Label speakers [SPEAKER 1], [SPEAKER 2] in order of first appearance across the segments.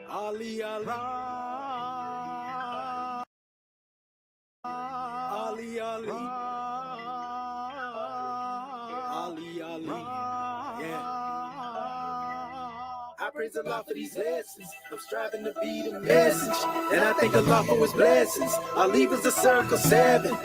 [SPEAKER 1] Ali, Ali, Ali, Ali, Ali, Ali, yeah. I praise Allah for these lessons. I'm striving to be the message, and I thank Allah for His blessings. Ali was the circle 7.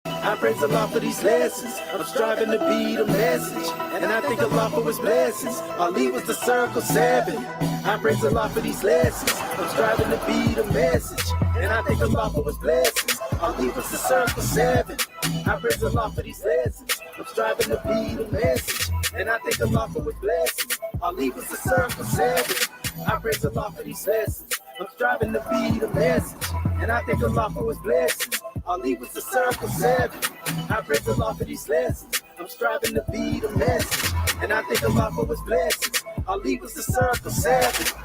[SPEAKER 1] I praise Allah for these lessons. I'm striving to be the message, and I thank Allah for His blessings. Ali was the circle 7. I praise Allah for these lessons. I'm striving to be the message, and I thank Allah for His blessings. Ali was the circle 7. I praise Allah for these lessons. I'm striving to be the message, and I thank Allah for His blessings. Ali was the circle 7. I praise Allah for these lessons. I'm striving to be the message, and I thank Allah for His blessings. Ali was the circle 7. I praise Allah for these lessons. I'm striving to be the message, and I thank Allah for His blessings. Ali was the circle 7.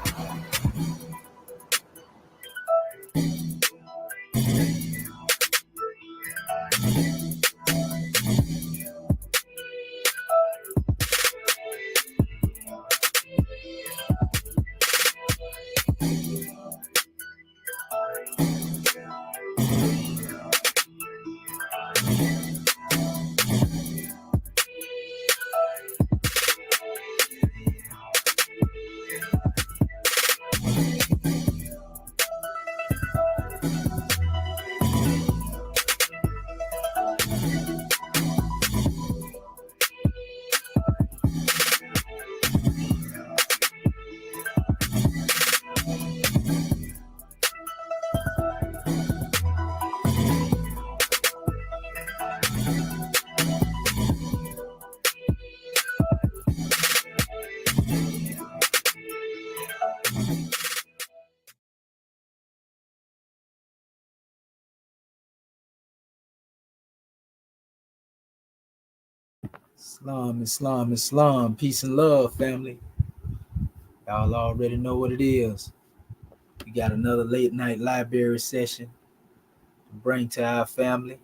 [SPEAKER 1] Islam, peace and love, family. Y'all already know what it is. We got another late night library session to bring to our family.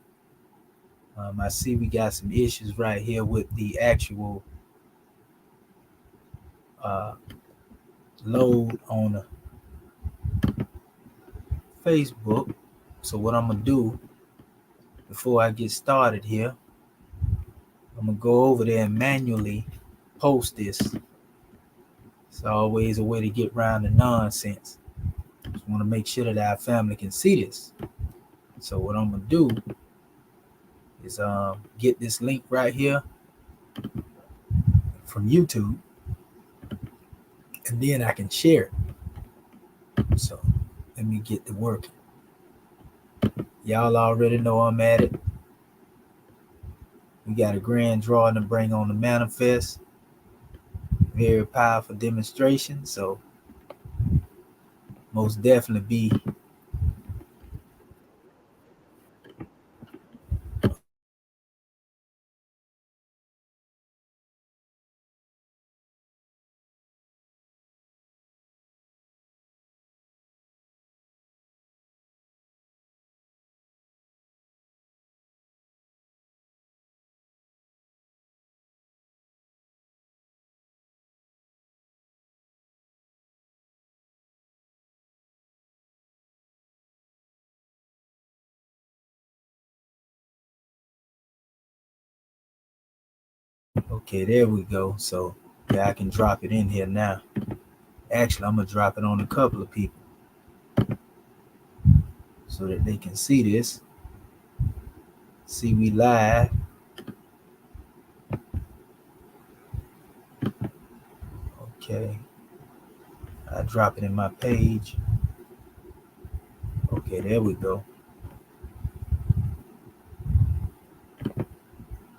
[SPEAKER 1] I see we got some issues right here with the actual load on the Facebook. So what I'm gonna do before I get started here, I'm gonna go over there and manually post this. It's always a way to get around the nonsense. Just want to make sure that our family can see this. So what I'm gonna do is get this link right here from YouTube, and then I can share it. So let me get to work. Y'all already know I'm at it. We got a grand drawing to bring on the manifest. Very powerful demonstration. So most definitely be okay. There we go. So yeah, I can drop it in here now. Actually, I'm gonna drop it on a couple of people so that they can see this. See we live. Okay. I drop it in my page. Okay, there we go.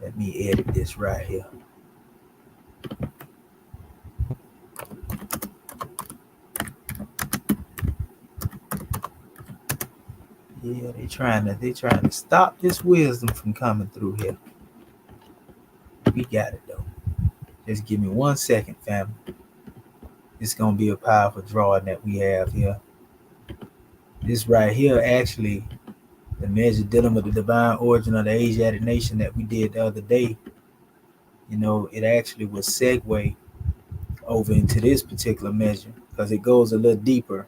[SPEAKER 1] Let me edit this right here. Yeah, they trying to stop this wisdom from coming through here. We got it though. Just give me 1 second, family. It's gonna be a powerful drawing that we have here. This right here, actually, the measure dealing with the divine origin of the Asiatic nation that we did the other day. You know, it actually was segue
[SPEAKER 2] over into this particular measure because it goes a little deeper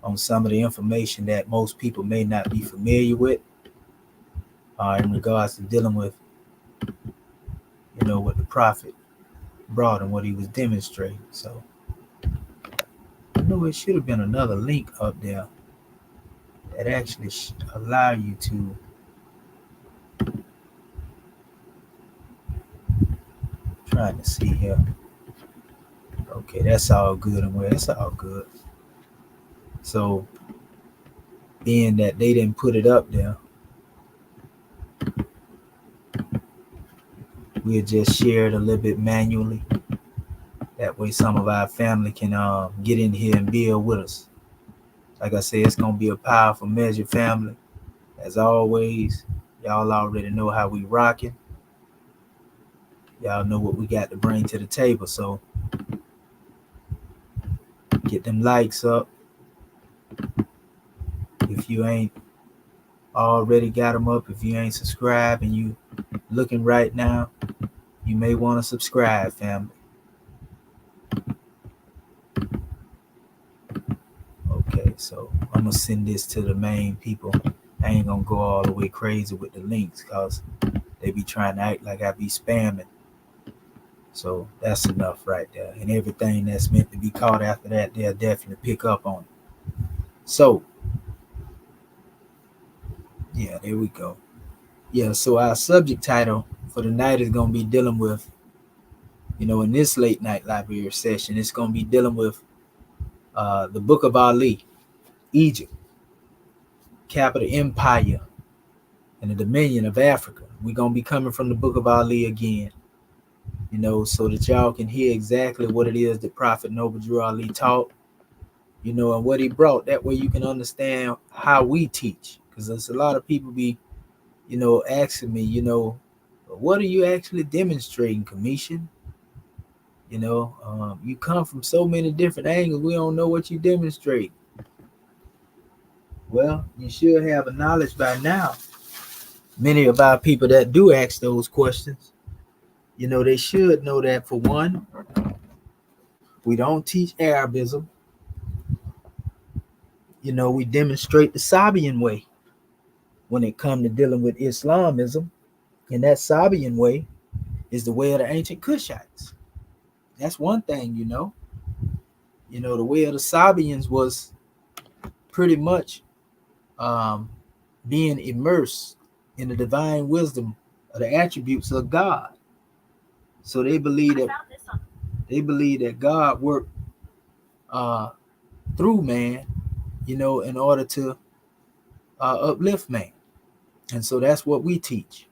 [SPEAKER 2] on some of the information that most people may not be familiar with in regards to dealing with, what the prophet brought and what he was demonstrating. So, it should have been another link up there that actually allow you to trying to see here. Okay, that's all good and well. It's all good. So, being that they didn't put it up there, we'll just share it a little bit manually. That way, some of our family can get in here and build with us. Like I said, it's gonna be a powerful measure, family. As always, y'all already know how we rocking. Y'all know what we got to bring to the table. So get them likes up. If you ain't already got them up, if you ain't subscribed and you looking right now, you may want to subscribe, family. Okay, so I'm gonna send this to the main people. I ain't gonna go all the way crazy with the links because they be trying to act like I be spamming. So that's enough right there. And everything that's meant to be caught after that, they'll definitely pick up on it. So, yeah, there we go. Yeah, so our subject title for the night is going to be dealing with, in this late night library session, it's going to be dealing with the Book of Ali, Egypt, capital empire, and the dominion of Africa. We're going to be coming from the Book of Ali again, so that y'all can hear exactly what it is that Prophet Noble Drew Ali taught, and what he brought. That way you can understand how we teach. Because there's a lot of people be, asking me, what are you actually demonstrating, Commission? You come from so many different angles, we don't know what you demonstrate. Well, you should have a knowledge by now. Many of our people that do ask those questions, they should know that for one, we don't teach Arabism. We demonstrate the Sabian way when it comes to dealing with Islamism. And that Sabian way is the way of the ancient Cushites. That's one thing, the way of the Sabians was pretty much being immersed in the divine wisdom of the attributes of God. So they believe that God worked through man, in order to uplift man. And so that's what we teach.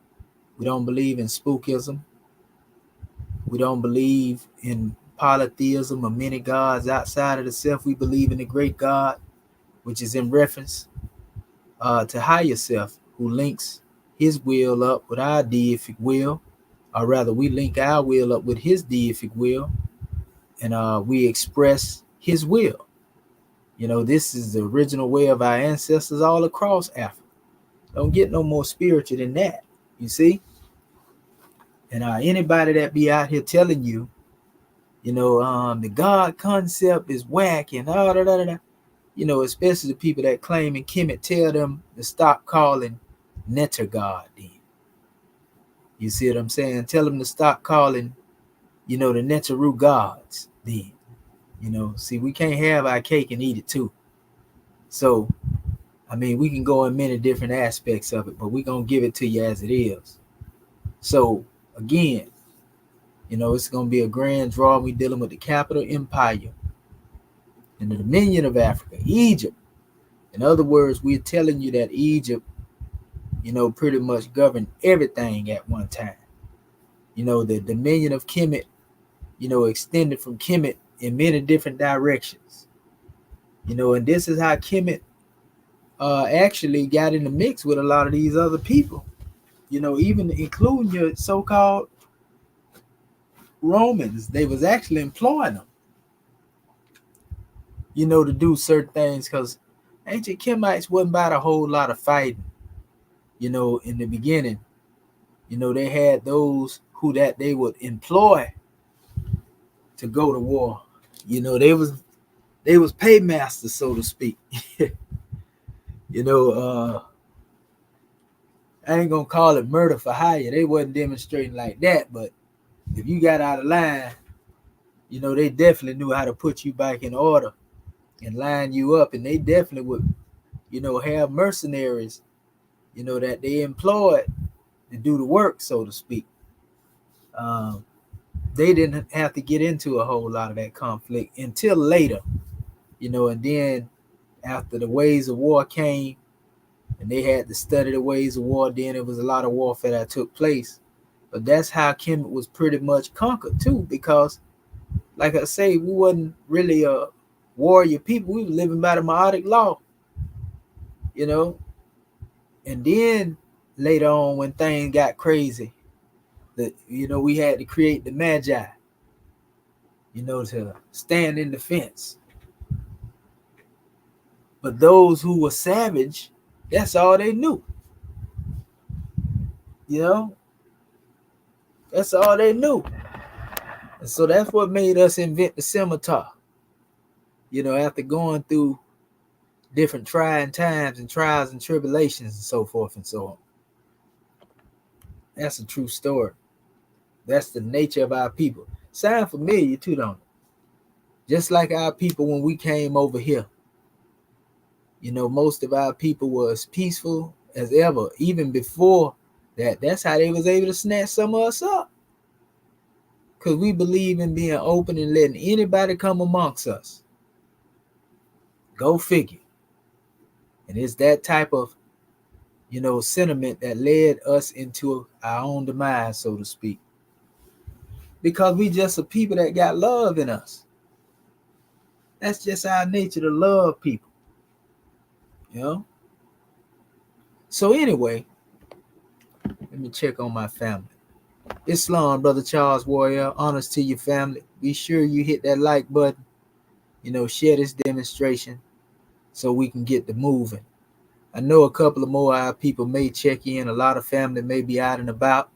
[SPEAKER 2] We don't believe in spookism. We don't believe in polytheism or many gods outside of the self. We believe in the great God, which is in reference to higher self, who links his will up with our deific will, or rather we link our will up with his deific will, and we express his will. This is the original way of our ancestors all across Africa. Don't get no more spiritual than that, you see? And anybody that be out here telling you, the God concept is whack and especially the people that claim in Kemet, tell them to stop calling Neter God then. You see what I'm saying? Tell them to stop calling, the Neteru gods then. See, we can't have our cake and eat it too. So, we can go in many different aspects of it, but we're going to give it to you as it is. So, again, it's going to be a grand draw. We're dealing with the capital empire and the dominion of Africa, Egypt. In other words, we're telling you that Egypt, pretty much governed everything at one time. The dominion of Kemet, extended from Kemet in many different directions. And this is how Kemet actually got in the mix with a lot of these other people. Even including your so-called Romans, they was actually employing them, to do certain things, because ancient Kemites wasn't about a whole lot of fighting. In the beginning, they had those who that they would employ to go to war. You know, they was paymasters, so to speak. You know, I ain't gonna call it murder for hire. They wasn't demonstrating like that, but if you got out of line, you know, they definitely knew how to put you back in order and line you up, and they definitely would, you know, have mercenaries, you know, that they employed to do the work, so to speak. Um, they didn't have to get into a whole lot of that conflict until later, you know, and then after the ways of war came and they had to study the ways of war, then it was a lot of warfare that took place. But that's how Kemet was pretty much conquered too, because like I say, we wasn't really a warrior people. We were living by the Maotic law, you know. And then later on, when things got crazy, that, you know, we had to create the Magi, you know, to stand in defense. But those who were savage, that's all they knew. You know, that's all they knew. And so that's what made us invent the scimitar. You know, after going through different trying times and trials and tribulations and so forth and so on. That's a true story. That's the nature of our people. Sound familiar too, don't it? Just like our people when we came over here. You know, most of our people were as peaceful as ever. Even before that, that's how they was able to snatch some of us up. Because we believe in being open and letting anybody come amongst us. Go figure. And it's that type of, you know, sentiment that led us into our own demise, so to speak. Because we just a people that got love in us. That's just our nature to love people. You know? So anyway, let me check on my family. Islam, Brother Charles Warrior. Honors to your family. Be sure you hit that like button. You know, share this demonstration so we can get the moving. I know a couple of more of our people may check in. A lot of family may be out and about.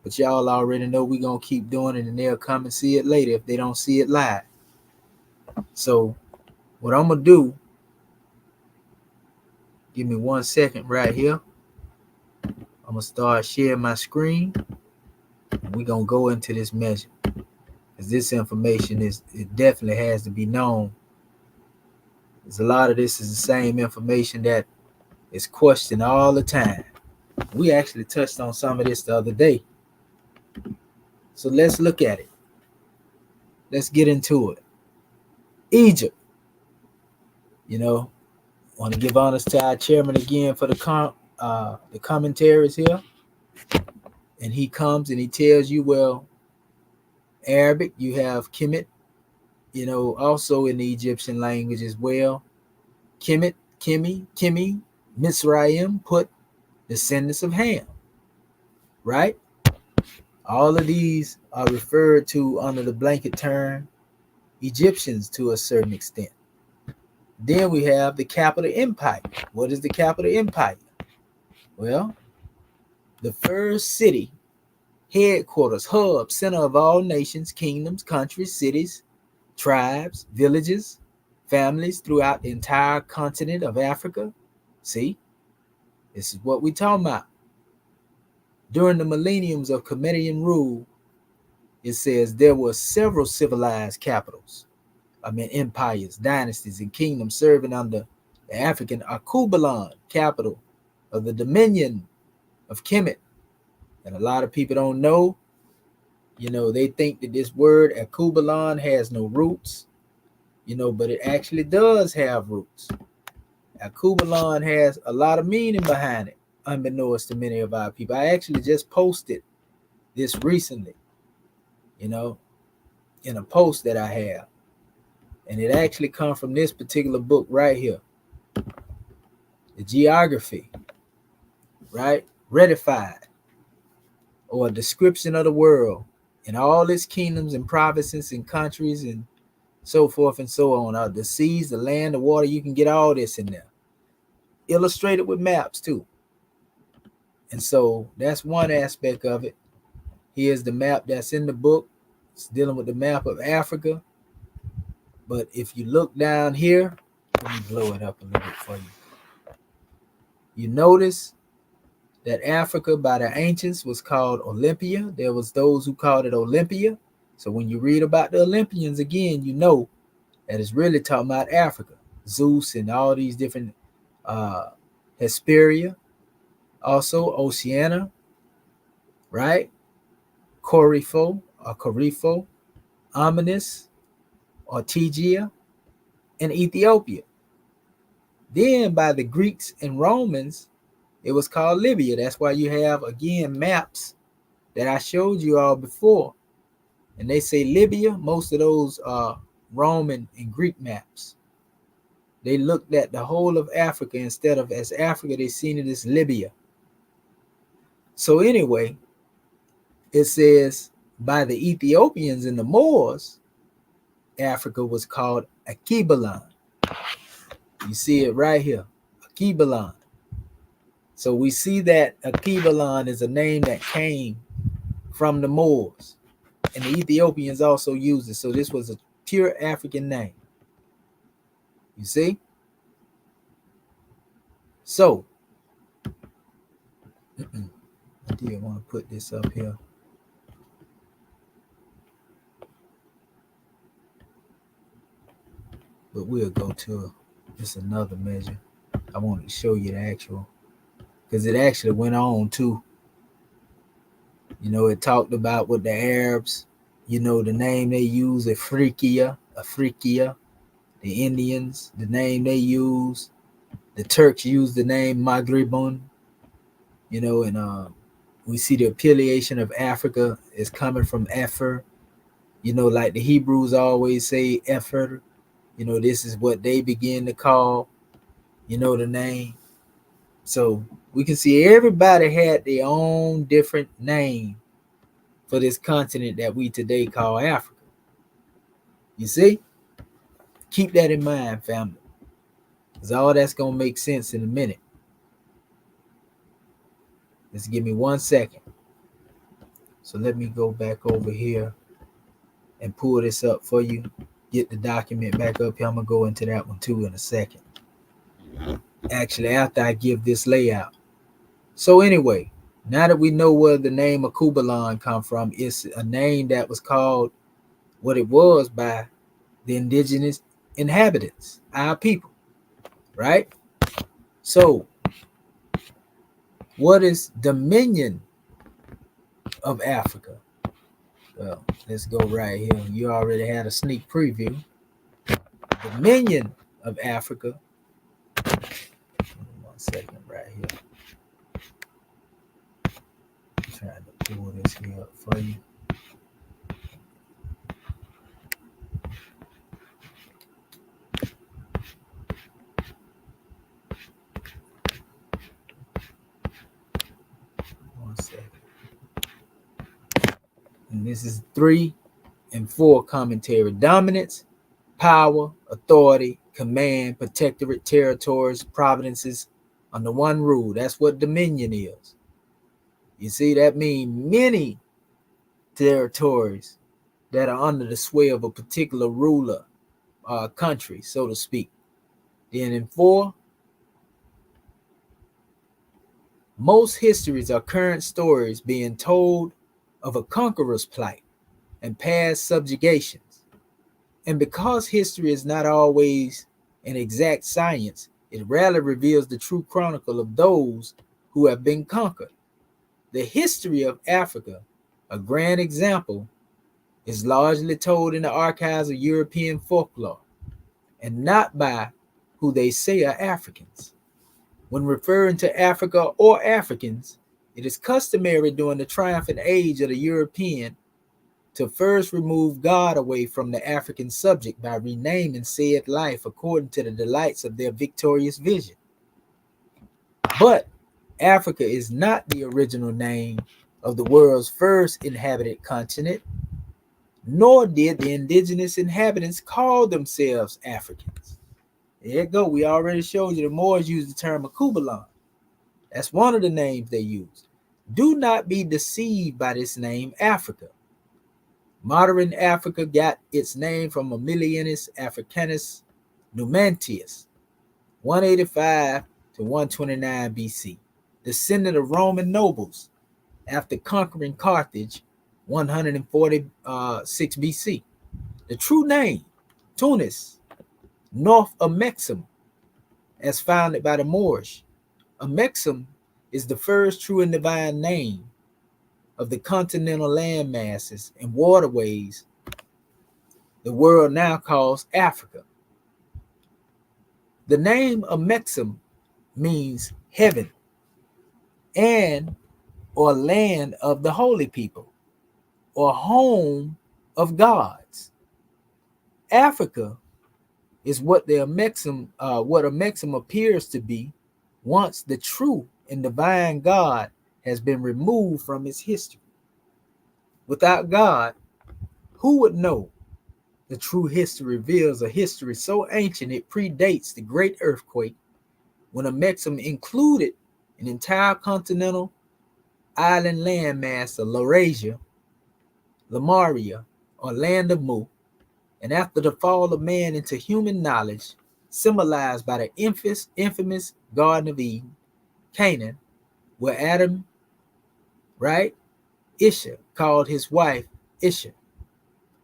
[SPEAKER 2] But y'all already know we're going to keep doing it, and they'll come and see it later if they don't see it live. So what I'm going to do, give me 1 second right here. I'm going to start sharing my screen, and we're going to go into this measure. Because this information, it definitely has to be known. Because a lot of this is the same information that is questioned all the time. We actually touched on some of this the other day. So let's look at it. Let's get into it. Egypt. You know, want to give honors to our chairman again for the commentaries here. And he comes and he tells you, well, Arabic, you have Kemet, you know, also in the Egyptian language as well. Kemet, Kimi, Mizraim, put descendants of Ham, right? All of these are referred to under the blanket term Egyptians to a certain extent. Then we have the capital empire. What is the capital empire? Well, the first city, headquarters, hub, center of all nations, kingdoms, countries, cities, tribes, villages, families throughout the entire continent of Africa. See, this is what we're talking about. During the millenniums of Comedian rule, it says there were several civilized capitals, empires, dynasties, and kingdoms serving under the African Akubalan, capital of the Dominion of Kemet. And a lot of people don't know, you know, they think that this word Akubalan has no roots, you know, but it actually does have roots. Akubalan has a lot of meaning behind it, unbeknownst to many of our people. I actually just posted this recently, you know, in a post that I have. And it actually comes from this particular book right here. The Geography, right? Retified, or a description of the world and all its kingdoms and provinces and countries and so forth and so on. The seas, the land, the water, you can get all this in there. Illustrated with maps too. And so that's one aspect of it. Here's the map that's in the book. It's dealing with the map of Africa. But if you look down here, let me blow it up a little bit for you. You notice that Africa by the ancients was called Olympia. There was those who called it Olympia. So when you read about the Olympians again, you know that it's really talking about Africa. Zeus and all these different Hesperia, also Oceania, right? Corifo or Corifo, Ominous, Ortygia, and Ethiopia. Then by the Greeks and Romans, it was called Libya. That's why you have, again, maps that I showed you all before. And they say Libya, most of those are Roman and Greek maps. They looked at the whole of Africa instead of as Africa, they seen it as Libya. So anyway, it says by the Ethiopians and the Moors, Africa was called Akibalan. You see it right here, Akibalan. So we see that Akibalan is a name that came from the Moors, and the Ethiopians also used it. So this was a pure African name. You see? So, I did want to put this up here. But we'll go to just another measure. I wanted to show you the actual, because it actually went on too. You know, it talked about what the Arabs, you know, the name they use, Afrikia, the Indians, the name they use, the Turks use the name Maghribun, you know, and we see the affiliation of Africa is coming from Ephir, you know, like the Hebrews always say Ephir, you know, this is what they begin to call, you know, the name. So we can see everybody had their own different name for this continent that we today call Africa. You see? Keep that in mind, family, because all that's going to make sense in a minute. Just give me 1 second. So let me go back over here and pull this up for you. Get the document back up here. I'm going to go into that one too in a second. Actually, after I give this layout. So anyway, now that we know where the name Akubalan come from, it's a name that was called what it was by the indigenous inhabitants, our people, right? So what is dominion of Africa? Well, let's go right here. You already had a sneak preview. Dominion of Africa. 1 second right here. I'm trying to pull this here up for you. And this is 3 and 4 commentary. Dominance, power, authority, command, protectorate, territories, providences under one rule. That's what dominion is. You see, that means many territories that are under the sway of a particular ruler or country, so to speak. Then in 4, most histories are current stories being told of a conqueror's plight and past subjugations. And because history is not always an exact science, it rarely reveals the true chronicle of those who have been conquered. The history of Africa, a grand example, is largely told in the archives of European folklore, and not by who they say are Africans. When referring to Africa or Africans, it is customary during the triumphant age of the European to first remove God away from the African subject by renaming said life according to the delights of their victorious vision. But Africa is not the original name of the world's first inhabited continent, nor did the indigenous inhabitants call themselves Africans. There you go. We already showed you the Moors used the term Akubalan. That's one of the names they used. Do not be deceived by this name, Africa. Modern Africa got its name from Aemilianus Africanus Numantius, 185 to 129 BC, descendant of Roman nobles after conquering Carthage, 146 BC. The true name, Tunis, north of Mexum, as founded by the Moorish. Amexem is the first true and divine name of the continental land masses and waterways the world now calls Africa. The name Amexem means heaven and or land of the holy people or home of gods. Africa is what Amexem appears to be once the true and divine God has been removed from its history. Without God, who would know? The true history reveals a history so ancient it predates the great earthquake when Amexem included an entire continental island landmass of Laurasia, Lemuria, or land of Mu, and after the fall of man into human knowledge, symbolized by the infamous Garden of Eden, Canaan, where Adam, right, Isha called his wife Isha.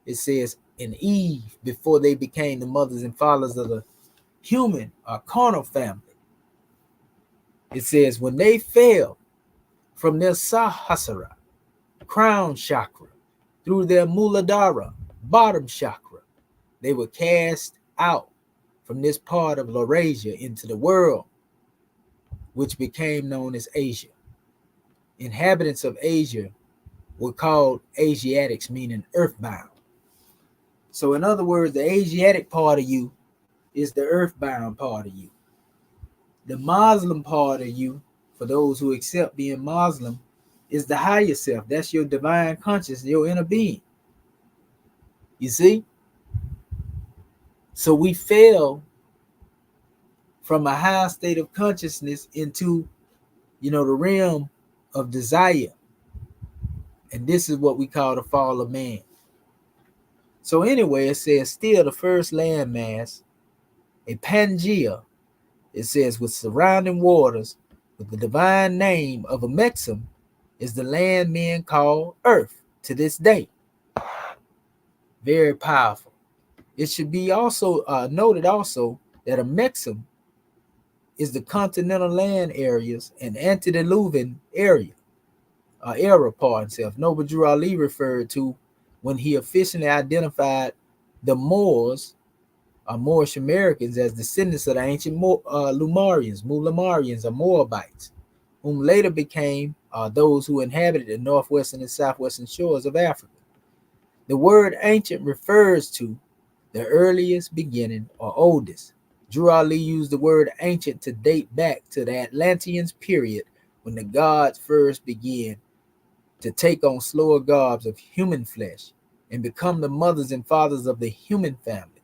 [SPEAKER 2] It says, and Eve, before they became the mothers and fathers of the human or carnal family. It says, when they fell from their Sahasrara, crown chakra, through their Muladhara, bottom chakra, they were cast out from this part of Laurasia into the world, which became known as Asia. Inhabitants of Asia were called Asiatics, meaning earthbound. So in other words, the Asiatic part of you is the earthbound part of you. The Muslim part of you, for those who accept being Muslim, is the higher self. That's your divine consciousness, your inner being. You see? So we fell from a high state of consciousness into, the realm of desire. And this is what we call the fall of man. So anyway, it says still the first landmass, a Pangea, it says with surrounding waters, with the divine name of Amexem, is the land men call Earth to this day. Very powerful. It should be also noted also that Amexem is the continental land areas and antediluvian era part itself. Noble Drew Ali referred to when he officially identified the Moors, Moorish Americans, as descendants of the ancient Lemurians, or Moabites, whom later became those who inhabited the northwestern and southwestern shores of Africa. The word ancient refers to the earliest beginning or oldest. Drew Ali used the word ancient to date back to the Atlanteans period when the gods first began to take on slower garbs of human flesh and become the mothers and fathers of the human family.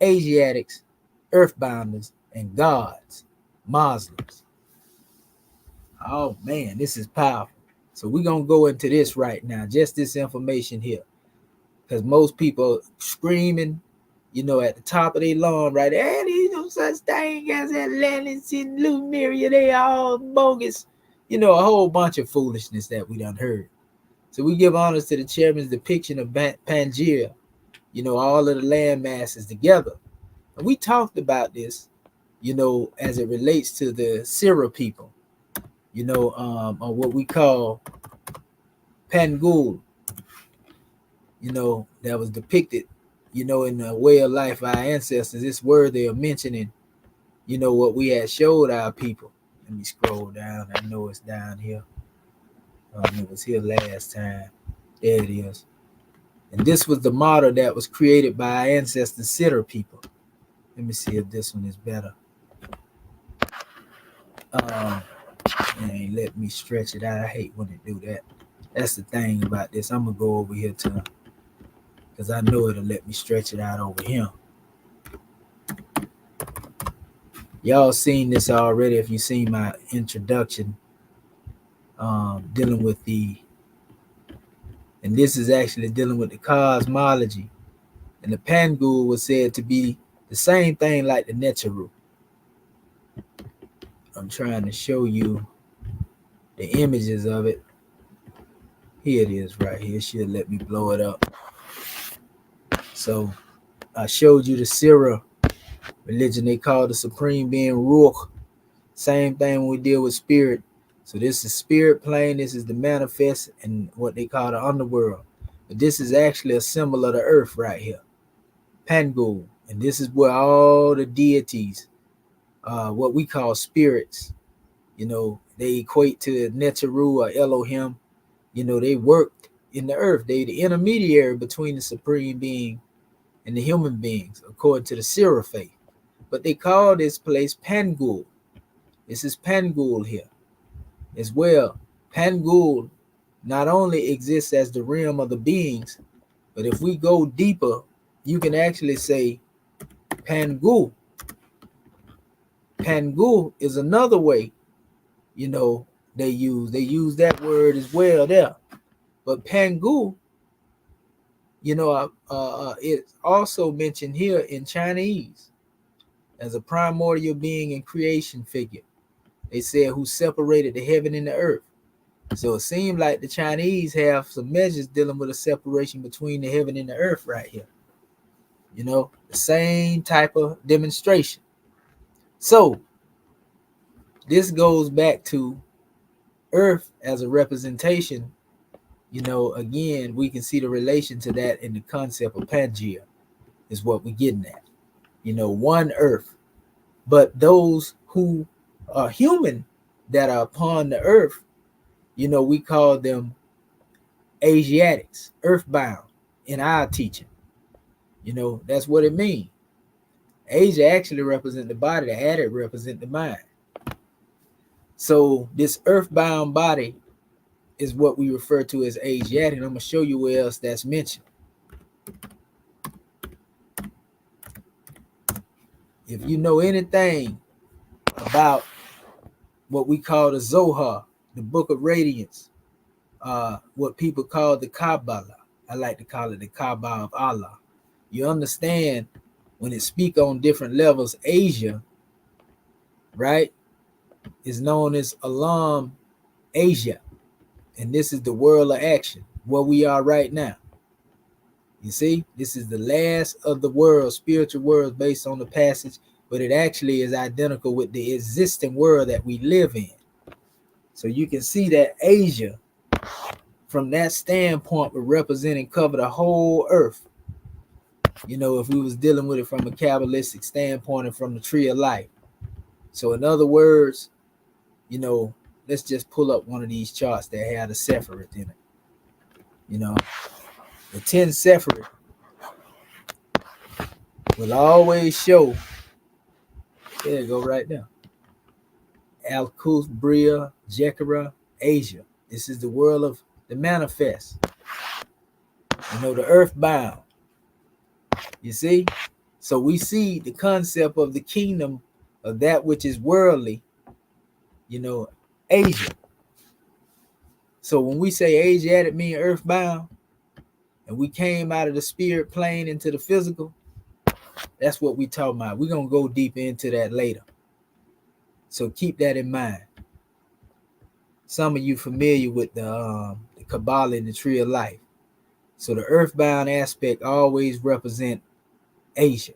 [SPEAKER 2] Asiatics, earthbounders, and gods, Muslims. Oh man, this is powerful. So we're going to go into this right now, just this information here. Because most people screaming, at the top of their lungs, right? Hey, there's no such thing as Atlantis and Lemuria. They all bogus. A whole bunch of foolishness that we done heard. So we give honors to the chairman's depiction of Pangea, all of the land masses together. And we talked about this, as it relates to the Sira people, or what we call Pangul, that was depicted, in the way of life of our ancestors. It's worthy of mentioning, what we had showed our people. Let me scroll down. I know it's down here. It was here last time. There it is. And this was the model that was created by our ancestors, Sitter people. Let me see if this one is better. And let me stretch it out. I hate when they do that. That's the thing about this. I'm going to go over here to, because I know it'll let me stretch it out over here. Y'all seen this already if you seen my introduction dealing with the And this is actually dealing with the cosmology. And the Pangul was said to be the same thing like the Neteru. I'm trying to show you the images of it. Here it is right here. She'll let me blow it up. So I showed you the Sira religion. They call the supreme being Ruach. Same thing when we deal with spirit. So this is spirit plane. This is the manifest and what they call the underworld. But this is actually a symbol of the earth right here. Pangul. And this is where all the deities, what we call spirits, they equate to Neteru or Elohim. They worked in the earth. They the intermediary between the supreme being and the human beings, according to the Sira faith. But they call this place Pangul. This is Pangul here as well. Pangul not only exists as the realm of the beings, but if we go deeper, you can actually say Pangul. Pangul is another way, they use that word as well there. But Pangul, it's also mentioned here in Chinese as a primordial being and creation figure. They said who separated the heaven and the earth. So it seems like the Chinese have some measures dealing with a separation between the heaven and the earth right here. The same type of demonstration. So this goes back to earth as a representation. Again, we can see the relation to that in the concept of Pangea is what we're getting at. One earth. But those who are human that are upon the earth, we call them Asiatics, earthbound in our teaching. That's what it means. Asia actually represents the body, the Attic represent the mind. So this earthbound body is what we refer to as Asiatic. And I'm going to show you where else that's mentioned. If you know anything about what we call the Zohar, the Book of Radiance, what people call the Kabbalah, I like to call it the Kaaba of Allah. You understand when it speaks on different levels, Asia, right, is known as Alam Asia. And this is the world of action, where we are right now. You see, this is the last of the world, spiritual worlds based on the passage, but it actually is identical with the existing world that we live in. So you can see that Asia, from that standpoint, would represent and cover the whole earth. If we was dealing with it from a Kabbalistic standpoint and from the tree of life. So in other words, let's just pull up one of these charts that had a Sephirot in it. The 10 Sephirot will always show, there you go right now, Alkuth, Bria, Jekara, Asia. This is the world of the manifest. The earthbound. You see? So we see the concept of the kingdom of that which is worldly, Asia. So when we say Asiatic mean earthbound, and we came out of the spirit plane into the physical, that's what we talking about. We're going to go deeper into that later. So keep that in mind. Some of you familiar with the Kabbalah and the Tree of Life. So the earthbound aspect always represent Asia.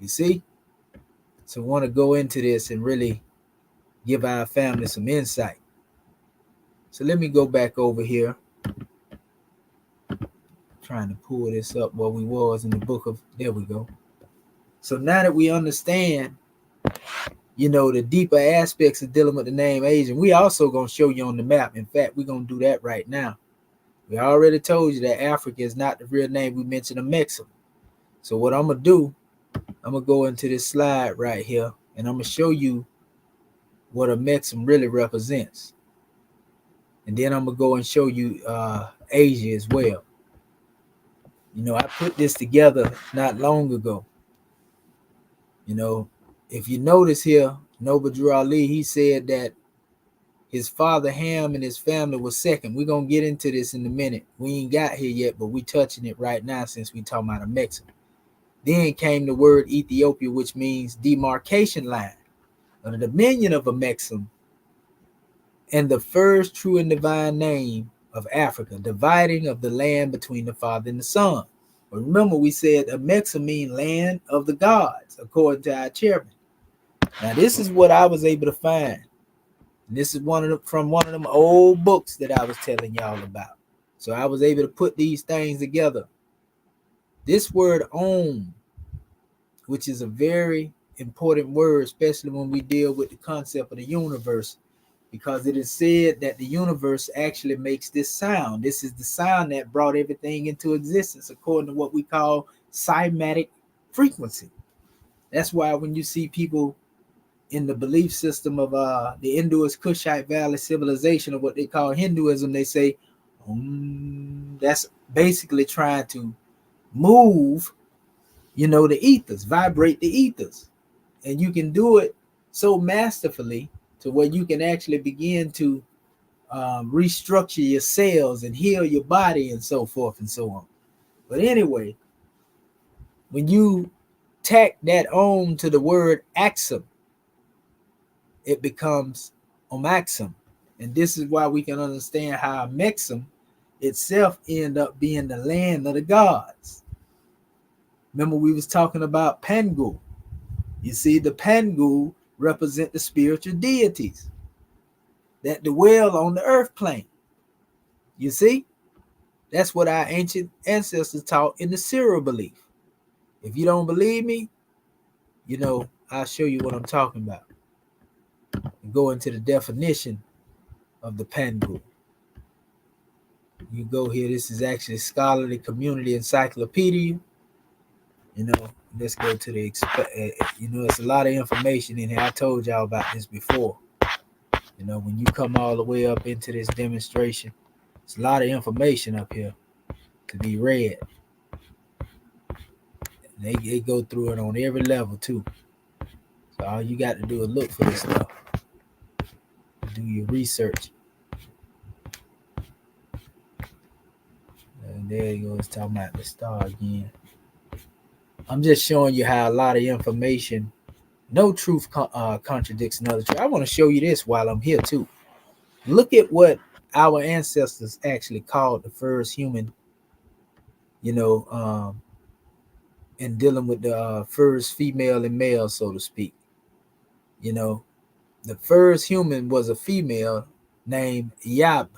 [SPEAKER 2] You see? So we want to go into this and really give our family some insight. So let me go back over here. Trying to pull this up where we was in the book of, there we go. So now that we understand, the deeper aspects of dealing with the name Asian, we also going to show you on the map. In fact, we're going to do that right now. We already told you that Africa is not the real name. We mentioned Amexem. So what I'm going to do, I'm going to go into this slide right here, and I'm going to show you what Amexem really represents. And then I'm going to go and show you Asia as well. I put this together not long ago. If you notice here, Noble Drew Ali, he said that His father Ham and his family was second. We're going to get into this in a minute. We ain't got here yet, but we touching it right now since we talking about a Mexican. Then came the word Ethiopia, which means demarcation line, or the dominion of a Mexim, and the first true and divine name of Africa, dividing of the land between the Father and the Son. But remember, we said a Mexim means land of the gods, according to our chairman. Now, this is what I was able to find. And this is from one of them old books that I was telling y'all about. So I was able to put these things together. This word Om, which is a very important word, especially when we deal with the concept of the universe, because it is said that the universe actually makes this sound. This is the sound that brought everything into existence, according to what we call cymatic frequency. That's why when you see people in the belief system of the Indus Kushite Valley civilization, of what they call Hinduism, they say, that's basically trying to move, the ethers, vibrate the ethers. And you can do it so masterfully to where you can actually begin to restructure your cells and heal your body and so forth and so on. But anyway, when you tack that on to the word Axum, it becomes Omaxum. And this is why we can understand how Mexim itself end up being the land of the gods. Remember, we was talking about Pangu. You see, the Pangu represent the spiritual deities that dwell on the earth plane. You see, that's what our ancient ancestors taught in the Syro belief. If you don't believe me, I'll show you what I'm talking about. Go into the definition of the Pangu. You go here. This is actually Scholarly Community Encyclopedia. Let's go to the, it's a lot of information in here. I told y'all about this before. When you come all the way up into this demonstration, it's a lot of information up here to be read. And they go through it on every level too. So all you got to do is look for this stuff. Do your research. And there you go. It's talking about the star again. I'm just showing you how a lot of information, no truth contradicts another truth. I want to show you this while I'm here too. Look at what our ancestors actually called the first human, in dealing with the first female and male, so to speak. The first human was a female named Yab,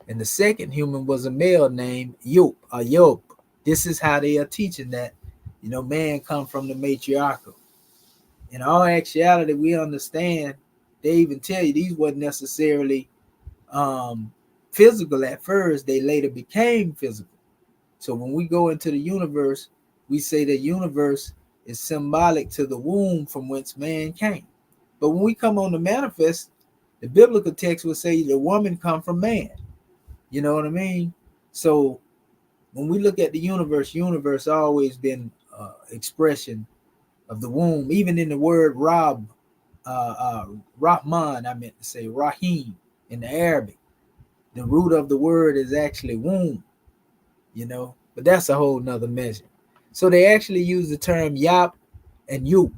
[SPEAKER 2] and the second human was a male named Yop. This is how they are teaching that, man come from the matriarchal. In all actuality, we understand, they even tell you these wasn't necessarily physical at first. They later became physical. So when we go into the universe, we say the universe is symbolic to the womb from whence man came. But when we come on the manifest, the biblical text will say the woman come from man. You know what I mean? So when we look at the universe always been expression of the womb. Even in the word Rahman, I meant to say Rahim in the Arabic. The root of the word is actually womb, but that's a whole nother measure. So they actually use the term Yap and Yup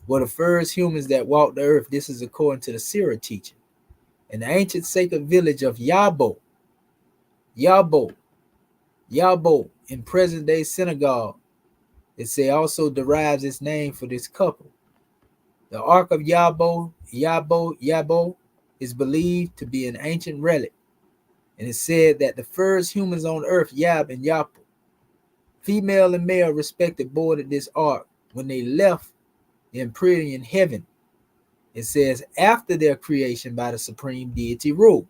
[SPEAKER 2] were the first humans that walked the earth. This is according to the Sirah teaching. In the ancient sacred village of Yabo in present-day Senegal, it also derives its name for this couple. The Ark of Yabo is believed to be an ancient relic, and it's said that the first humans on earth, Yab and Yapo, female and male respected, boarded this ark when they left the empyrean heaven. It says after their creation by the supreme deity Ru.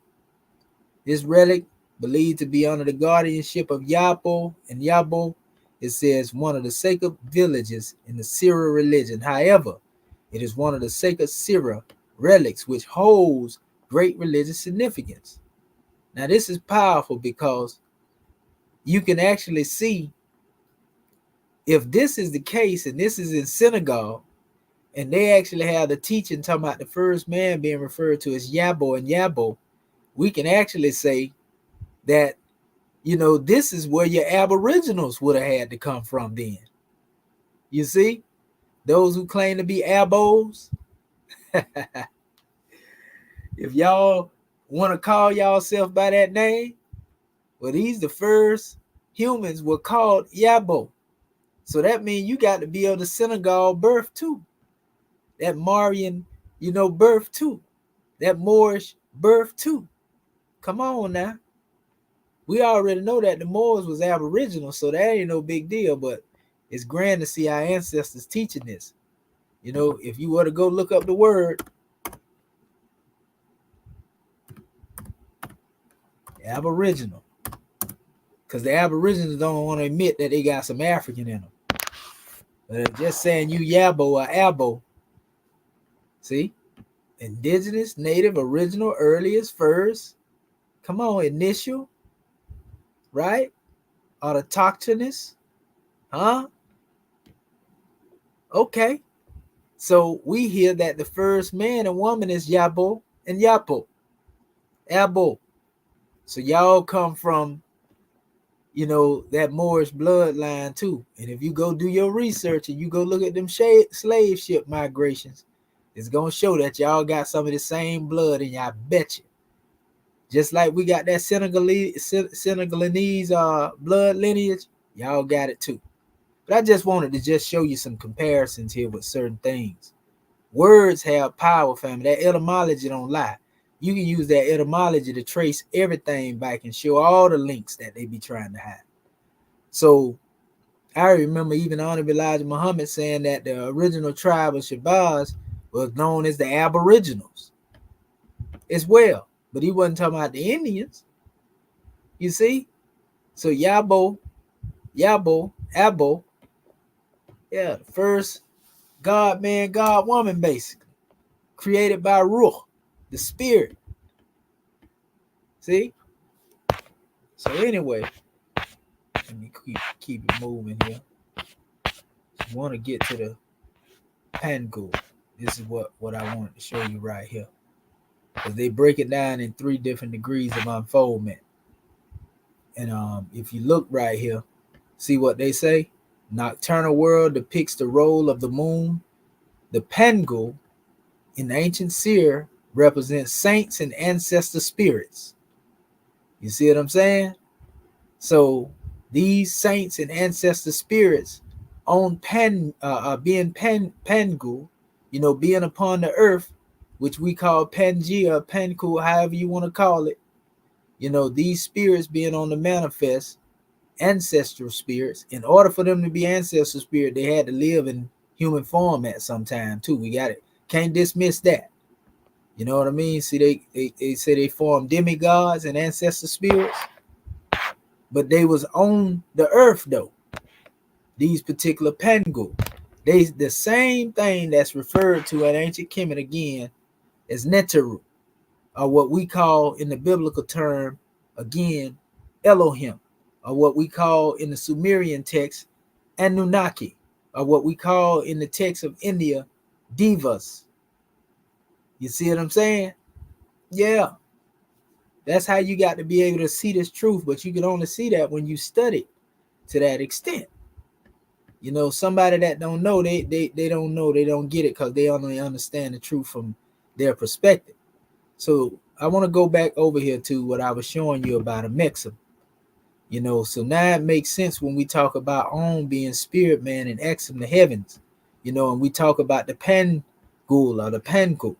[SPEAKER 2] This relic, believed to be under the guardianship of Yapo and Yabo, it says one of the sacred villages in the Sirah religion. However, it is one of the sacred Sirah relics which holds great religious significance. Now this is powerful because you can actually see if this is the case and this is in Senegal And they actually have the teaching talking about the first man being referred to as Yabo and Yabo. We can actually say that, this is where your aboriginals would have had to come from then. You see, those who claim to be abos, if y'all want to call y'allself by that name, well, these the first humans were called Yabo. So that means you got to be of the Senegal birth too. That Marian, birth too. That Moorish birth too. Come on now. We already know that the Moors was Aboriginal, so that ain't no big deal, but it's grand to see our ancestors teaching this. If you were to go look up the word, Aboriginal, because the Aborigines don't want to admit that they got some African in them. But just saying you Yabo or Abo, see? Indigenous, native, original, earliest, first. Come on, initial, right? Autochthonous, huh? Okay. So we hear that the first man and woman is Yabo and Yapo. Abo. So y'all come from, that Moorish bloodline too. And if you go do your research and you go look at them slave ship migrations, it's going to show that y'all got some of the same blood in y'all, bet you. Just like we got that Senegalese blood lineage, y'all got it too. But I just wanted to just show you some comparisons here with certain things. Words have power, family. That etymology don't lie. You can use that etymology to trace everything back and show all the links that they be trying to hide. So I remember even Honorable Elijah Muhammad saying that the original tribe of Shabazz was known as the Aboriginals as well. But he wasn't talking about the Indians. You see? So Yabo, Abo, yeah, the first God man, God woman, basically. Created by Ruh, the spirit. See? So anyway, let me keep it moving here. I want to get to the Pangu. This is what I wanted to show you right here. Because they break it down in 3 different degrees of unfoldment. And if you look right here, see what they say? Nocturnal world depicts the role of the moon. The Pangu in the ancient seer represents saints and ancestor spirits. You see what I'm saying? So these saints and ancestor spirits on being Pangu, being upon the earth, which we call Pangea, Panku, however you want to call it. These spirits being on the manifest, ancestral spirits. In order for them to be ancestral spirit, they had to live in human form at some time too. We got it. Can't dismiss that. You know what I mean? See, they say they form demigods and ancestor spirits, but they was on the earth though. These particular Pangu, they the same thing that's referred to in ancient Kemet again as Neteru, or what we call in the biblical term again Elohim, or what we call in the Sumerian text Anunnaki, or what we call in the text of India Devas. You see what I'm saying? Yeah. That's how you got to be able to see this truth, but you can only see that when you study to that extent. Somebody that don't know, they don't know, they don't get it because they only understand the truth from their perspective. So I want to go back over here to what I was showing you about a Mexim. So now it makes sense when we talk about On being spirit man and Exum the heavens, and we talk about the Pangul or the Panku,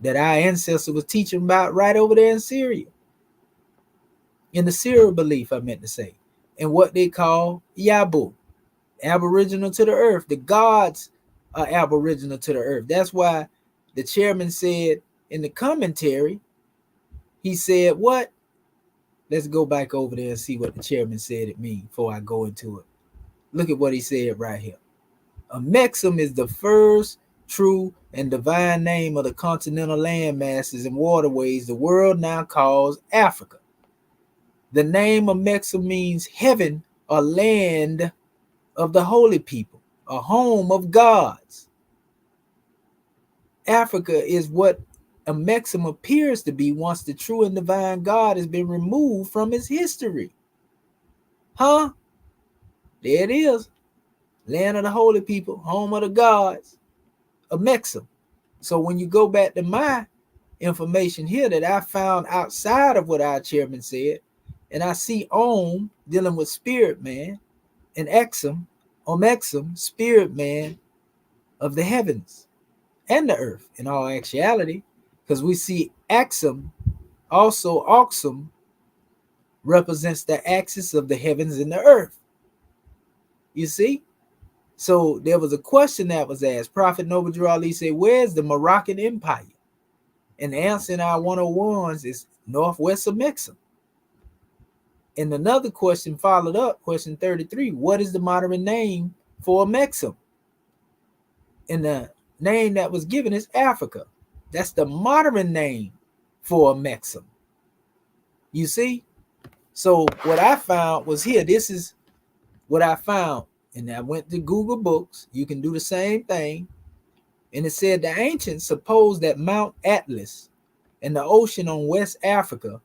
[SPEAKER 2] that our ancestor was teaching about right over there in Syria. In the Syria belief, I meant to say, and what they call Yabu, aboriginal to the earth. The gods are aboriginal to the earth. That's why the chairman said in the commentary, he said, what? Let's go back over there and see what the chairman said it means before I go into it. Look at what he said right here. A Mexim is the first true and divine name of the continental land masses and waterways the world now calls Africa. The name of Mexim means heaven or land of the holy people, a home of gods. Africa is what Amexem appears to be once the true and divine God has been removed from its history. Huh? There it is. Land of the holy people, home of the gods, Amexem. So when you go back to my information here that I found outside of what our chairman said, and I see Om dealing with spirit man, and Omexem, spirit man of the heavens and the earth in all actuality, because we see Axum, also Oxum, represents the axis of the heavens and the earth. You see? So there was a question that was asked. Prophet Noble Drew Ali said, where's the Moroccan Empire? And the answer in our 101s is northwest of Mexam. And another question followed up, question 33, what is the modern name for Mexam? And the name that was given is Africa. That's the modern name for Mexam. You see? So what I found was here. This is what I found. And I went to Google Books. You can do the same thing. And it said the ancients supposed that Mount Atlas and the ocean on West Africa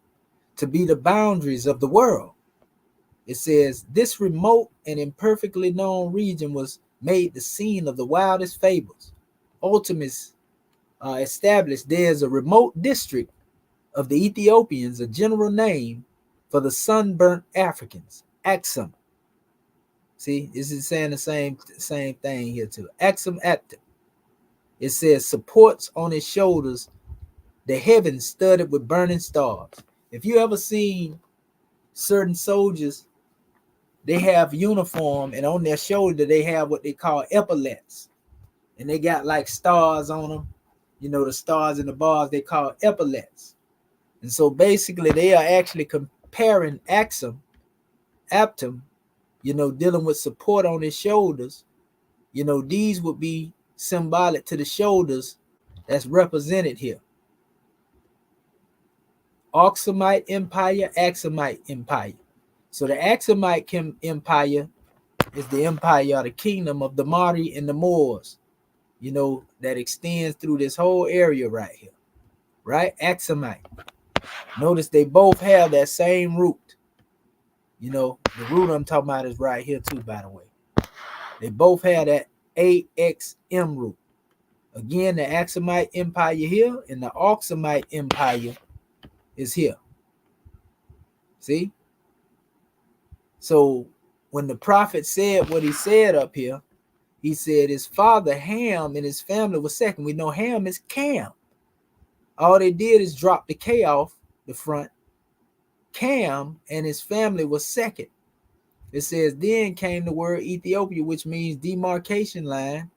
[SPEAKER 2] to be the boundaries of the world. It says this remote and imperfectly known region was made the scene of the wildest fables. Ultimately established there's a remote district of the Ethiopians, a general name for the sunburnt Africans, Axum. See, this is saying the same thing here too. Axum Actum. It says supports on his shoulders the heavens studded with burning stars. If you ever seen certain soldiers, they have uniform and on their shoulder they have what they call epaulets. And they got like stars on them. You know, the stars and the bars they call epaulets. And so basically they are actually comparing Axum, Aptum, you know, dealing with support on his shoulders. You know, these would be symbolic to the shoulders that's represented here. Oxumite Empire, Axumite Empire. So the Axumite Empire is the empire or the kingdom of the Mari and the Moors, you know, that extends through this whole area right here, right? Axumite. Notice they both have that same root. You know, the root I'm talking about is right here too, by the way. They both have that AXM root. Again, the Axumite Empire here and the Oxumite Empire is here. See? So when the prophet said what he said up here, he said his father Ham and his family was second. We know Ham is Cam. All they did is drop the K off the front. Cam and his family was second. It says then came the word Ethiopia, which means demarcation line.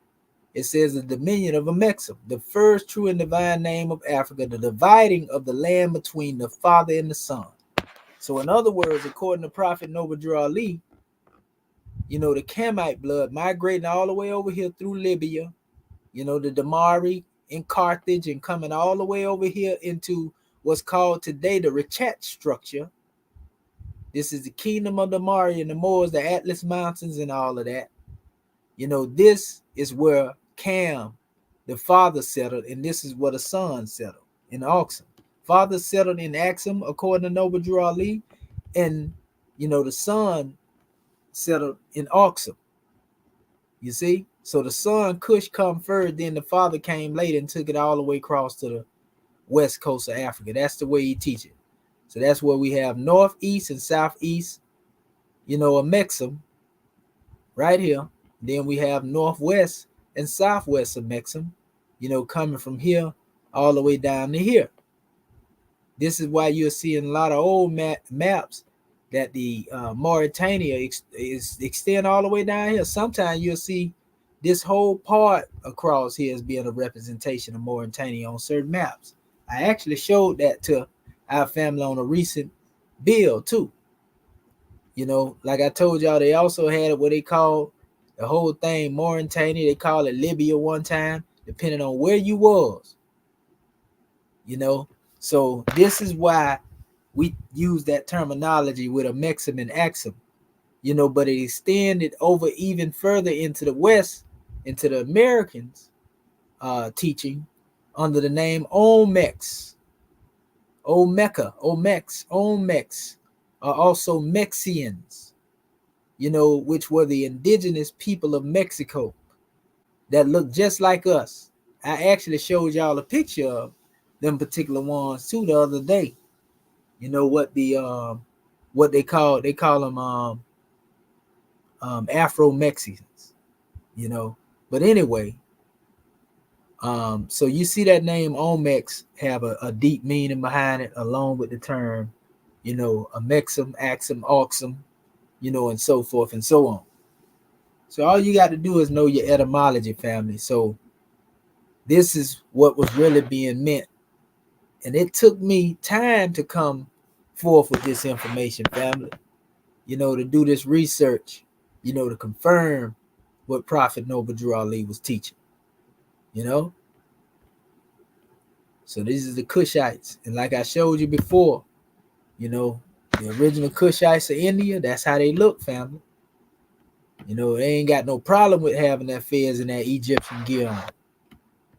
[SPEAKER 2] It says the dominion of Amexem, the first true and divine name of Africa, the dividing of the land between the father and the son. So in other words, according to Prophet Noble Drew Ali, you know, the Camite blood migrating all the way over here through Libya, you know, the Damari in Carthage and coming all the way over here into what's called today the Richat structure. This is the kingdom of the Mari and the Moors, the Atlas Mountains and all of that. You know, this is where Cam, the father, settled, and this is where the son settled in Oxum. Father settled in Axum, according to Noble Drew Ali, and, you know, the son settled in Oxum. You see? So the son, Cush, come first, then the father came later and took it all the way across to the west coast of Africa. That's the way he teaches it. So that's where we have northeast and southeast, you know, Amexem right here. Then we have northwest and southwest Amexem, you know, coming from here all the way down to here. This is why you're seeing a lot of old maps that the Mauritania extend all the way down here. Sometimes you'll see this whole part across here as being a representation of Mauritania on certain maps. I actually showed that to our family on a recent bill too. You know, like I told y'all, they also had what they call the whole thing Mauritania. They call it Libya one time, depending on where you was. You know, so this is why we use that terminology with Amexem and Axum. You know, but it extended over even further into the West, into the Americans teaching. under the name Olmecs, Olmecs are also Mexians, which were the indigenous people of Mexico that look just like us. I actually showed y'all a picture of them particular ones too the other day. What they call them Afro Mexicans, But anyway, so you see that name Olmecs have a deep meaning behind it, along with the term, a Mexum, Axum, Auxum, and so forth and so on. So all you got to do is know your etymology, family. So this is what was really being meant. And it took me time to come forth with this information, family, to do this research, to confirm what Prophet Noble Drew Ali was teaching, So this is the Kushites. And like I showed you before, the original Kushites of India, that's how they look, family. They ain't got no problem with having that fez and that Egyptian gear on.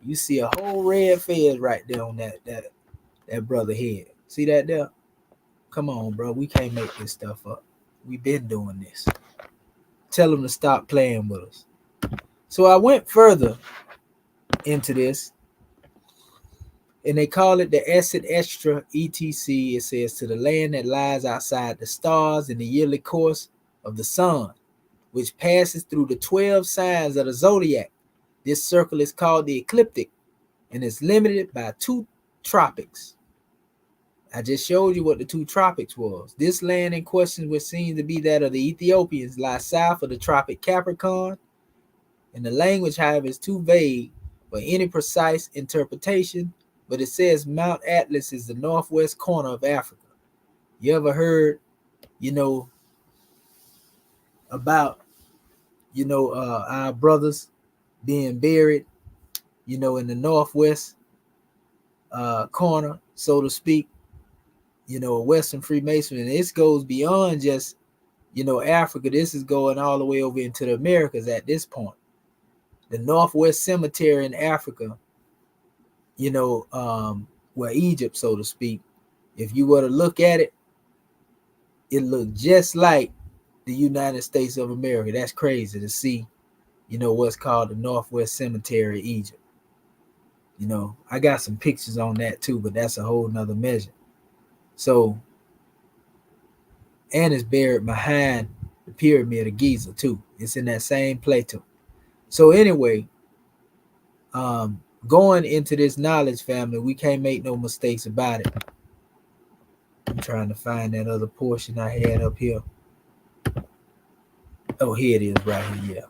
[SPEAKER 2] You see a whole red fez right there on that brother head. See that there? Come on, bro. We can't make this stuff up. We've been doing this. Tell them to stop playing with us. So I went further into this, and they call it the Esset Extra ETC. It says, to the land that lies outside the stars in the yearly course of the sun, which passes through the 12 signs of the zodiac. This circle is called the ecliptic and is limited by 2 tropics. I just showed you what the 2 tropics was. This land in question, which seems to be that of the Ethiopians, lies south of the tropic Capricorn, and the language, however, is too vague for any precise interpretation, but it says Mount Atlas is the northwest corner of Africa. You ever heard, about, our brothers being buried, in the northwest corner, so to speak, Western Freemason, and this goes beyond just, Africa. This is going all the way over into the Americas at this point. The Northwest Cemetery in Africa, where Egypt, so to speak, if you were to look at it, it looked just like the United States of America. That's crazy to see, what's called the Northwest Cemetery, Egypt. I got some pictures on that too, but that's a whole nother measure. So, and it's buried behind the Pyramid of Giza too. It's in that same plateau. So anyway, going into this knowledge, family, we can't make no mistakes about it. I'm trying to find that other portion I had up here. Oh, here it is right here. Yeah.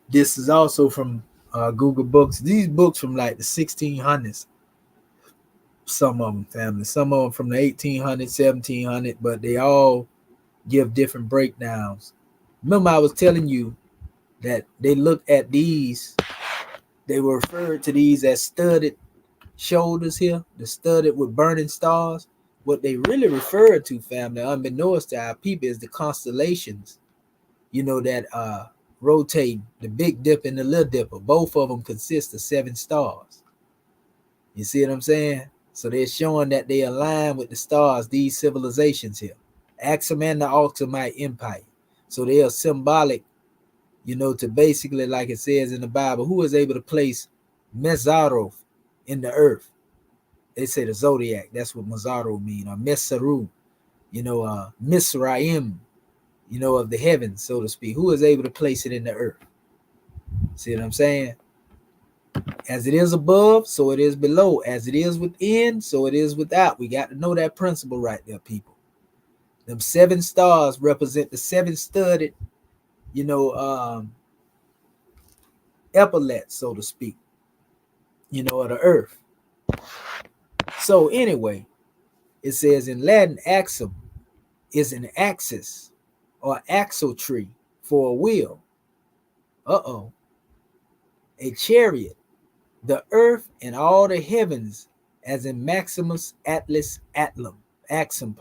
[SPEAKER 2] This is also from Google Books. These books from like the 1600s. Some of them, family. Some of them from the 1800s, 1700s, but they all give different breakdowns. Remember, I was telling you that they looked at these. They were referred to these as studded shoulders here, the studded with burning stars. What they really referred to, family, unbeknownst to our people, is the constellations, that rotate, the Big Dipper and the Little Dipper. Both of them consist of 7 stars. You see what I'm saying? So they're showing that they align with the stars, these civilizations here, Axum and the Altamite Empire. So they are symbolic, to basically, like it says in the Bible, who is able to place Mezaroth in the earth. They say the zodiac, that's what Mazaro mean, or Mesaru, Misraim, of the heavens, so to speak. Who is able to place it in the earth? See what I'm saying? As it is above, so it is below. As it is within, so it is without. We got to know that principle right there, people. Them 7 stars represent the 7 studded, epaulets, so to speak, of the earth. So anyway, it says in Latin, axum is an axis or axle tree for a wheel. A chariot, the earth and all the heavens, as in Maximus Atlas Atlum, Axum,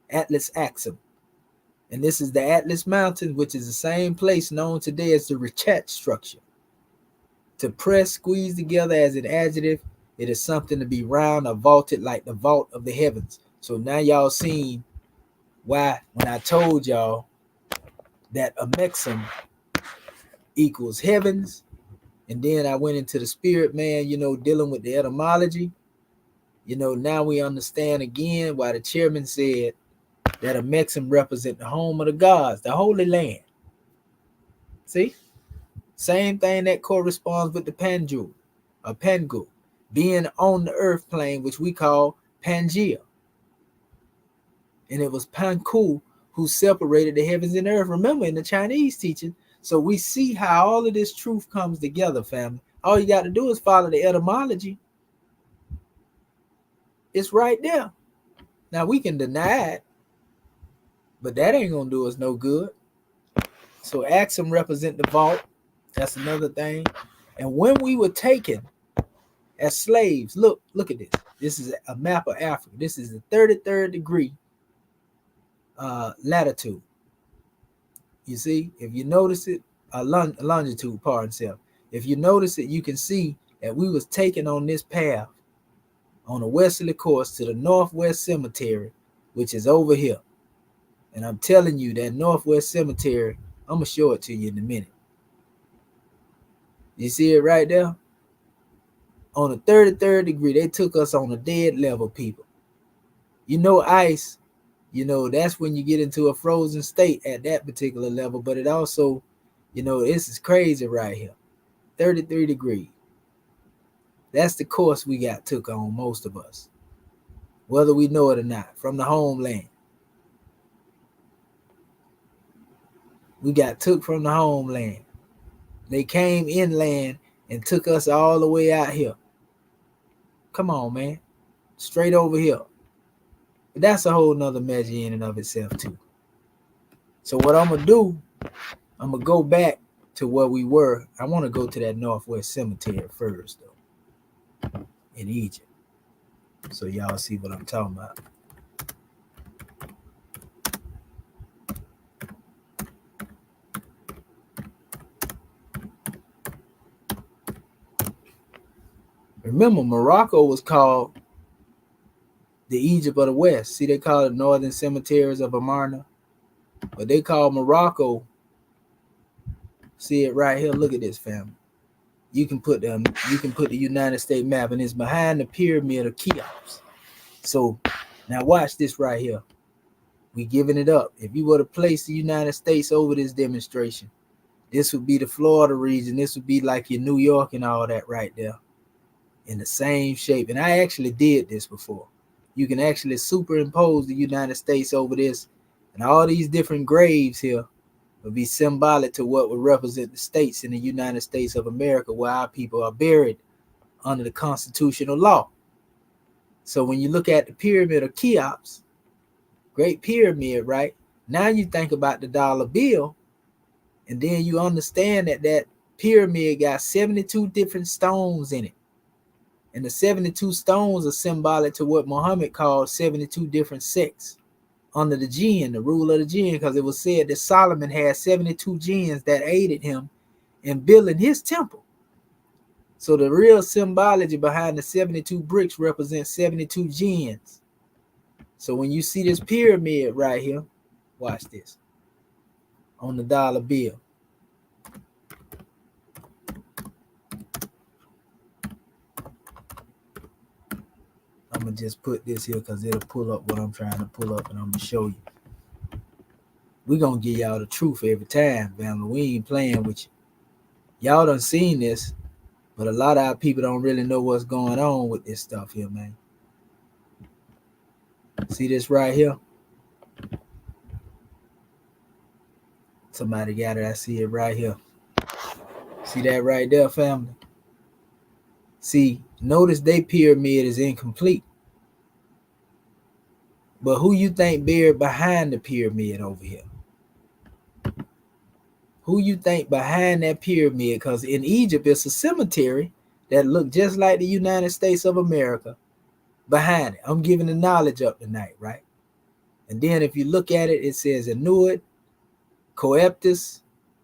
[SPEAKER 2] Atlas Axum. And this is the Atlas Mountain, which is the same place known today as the Richat structure. To press, squeeze together as an adjective, it is something to be round or vaulted like the vault of the heavens. So now y'all seen why when I told y'all that a mexum equals heavens, and then I went into the spirit man, dealing with the etymology. Now we understand again why the chairman said that a mexum represent the home of the gods, the Holy Land. See? Same thing that corresponds with the Pangu, being on the earth plane, which we call Pangea. And it was Panku who separated the heavens and earth. Remember, in the Chinese teaching. So we see how all of this truth comes together, family. All you got to do is follow the etymology. It's right there. Now, we can deny it, but that ain't going to do us no good. So Axum represent the vault. That's another thing. And when we were taken as slaves, look at this. This is a map of Africa. This is the 33rd degree latitude. You see, if you notice it, longitude, pardon self. If you notice it, you can see that we was taken on this path on a westerly course to the Northwest Cemetery, which is over here. And I'm telling you that Northwest Cemetery, I'm going to show it to you in a minute. You see it right there? On the 33rd degree, they took us on a dead level, people. Ice, that's when you get into a frozen state at that particular level. But it also, this is crazy right here. 33 degrees. That's the course we got took on, most of us. Whether we know it or not, from the homeland. We got took from the homeland. They came inland and took us all the way out here. Come on, man. Straight over here. But that's a whole nother measure in and of itself, too. So what I'm going to do, I'm going to go back to where we were. I want to go to that Northwest Cemetery first, though, in Egypt. So y'all see what I'm talking about. Remember, Morocco was called the Egypt of the West. See, they call it Northern Cemeteries of Amarna. But they call Morocco, see it right here. Look at this, family. You can put the United States map, and it's behind the pyramid of Cheops. So now watch this right here. We giving it up. If you were to place the United States over this demonstration, this would be the Florida region. This would be like your New York and all that right there. In the same shape. And I actually did this before. You can actually superimpose the United States over this, and all these different graves here will be symbolic to what would represent the states in the United States of America, where our people are buried under the constitutional law. So when you look at the pyramid of Cheops, Great Pyramid, right? Now you think about the dollar bill, and then you understand that that pyramid got 72 different stones in it. And the 72 stones are symbolic to what Muhammad called 72 different sects under the jinn, the rule of the jinn, because it was said that Solomon had 72 jinns that aided him in building his temple. So the real symbology behind the 72 bricks represents 72 jinns. So when you see this pyramid right here, watch this, on the dollar bill. I'm going to just put this here because it'll pull up what I'm trying to pull up, and I'm going to show you. We're going to give y'all the truth every time, family. We ain't playing with you. Y'all done seen this, but a lot of our people don't really know what's going on with this stuff here, man. See this right here? Somebody got it. I see it right here. See that right there, family? See, notice their pyramid is incomplete. But who you think buried behind the pyramid over here? Who you think behind that pyramid? Because in Egypt, it's a cemetery that look just like the United States of America behind it. I'm giving the knowledge up tonight, right? And then if you look at it, it says Anuit, Coeptus,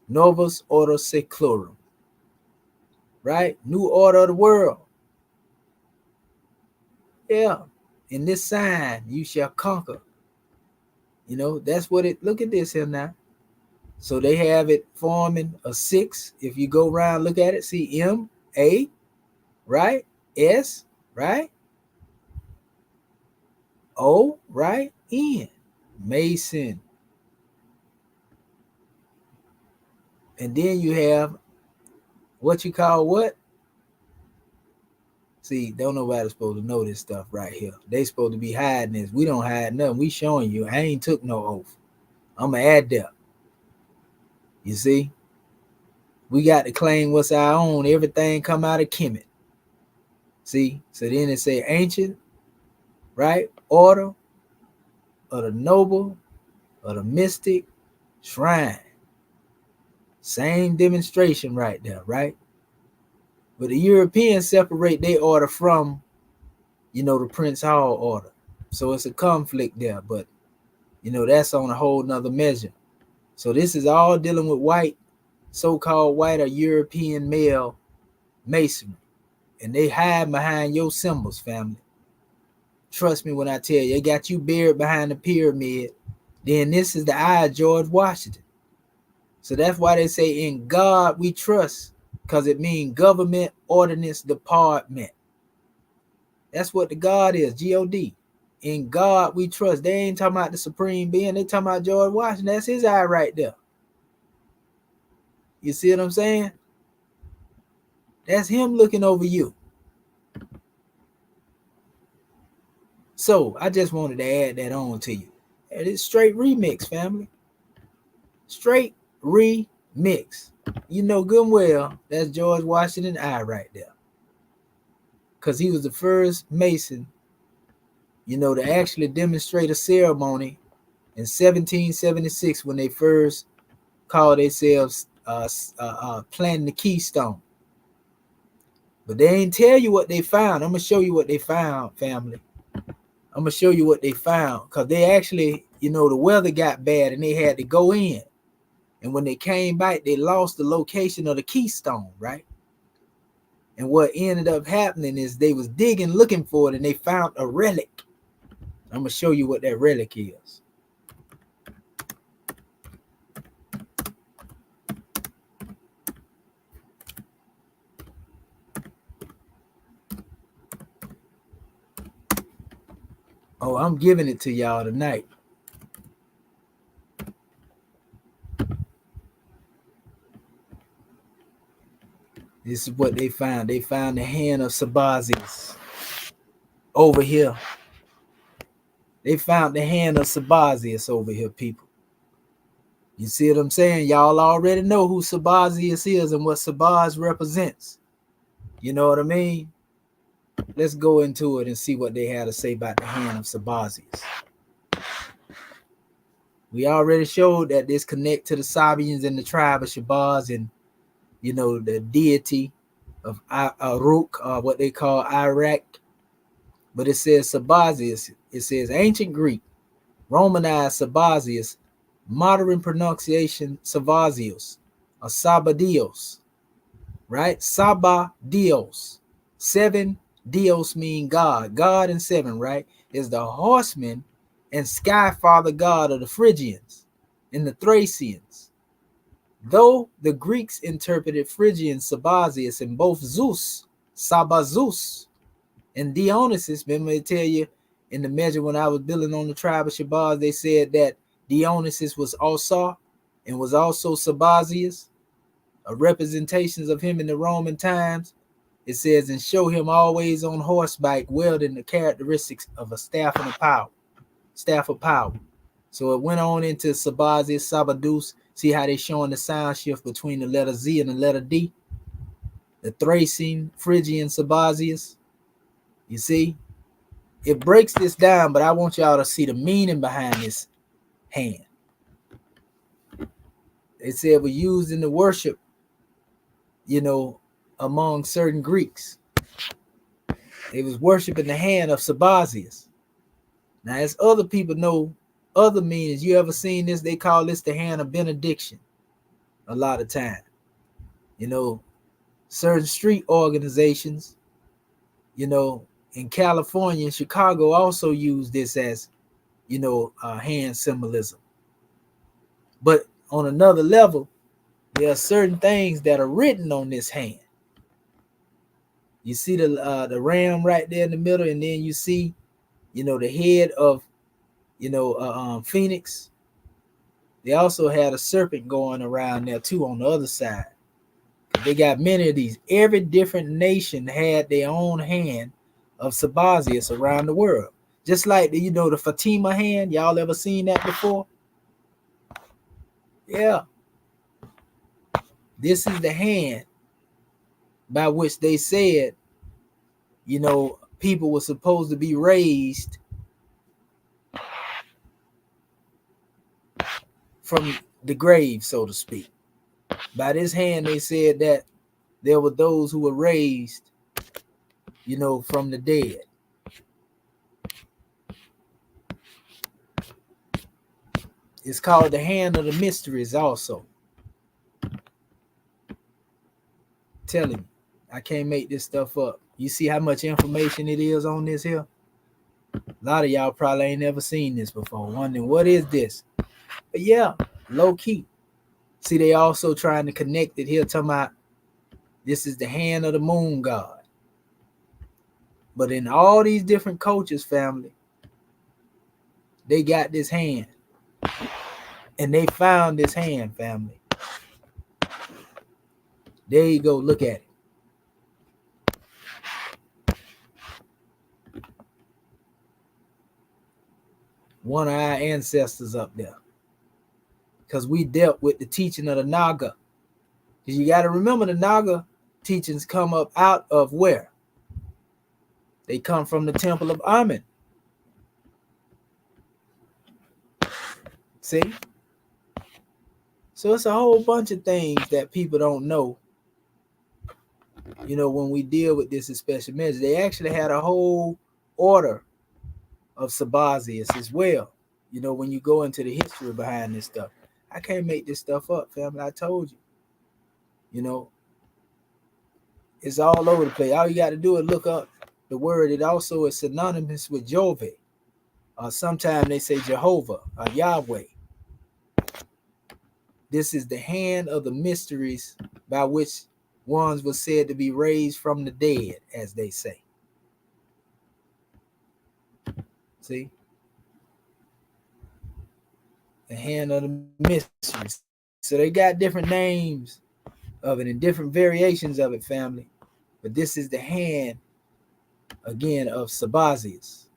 [SPEAKER 2] Novus Ordo Seclorum. right? New order of the world. Yeah. In this sign, you shall conquer. That's what it, look at this here now. So they have it forming a 6. If you go around, look at it, see M, A, right? S, right? O, right? N, Mason. And then you have what you call what? See, don't nobody supposed to know this stuff right here. They supposed to be hiding this. We don't hide nothing. We showing you. I ain't took no oath. I'm an adept. You see? We got to claim what's our own. Everything come out of Kemet. See? So then it say ancient, right? Order of the noble, of the mystic, shrine. Same demonstration right there, right? But the Europeans separate their order from, the Prince Hall order. So it's a conflict there, but, that's on a whole nother measure. So this is all dealing with white, so-called white or European male masonry. And they hide behind your symbols, family. Trust me when I tell you, they got you buried behind the pyramid. Then this is the eye of George Washington. So that's why they say in God we trust, because it means government ordinance department. That's what the God is, G-O-D. In God we trust. They ain't talking about the supreme being. They talking about George Washington. That's his eye right there. You see what I'm saying? That's him looking over you. So I just wanted to add that on to you. And it's straight remix, family. Straight remix. You know good and well that's George Washington eye right there. Because he was the first Mason, to actually demonstrate a ceremony in 1776 when they first called themselves planting the keystone. But they ain't tell you what they found. I'm going to show you what they found, family. I'm going to show you what they found. Because they actually, the weather got bad and they had to go in. And when they came back, they lost the location of the keystone, right? And what ended up happening is they was digging, looking for it, and they found a relic. I'm going to show you what that relic is. Oh, I'm giving it to y'all tonight. This is what they found. They found the hand of Sabazius over here. They found the hand of Sabazius over here, people. You see what I'm saying? Y'all already know who Sabazius is and what Sabaz represents. You know what I mean? Let's go into it and see what they had to say about the hand of Sabazius. We already showed that this connect to the Sabians and the tribe of Shabazz and, the deity of Aruk, what they call Iraq. But it says Sabazius. It says ancient Greek, Romanized Sabazius, modern pronunciation Sabazios, or Sabadios, right? Sabadios. 7 Dios mean God. God and 7, right? Is the horseman and sky father god of the Phrygians and the Thracians. Though the Greeks interpreted Phrygian Sabazius in both Zeus, Sabazus, and Dionysus. Remember I tell you in the measure when I was building on the tribe of Shabazz, they said that Dionysus was also and was also Sabazius, representations of him in the Roman times. It says, and show him always on horseback, wielding the characteristics of a staff of power. So it went on into Sabazius, Sabadus. See how they showing the sound shift between the letter Z and the letter D? The Thracian, Phrygian, Sabazius. You see? It breaks this down, but I want y'all to see the meaning behind this hand. They said it was used in the worship, among certain Greeks. They was worshiping the hand of Sabazius. Now, as other people know other meanings, you ever seen this? They call this the hand of benediction a lot of time. certain street organizations, in California, Chicago also use this as, hand symbolism. But on another level, there are certain things that are written on this hand. You see the ram right there in the middle, and then you see, the head of, Phoenix. They also had a serpent going around there too on the other side. They got many of these. Every different nation had their own hand of Sabazius around the world. Just like the Fatima hand. Y'all ever seen that before? Yeah. This is the hand by which they said, people were supposed to be raised from the grave, so to speak. By this hand, they said that there were those who were raised, from the dead. It's called the hand of the mysteries also. Telling you, I can't make this stuff up. You see how much information it is on this here? A lot of y'all probably ain't never seen this before, wondering what is this? But yeah, low key. See, they also trying to connect it here, talking about this is the hand of the moon god. But in all these different cultures, family, they got this hand. And they found this hand, family. There you go, look at it. One of our ancestors up there. Because we dealt with the teaching of the Naga. Because you got to remember, the Naga teachings come up out of where? They come from the temple of Amen. See? So it's a whole bunch of things that people don't know. When we deal with this in special measure, they actually had a whole order of Sabazius as well. When you go into the history behind this stuff. I can't make this stuff up, family. I told you. It's all over the place. All you got to do is look up the word. It also is synonymous with Jove. Sometimes they say Jehovah or Yahweh. This is the hand of the mysteries by which ones were said to be raised from the dead, as they say. See? The hand of the mysteries. So they got different names of it and different variations of it, family. But this is the hand, again, of Sabazius.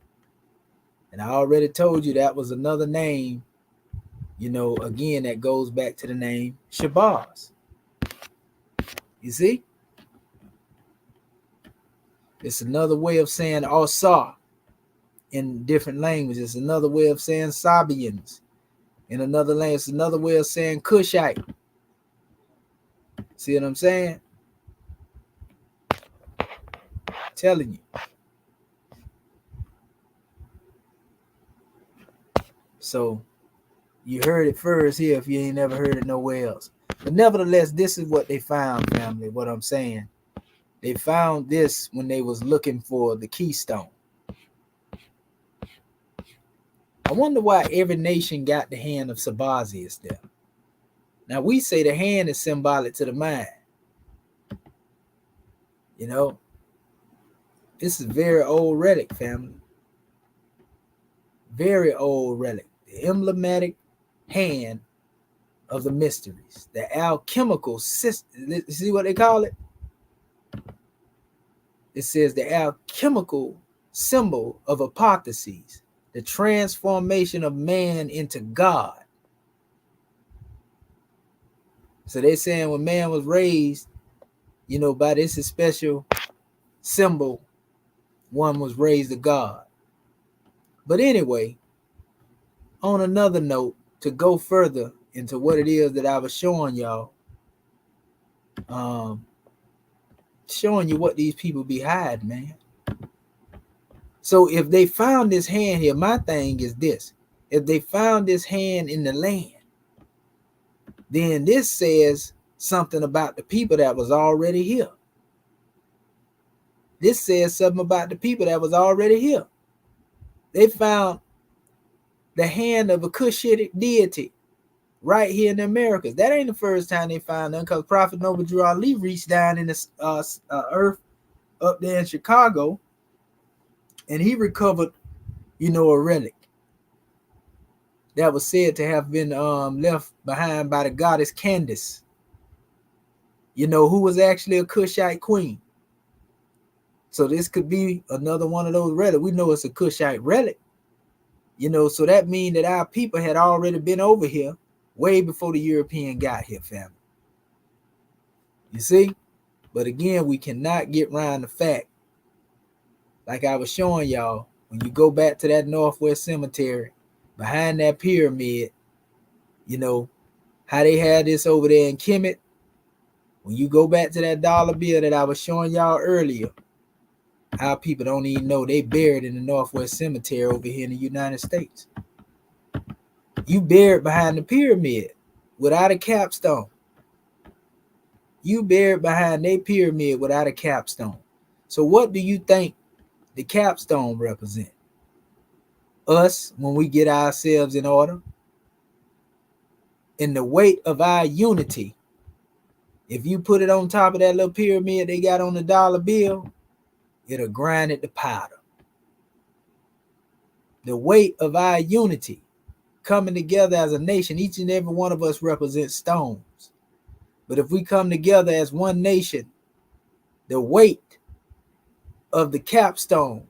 [SPEAKER 2] And I already told you that was another name, again, that goes back to the name Shabazz. You see? It's another way of saying Asa in different languages. It's another way of saying Sabians in another language. It's another way of saying Cushite. See what I'm saying? Telling you. So you heard it first here if you ain't never heard it nowhere else. But nevertheless, this is what they found, family, what I'm saying. They found this when they was looking for the keystone. I wonder why every nation got the hand of Sabazius there. Now, we say the hand is symbolic to the mind. This is very old relic, family. Very old relic. The emblematic hand of the mysteries. The alchemical system. See what they call it? It says the alchemical symbol of apotheoses. The transformation of man into God. So they're saying when man was raised, by this special symbol, one was raised to God. But anyway, on another note, to go further into what it is that I was showing y'all, showing you what these people be hiding, man. So if they found this hand here, my thing is this. If they found this hand in the land, then this says something about the people that was already here. This says something about the people that was already here. They found the hand of a Cushitic deity right here in the Americas. That ain't the first time they found them, because Prophet Noble Drew Ali reached down in the earth up there in Chicago, and he recovered, a relic that was said to have been left behind by the goddess Candace, who was actually a Cushite queen. So this could be another one of those relics. We know it's a Cushite relic, so that means that our people had already been over here way before the European got here, family. You see? But again, we cannot get around the fact, like I was showing y'all, when you go back to that Northwest Cemetery, behind that pyramid, how they had this over there in Kemet. When you go back to that dollar bill that I was showing y'all earlier, our people don't even know they buried in the Northwest Cemetery over here in the United States. You buried behind the pyramid without a capstone. You buried behind a pyramid without a capstone. So what do you think the capstone represent? Us, when we get ourselves in order, and the weight of our unity. If you put it on top of that little pyramid they got on the dollar bill, it'll grind it to powder. The weight of our unity, coming together as a nation, each and every one of us represents stones. But if we come together as one nation, the weight of the capstone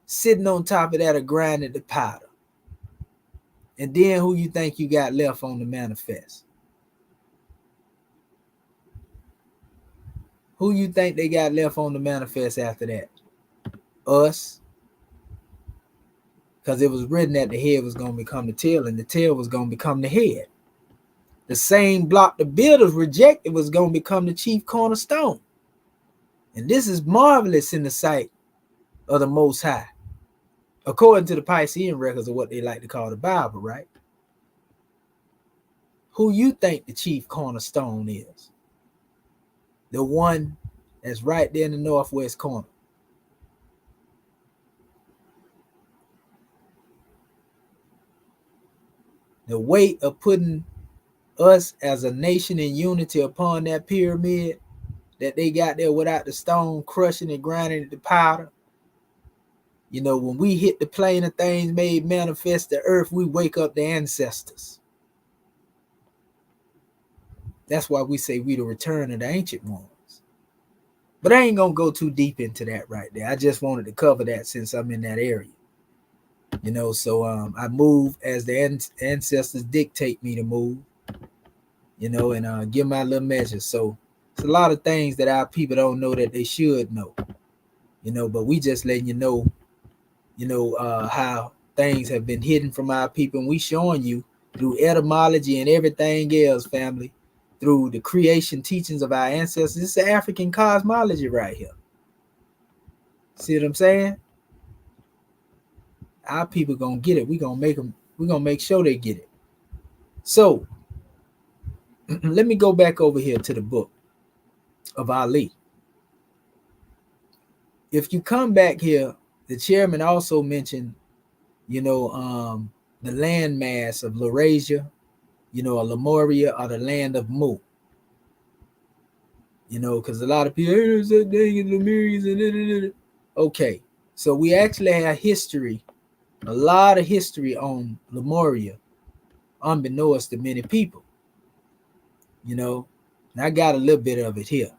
[SPEAKER 2] sitting on top of that will grind it to powder. And then who you think you got left on the manifest? Who you think they got left on the manifest after that? Us. Because it was written that the head was going to become the tail and the tail was going to become the head. The same block the builders rejected was going to become the chief cornerstone. And this is marvelous in the sight of the Most High, according to the Piscean records of what they like to call the Bible, right? Who you think the chief cornerstone is? The one that's right there in the northwest corner. The weight of putting us as a nation in unity upon that pyramid that they got there without the stone crushing and grinding it to powder. When we hit the plane of things made manifest the earth, we wake up the ancestors. That's why we say we the return of the ancient ones. But I ain't going to go too deep into that right there. I just wanted to cover that since I'm in that area. So I move as the ancestors dictate me to move, and give my little measures. So it's a lot of things that our people don't know that they should know, but we just letting you know, how things have been hidden from our people. And we showing you through etymology and everything else, family, through the creation teachings of our ancestors. This is African cosmology right here. See what I'm saying? Our people gonna get it. We're gonna make sure they get it. So let me go back over here to the book of Ali. If you come back here, the chairman also mentioned, the landmass of Laurasia, or Lemuria, or the land of Mu. Because a lot of people, there's that thing in Lemuria. Okay, so we actually have history. A lot of history on Lemuria, unbeknownst to many people. And I got a little bit of it here.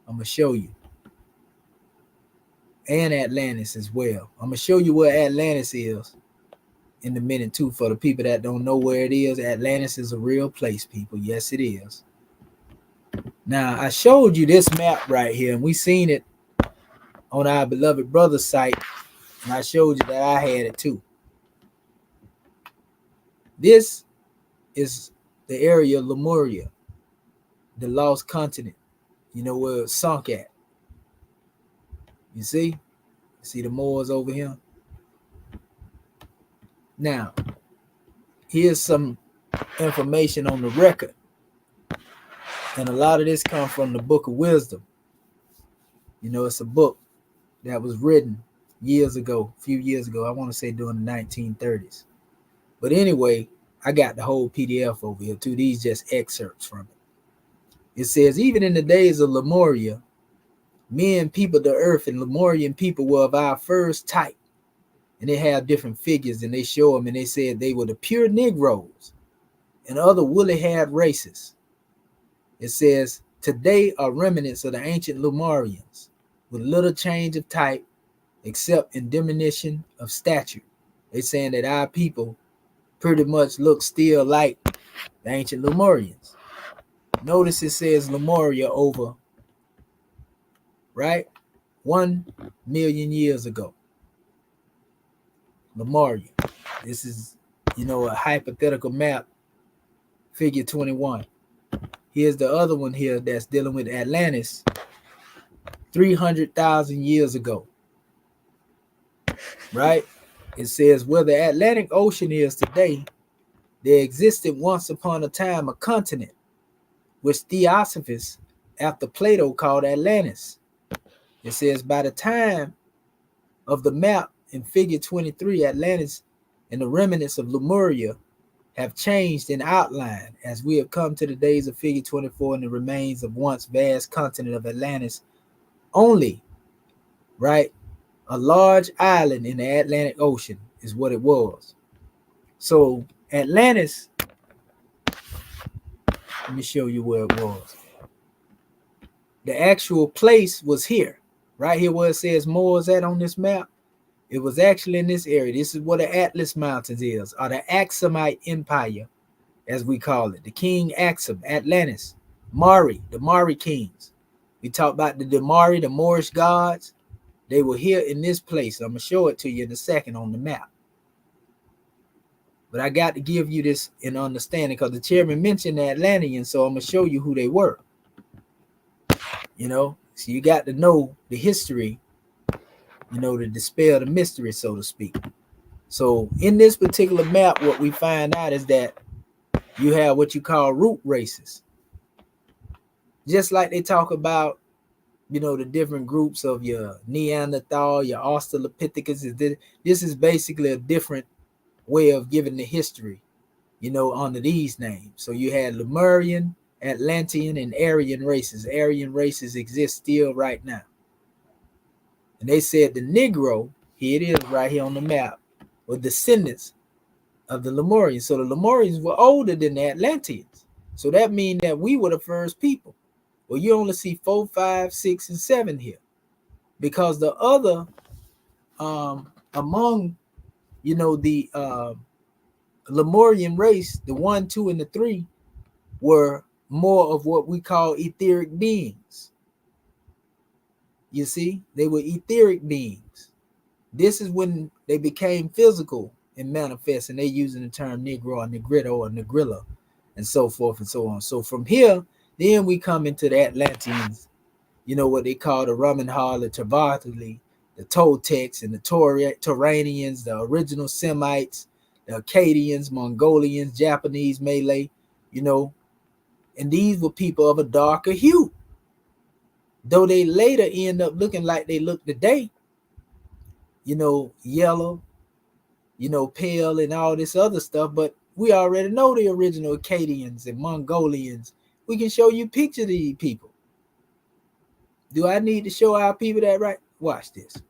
[SPEAKER 2] I'm going to show you. And Atlantis as well. I'm going to show you where Atlantis is in a minute too. For the people that don't know where it is, Atlantis is a real place, people. Yes, it is. Now, I showed you this map right here, and we seen it on our beloved brother's site. And I showed you that I had it too. This is the area of Lemuria, the lost continent, where it's sunk at. You see the Moors over here? Now, here's some information on the record. And a lot of this comes from the Book of Wisdom. You know, it's a book that was written years ago, a few years ago. I want to say during the 1930s. But anyway, I got the whole PDF over here too. These just excerpts from it. It says, even in the days of Lemuria, men peopled the earth, and Lemurian people were of our first type. And they have different figures, and they show them, and they said they were the pure Negroes and other woolly-haired races. It says, today are remnants of the ancient Lemurians, with little change of type, except in diminution of stature. They're saying that our people pretty much look still like the ancient Lemurians. Notice it says Lemuria over, right? 1 million years ago. Lemuria. This is, a hypothetical map, figure 21. Here's the other one here that's dealing with Atlantis 300,000 years ago, right? It says, where the Atlantic Ocean is today, there existed once upon a time a continent, which Theosophists, after Plato, called Atlantis. It says, by the time of the map in figure 23, Atlantis and the remnants of Lemuria have changed in outline as we have come to the days of figure 24 and the remains of once vast continent of Atlantis only, right? A large island in the Atlantic Ocean is what it was. So Atlantis, let me show you where it was. The actual place was here, right here where it says Moors at on this map. It was actually in this area. This is where the Atlas Mountains is, or the Axumite Empire, as we call it. The King Axum, Atlantis, Mari, the Mari kings. We talked about the Mari, the Moorish gods. They were here in this place. I'm going to show it to you in a second on the map. But I got to give you this in understanding because the chairman mentioned the Atlanteans, so I'm going to show you who they were. So you got to know the history, to dispel the mystery, so to speak. So in this particular map, what we find out is that you have what you call root races. Just like they talk about, the different groups of your Neanderthal, your Australopithecus. This is basically a different way of giving the history, under these names. So you had Lemurian, Atlantean, and Aryan races. Aryan races exist still right now. And they said the Negro, here it is right here on the map, were descendants of the Lemurians. So the Lemurians were older than the Atlanteans. So that means that we were the first people. Well, you only see 4, 5, 6, and 7 here. Because the other, among, the Lemurian race, the 1, 2, and the 3, were more of what we call etheric beings. You see, they were etheric beings. This is when they became physical and manifest, and they're using the term Negro or Negrito or Negrilla and so forth and so on. So from here, then we come into the Atlanteans, what they call the Ramanhal, the Tavaratali, the Toltecs, and the Turanians, the original Semites, the Akkadians, Mongolians, Japanese, Malay, and these were people of a darker hue. Though they later end up looking like they look today, yellow, pale and all this other stuff, but we already know the original Akkadians and Mongolians. We can show you pictures of these people. Do I need to show our people that, right? Watch this.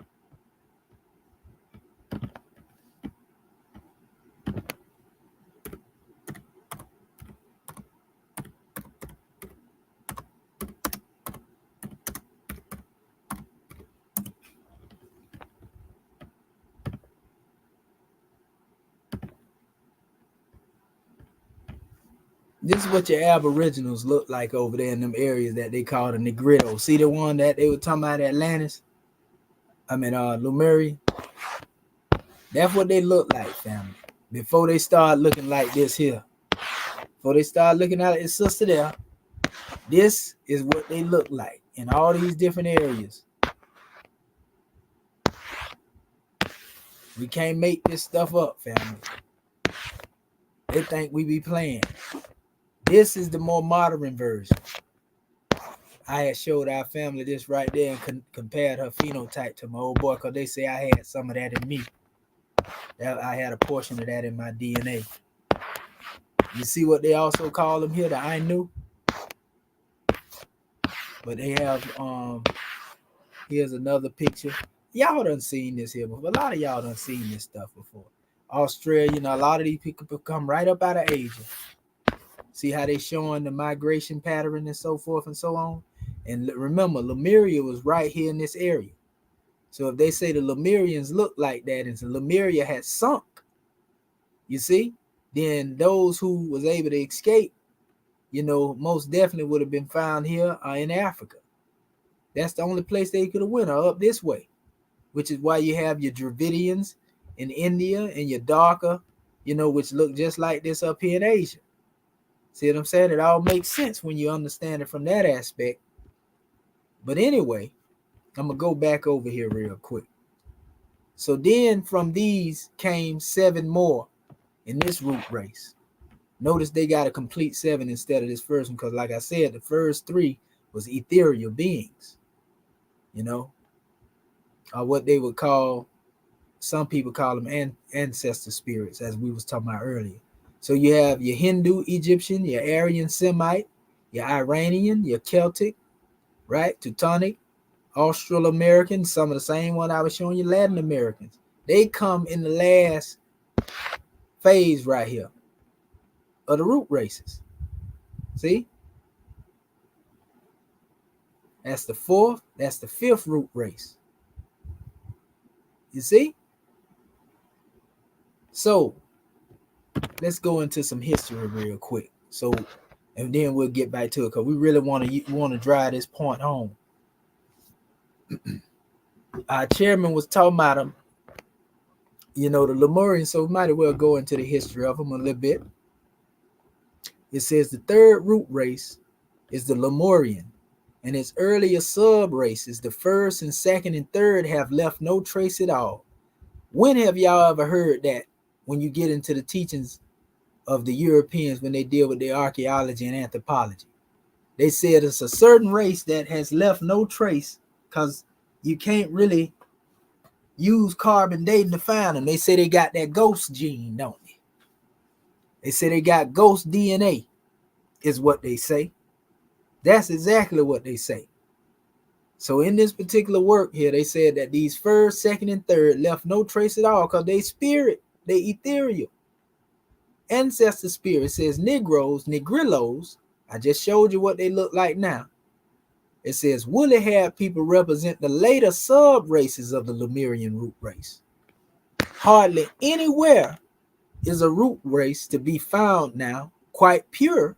[SPEAKER 2] This is what your aboriginals look like over there in them areas that they call the Negrito. See the one that they were talking about, Atlantis? Lemuria. That's what they look like, family. Before they start looking like this here. Before they start looking at his sister there. This is what they look like in all these different areas. We can't make this stuff up, family. They think we be playing. This is the more modern version. I had showed our family this right there and compared her phenotype to my old boy because they say I had some of that in me. That I had a portion of that in my DNA. You see what they also call them here, the Ainu? But they have here's another picture. Y'all done seen this here before. A lot of y'all done seen this stuff before. Australia, you know, a lot of these people come right up out of Asia. See how they showing the migration pattern and so forth and so on. And remember, Lemuria was right here in this area. So if they say the Lemurians look like that and Lemuria had sunk, you see, then those who was able to escape, you know, most definitely would have been found here in Africa. That's the only place they could have went, or up this way, which is why you have your Dravidians in India and your darker, you know, which look just like this up here in Asia. See what I'm saying? It all makes sense when you understand it from that aspect. But anyway, I'm going to go back over here real quick. So then from these came 7 more in this root race. Notice they got a complete 7 instead of this first one because, like I said, the first 3 was ethereal beings, you know, or what they would call, some people call them ancestor spirits, as we was talking about earlier. So you have your Hindu, Egyptian, your Aryan, Semite, your Iranian, your Celtic, right? Teutonic, Austral-American, some of the same one I was showing you, Latin Americans. They come in the last phase right here of the root races. See? That's the 4th, that's the 5th root race. You see? So let's go into some history real quick. So, and then we'll get back to it because we really want to drive this point home. Our chairman was talking about them, you know, the Lemurians, so we might as well go into the history of them a little bit. It says the 3rd root race is the Lemurian, and its earlier sub races, the 1st and 2nd and 3rd, have left no trace at all. When have y'all ever heard that when you get into the teachings of the Europeans when they deal with their archaeology and anthropology? They said it's a certain race that has left no trace because you can't really use carbon dating to find them. They say they got that ghost gene, don't they? They say they got ghost DNA, is what they say. That's exactly what they say. So in this particular work here, they said that these 1st, 2nd, and 3rd left no trace at all because they spirit, they ethereal. Ancestor spirit says Negroes, Negrillos. I just showed you what they look like now. It says woolly haired people represent the later sub races of the Lemurian root race. Hardly anywhere is a root race to be found now quite pure,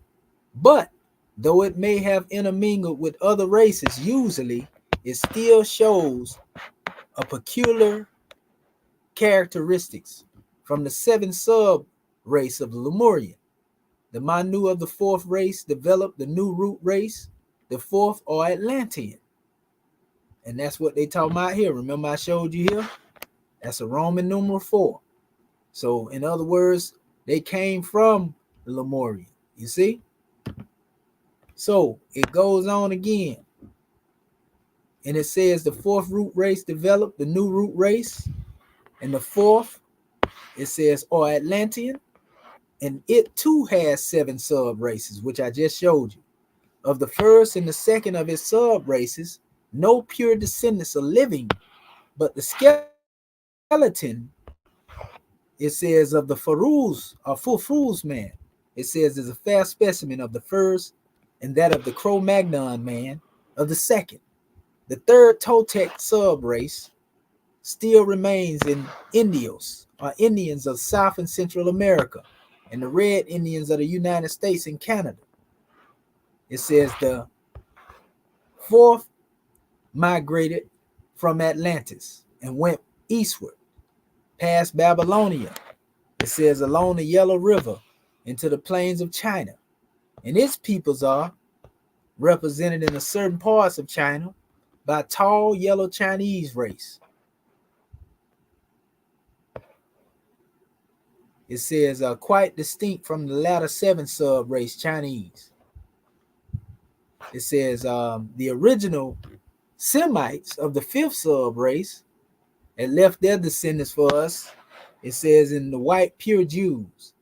[SPEAKER 2] but though it may have intermingled with other races, usually it still shows a peculiar characteristics from the 7 sub race of the Lemurian. The Manu of the 4th race developed the new root race, the 4th or Atlantean. And that's what they talk about here. Remember I showed you here? That's a Roman numeral 4. So in other words, they came from the Lemurian. You see? So it goes on again. And it says the 4th root race developed the new root race. And the 4th, it says, or Atlantean. And it too has 7 sub races, which I just showed you. Of the 1st and the 2nd of its sub races, no pure descendants are living, but the skeleton, it says, of the Faruz or Fufuz man, it says is a fair specimen of the 1st, and that of the Cro-Magnon man of the 2nd. The 3rd Toltec sub race still remains in Indios, or Indians of South and Central America, and the Red Indians of the United States and Canada. It says the 4th migrated from Atlantis and went eastward past Babylonia. It says along the Yellow River into the plains of China. And its peoples are represented in the certain parts of China by tall yellow Chinese race. It says quite distinct from the latter 7 sub race Chinese. It says the original Semites of the fifth sub race and left their descendants for us. It says in the white pure Jews.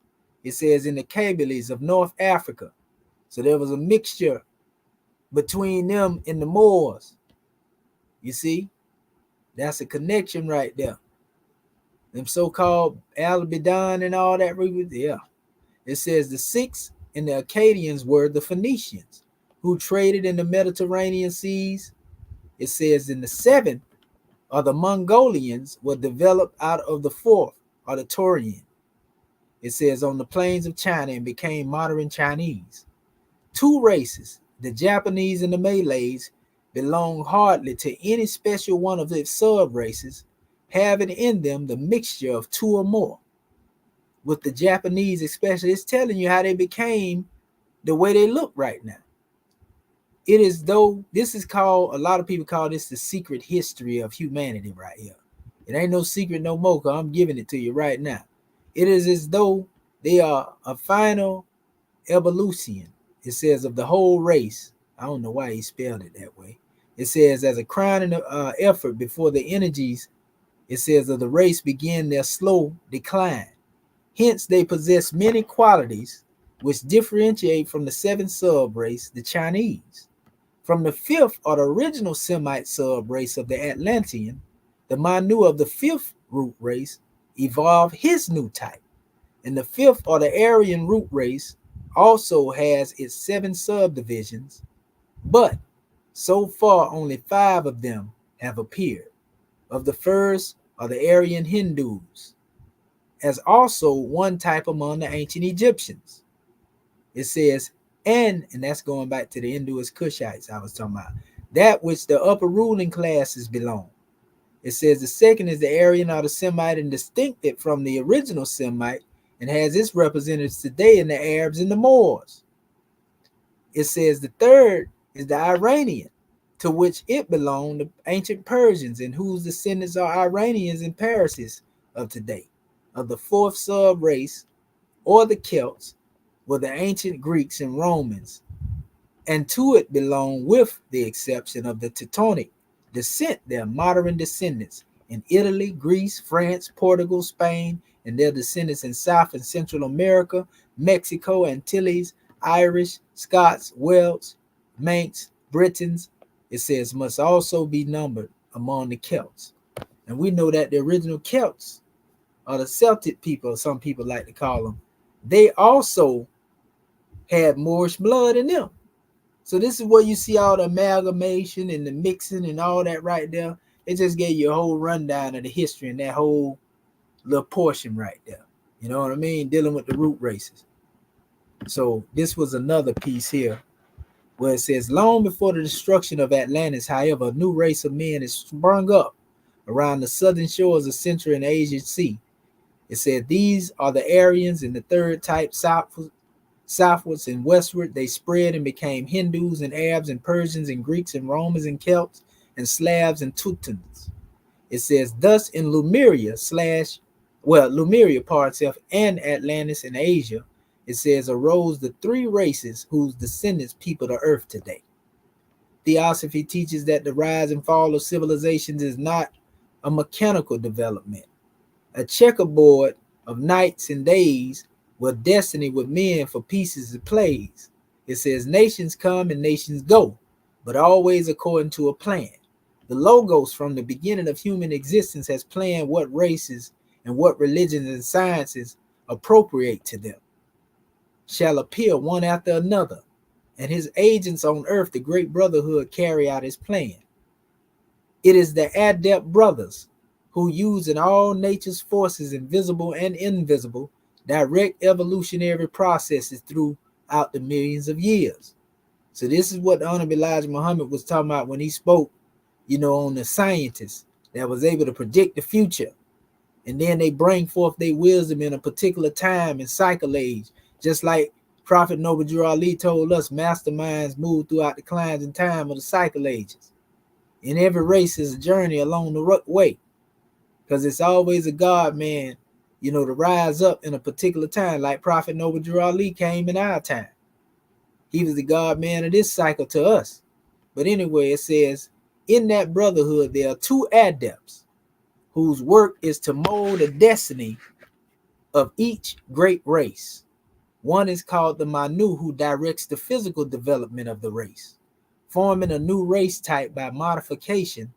[SPEAKER 2] It says in the Kabyles of North Africa. So there was a mixture between them and the Moors. You see, that's a connection right there. Them so-called Albidan and all that. Yeah. It says the sixth and the Akkadians were the Phoenicians who traded in the Mediterranean seas. It says in the seventh or the Mongolians were developed out of the fourth or the Taurian. It says on the plains of China and became modern Chinese. Two races, the Japanese and the Malays, belong hardly to any special one of its sub-races, having in them the mixture of two or more. With the Japanese especially, it's telling you how they became the way they look right now. It is though this is called, a lot of people call this the secret history of humanity right here. It ain't no secret no more, because I'm giving it to you right now. It is as though they are a final evolution. It says of the whole race. I don't know why he spelled it that way. It says as a crowning effort before the energies, it says of the race begin their slow decline. Hence they possess many qualities which differentiate from the seventh sub-race, the Chinese. From the fifth or the original Semite sub-race of the Atlantean, the Manu of the fifth root race evolved his new type. And the fifth or the Aryan root race also has its 7 subdivisions, but so far only 5 of them have appeared. Of the first are the Aryan Hindus, as also one type among the ancient Egyptians. It says, and that's going back to the Hinduist Kushites I was talking about, that which the upper ruling classes belong. It says the second is the Aryan or the Semite, and distincted from the original Semite, and has its representatives today in the Arabs and the Moors. It says the third is the Iranian, to which it belonged, the ancient Persians, and whose descendants are Iranians and Parsis of today. Of the fourth sub-race, or the Celts, were the ancient Greeks and Romans, and to it belong, with the exception of the Teutonic descent, their modern descendants in Italy, Greece, France, Portugal, Spain, and their descendants in South and Central America, Mexico, Antilles, Irish, Scots, Welsh, Manx, Britons, it says, must also be numbered among the Celts. And we know that the original Celts, or the Celtic people, some people like to call them, they also had Moorish blood in them. So this is where you see all the amalgamation and the mixing and all that right there. It just gave you a whole rundown of the history and that whole little portion right there. You know what I mean? Dealing with the root races. So this was another piece here where it says, long before the destruction of Atlantis, however, a new race of men has sprung up around the southern shores of Central and Asian Sea. It said these are the Aryans, and the third type southwards and westward they spread and became Hindus and Arabs and Persians and Greeks and Romans and Celts and Slavs and Teutons. It says thus in Lemuria part itself, and Atlantis and Asia, it says arose the 3 races whose descendants people the earth today. Theosophy teaches that the rise and fall of civilizations is not a mechanical development, a checkerboard of nights and days, with destiny with men for pieces and plays. It says nations come and nations go, but always according to a plan. The Logos from the beginning of human existence has planned what races and what religions and sciences appropriate to them shall appear one after another, and his agents on earth, the great brotherhood, carry out his plan. It is the adept brothers who use in all nature's forces, invisible and invisible, direct evolutionary processes throughout the millions of years. So this is what the Honorable Elijah Muhammad was talking about when he spoke, on the scientists that was able to predict the future. And then they bring forth their wisdom in a particular time and cycle age. Just like Prophet Noble Drew Ali told us, masterminds move throughout the climes and time of the cycle ages. And every race is a journey along the way. Because it's always a God man, to rise up in a particular time, like Prophet Noble Drew Ali came in our time. He was the God man of this cycle to us. But anyway, it says, in that brotherhood, there are two adepts whose work is to mold the destiny of each great race. One is called the Manu, who directs the physical development of the race, forming a new race type by modification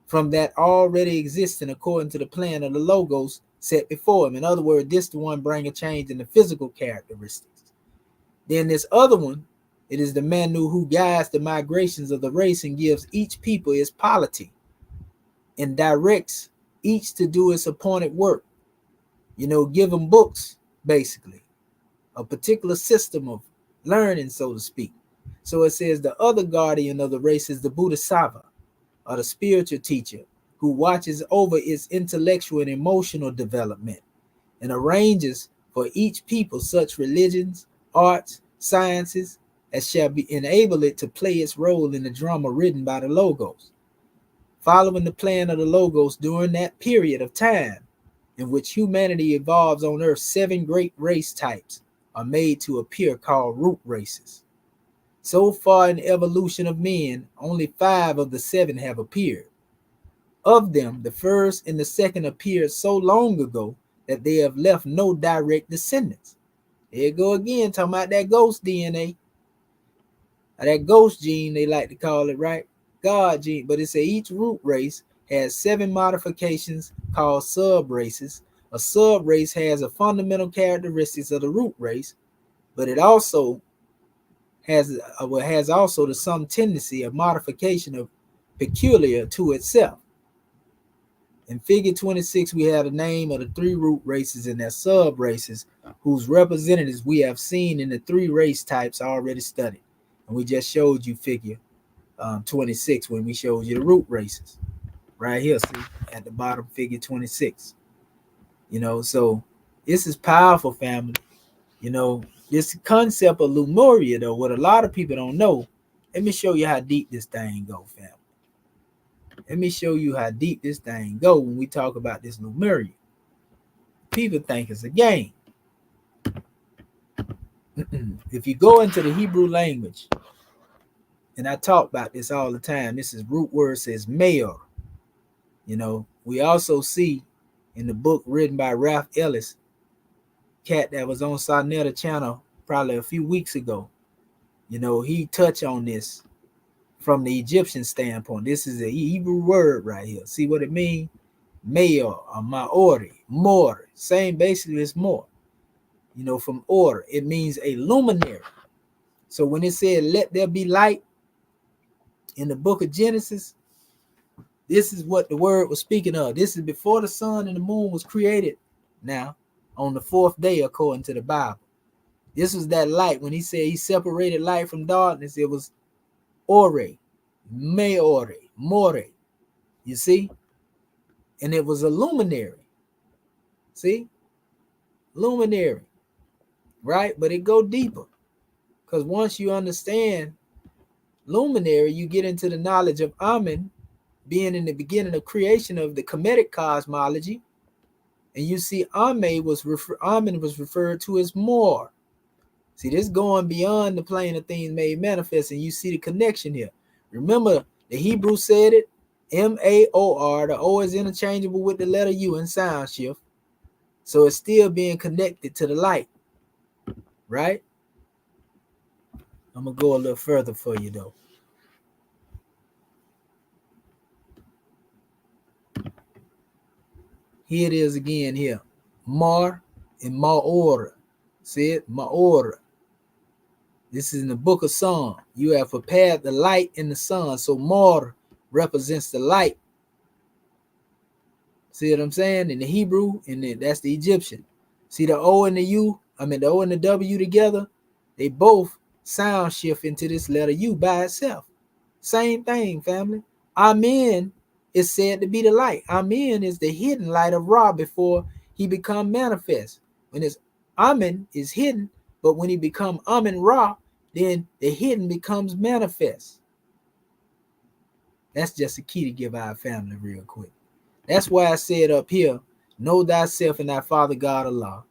[SPEAKER 2] from that already existing according to the plan of the logos set before him. In other words, this the one bring a change in the physical characteristics. Then this other one, it is the Manu who guides the migrations of the race and gives each people its polity and directs each to do its appointed work. Give them books, basically, a particular system of learning, so to speak. So it says the other guardian of the race is the Bodhisattva, or the spiritual teacher, who watches over its intellectual and emotional development and arranges for each people such religions, arts, sciences as shall enable it to play its role in the drama written by the Logos, following the plan of the Logos during that period of time in which humanity evolves on Earth. 7 great race types are made to appear, called root races. So far in the evolution of men, only 5 of the 7 have appeared. Of them, the first and the second appeared so long ago that they have left no direct descendants. There you go again, talking about that ghost DNA. That ghost gene, they like to call it, right? God gene. But it says each root race has 7 modifications called sub-races. A sub-race has a fundamental characteristics of the root race, but it also has also some tendency of modification of peculiar to itself. In figure 26, we have the name of the 3 root races and their sub-races, whose representatives we have seen in the 3 race types already studied. And we just showed you figure 26 when we showed you the root races. Right here, see, at the bottom, figure 26. So this is powerful, family. This concept of Lemuria, though, what a lot of people don't know, let me show you how deep this thing go, family. Let me show you how deep this thing go when we talk about this Lemuria. People think it's a game. If you go into the Hebrew language, and I talk about this all the time, this is root word says mayor. We also see in the book written by Ralph Ellis, cat that was on Sarnetta channel probably a few weeks ago, he touched on this from the Egyptian standpoint. This is a Hebrew word right here. See what it means? Mayor or Maori, more. Same basically as more. From order, it means a luminary. So when it said, let there be light in the book of Genesis, this is what the word was speaking of. This is before the sun and the moon was created. Now, on the 4th day, according to the Bible, this was that light. When he said he separated light from darkness, it was ore, maore, more. You see? And it was a luminary. See? Luminary. Right? But it go deeper. Because once you understand luminary, you get into the knowledge of Amen being in the beginning of creation of the Kemetic cosmology. And you see Amen was referred to as more. See, this going beyond the plane of things made manifest, and you see the connection here. Remember, the Hebrew said it, M-A-O-R. The O is interchangeable with the letter U in sound shift. So it's still being connected to the light, right? I'm going to go a little further for you, though. Here it is again here. Mar and Maor. See it? Maor. This is in the book of Psalm. You have prepared the light in the sun. So Mar represents the light. See what I'm saying? In the Hebrew, and then that's the Egyptian. See the O and the U, the O and the W together, they both sound shift into this letter U by itself. Same thing, family. Amen is said to be the light. Amen is the hidden light of Ra before he become manifest. When it's Amen is hidden, but when he become Amen Ra, then the hidden becomes manifest. That's just a key to give our family real quick. That's why I said up here, know thyself and thy Father God Allah.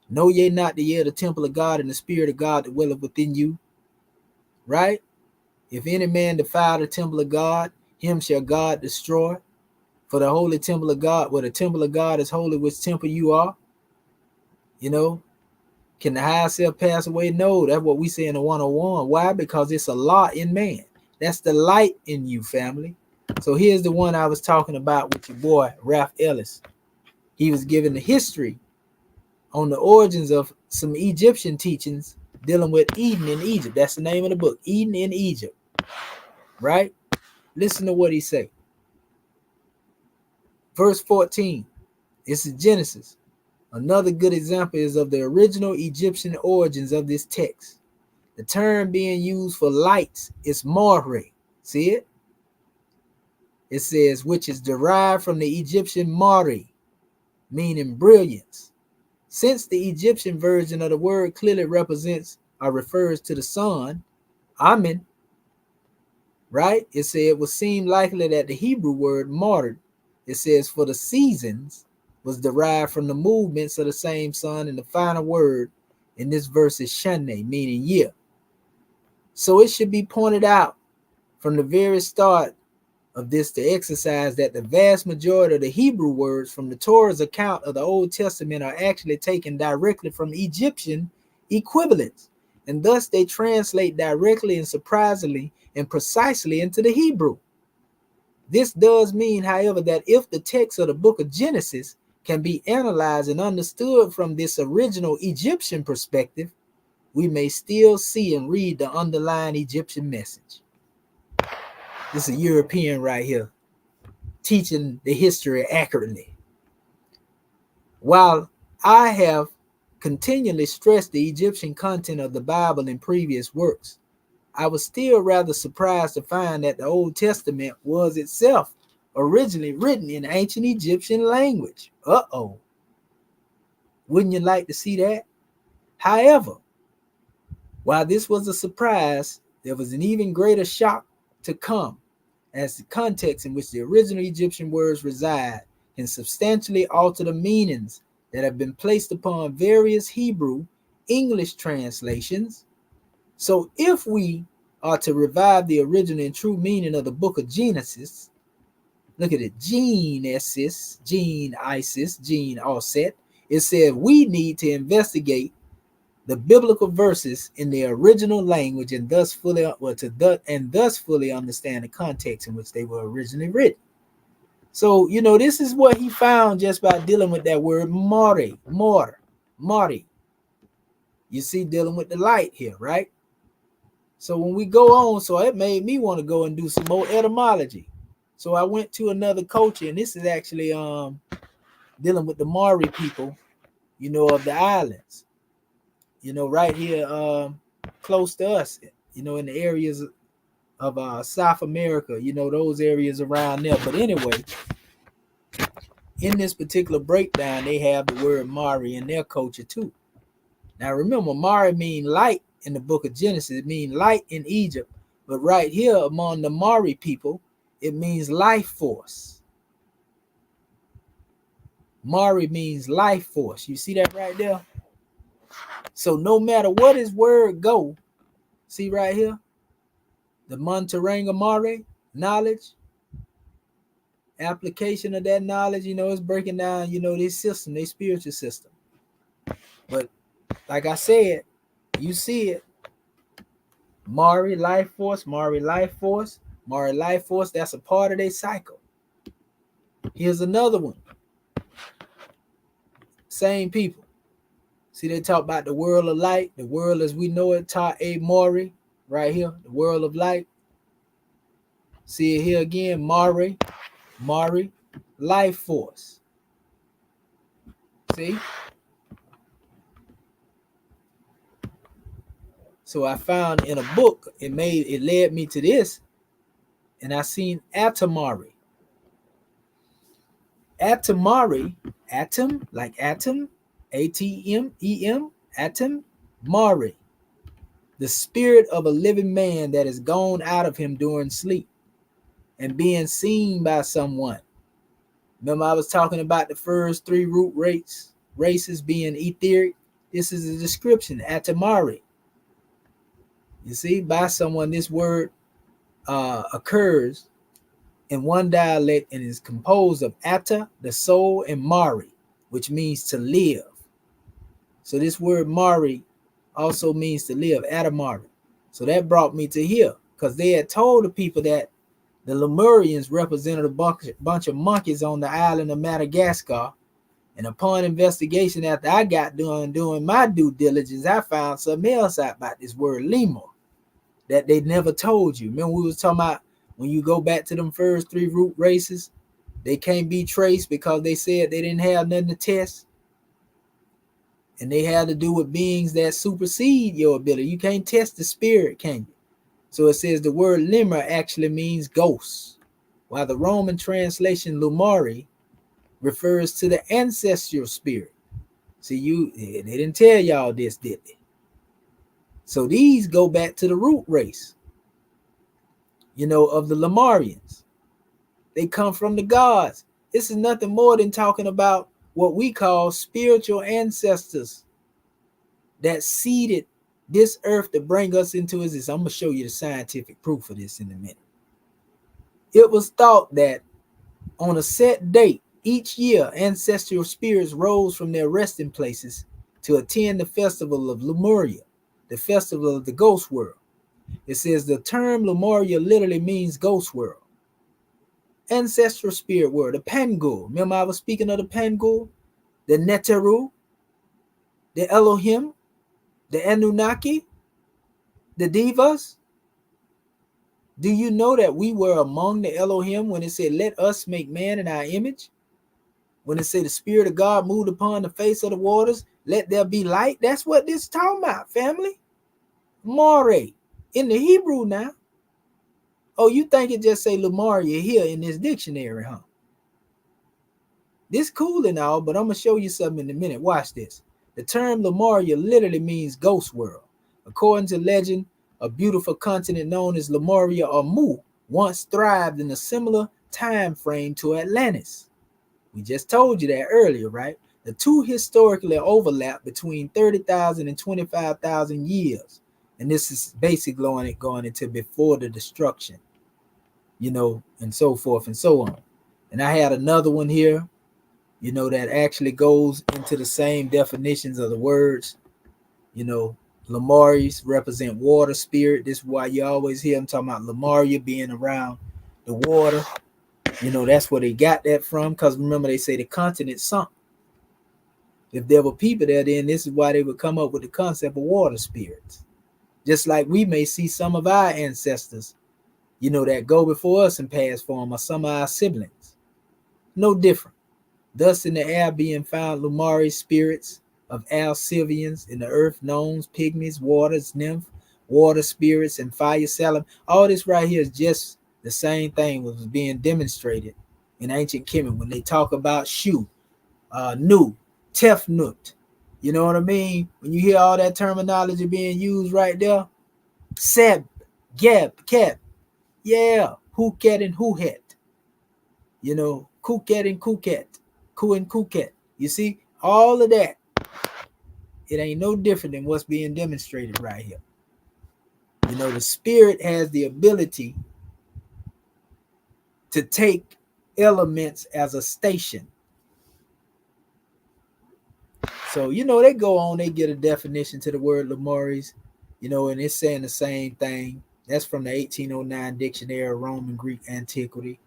[SPEAKER 2] Know ye not that ye are the temple of God and the Spirit of God that dwelleth within you. right? If any man defile the temple of God, him shall God destroy. For the holy temple of God, the temple of God is holy, which temple you are. You know, can the high self pass away? No, that's what we say in the 101. Why? Because it's a law in man. That's the light in you, family. So here's the one I was talking about with your boy, Ralph Ellis. He was giving the history on the origins of some Egyptian teachings dealing with Eden in Egypt. That's the name of the book, Eden in Egypt, right? Listen to what he say. Verse 14, this is Genesis. Another good example is of the original Egyptian origins of this text. The term being used for lights is Mare. See it? It says, which is derived from the Egyptian Mare, meaning brilliance. Since the Egyptian version of the word clearly represents or refers to the sun, Amen, right? It said it would seem likely that the Hebrew word martyred, it says for the seasons, was derived from the movements of the same sun, and the final word in this verse is Shane, meaning year. So it should be pointed out from the very start of this to exercise that the vast majority of the Hebrew words from the Torah's account of the Old Testament are actually taken directly from Egyptian equivalents, and thus they translate directly and surprisingly and precisely into the Hebrew. This does mean, however, that if the text of the book of Genesis can be analyzed and understood from this original Egyptian perspective, we may still see and read the underlying Egyptian message. This is a European right here, teaching the history accurately. While I have continually stressed the Egyptian content of the Bible in previous works, I was still rather surprised to find that the Old Testament was itself originally written in ancient Egyptian language. Wouldn't you like to see that? However, while this was a surprise, there was an even greater shock to come, as the context in which the original Egyptian words reside can substantially alter the meanings that have been placed upon various Hebrew English translations. So if we are to revive the original and true meaning of the book of Genesis, look at it, Genesis, Gene offset, it says we need to investigate the biblical verses in their original language and thus fully understand the context in which they were originally written. So, this is what he found just by dealing with that word Mare. You see, dealing with the light here, right? So when we go on, so it made me want to go and do some more etymology. So I went to another culture, and this is actually dealing with the Mare people, of the islands. Right here close to us, in the areas of South America, those areas around there. But anyway, in this particular breakdown, they have the word Mare in their culture too. Now remember, Mare means light in the book of Genesis. It means light in Egypt. But right here among the Mare people, it means life force. Mare means life force. You see that right there? So no matter what his word go, see right here, the Monteranga Mare, knowledge, application of that knowledge, it's breaking down, this system, their spiritual system. But like I said, you see it, Mare life force, that's a part of their cycle. Here's another one. Same people. See, they talk about the world of light, the world as we know it, Ta-A Mare, right here, the world of light. See it here again, Mare, life force. See? So I found in a book, it led me to this, and I seen Atomare. Atomare, atom, like atom, A-T-M-E-M, atom, Mare, the spirit of a living man that is gone out of him during sleep and being seen by someone. Remember I was talking about the first three root races being etheric? This is a description, Atomare. You see, by someone, this word occurs in one dialect and is composed of Ata, the soul, and Mari, which means to live. So this word Mari also means to live, Atamari. So that brought me to here, because they had told the people that the Lemurians represented a bunch of monkeys on the island of Madagascar. And upon investigation, after I got done doing my due diligence, I found something else out about this word lemur that they never told you. Remember, we was talking about when you go back to them first 3 root races, they can't be traced because they said they didn't have nothing to test. And they had to do with beings that supersede your ability. You can't test the spirit, can you? So it says the word lemur actually means ghost, while the Roman translation lumari refers to the ancestral spirit. See, they didn't tell y'all this, did they? So these go back to the root race, of the Lemurians. They come from the gods. This is nothing more than talking about what we call spiritual ancestors that seeded this earth to bring us into existence. I'm going to show you the scientific proof of this in a minute. It was thought that on a set date each year, ancestral spirits rose from their resting places to attend the festival of Lemuria, the festival of the ghost world. It says the term Lemuria literally means ghost world. Ancestral spirit world, the Pangul. Remember I was speaking of the Pangul, the Neteru, the Elohim, the Anunnaki, the Devas. Do you know that we were among the Elohim when it said, let us make man in our image? When it said the spirit of God moved upon the face of the waters, let there be light. That's what this is talking about, family. More in the Hebrew now. Oh, you think it just say Lemuria here in this dictionary, huh? This cool and all, but I'm going to show you something in a minute. Watch this. The term Lemuria literally means ghost world. According to legend, a beautiful continent known as Lemuria or Mu once thrived in a similar time frame to Atlantis. We just told you that earlier, right? The two historically overlap between 30,000 and 25,000 years. And this is basically going into before the destruction, and so forth and so on. And I had another one here, that actually goes into the same definitions of the words. Lemaris represent water spirit. This is why you always hear them talking about Lemuria being around the water. That's where they got that from, because remember they say the continent sunk. If there were people there, then this is why they would come up with the concept of water spirits. Just like we may see some of our ancestors, that go before us in past form, or some of our siblings. No different. Thus in the air being found Lumari spirits of Alcivians, in the earth gnomes, pygmies, waters, nymph, water spirits, and fire salam. All this right here is just the same thing was being demonstrated in ancient Kemet when they talk about Shu, Nu, Tefnut. You know what I mean? When you hear all that terminology being used right there, Seb, Geb, Keb, yeah, Huket and Huhet, Kuket and Kuket, Ku and Kuket. You see, all of that, it ain't no different than what's being demonstrated right here. The spirit has the ability to take elements as a station. So, they go on, they get a definition to the word Lemuris, and it's saying the same thing. That's from the 1809 Dictionary of Roman Greek Antiquity.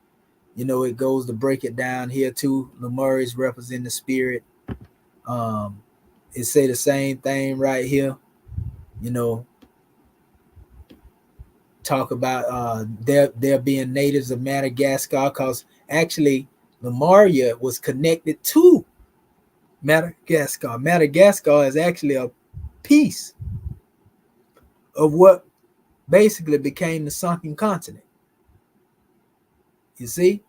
[SPEAKER 2] It goes to break it down here too. Lemuris represent the spirit. It say the same thing right here. Talk about there being natives of Madagascar, because actually Lemuria was connected to Madagascar. Madagascar is actually a piece of what basically became the sunken continent. You see?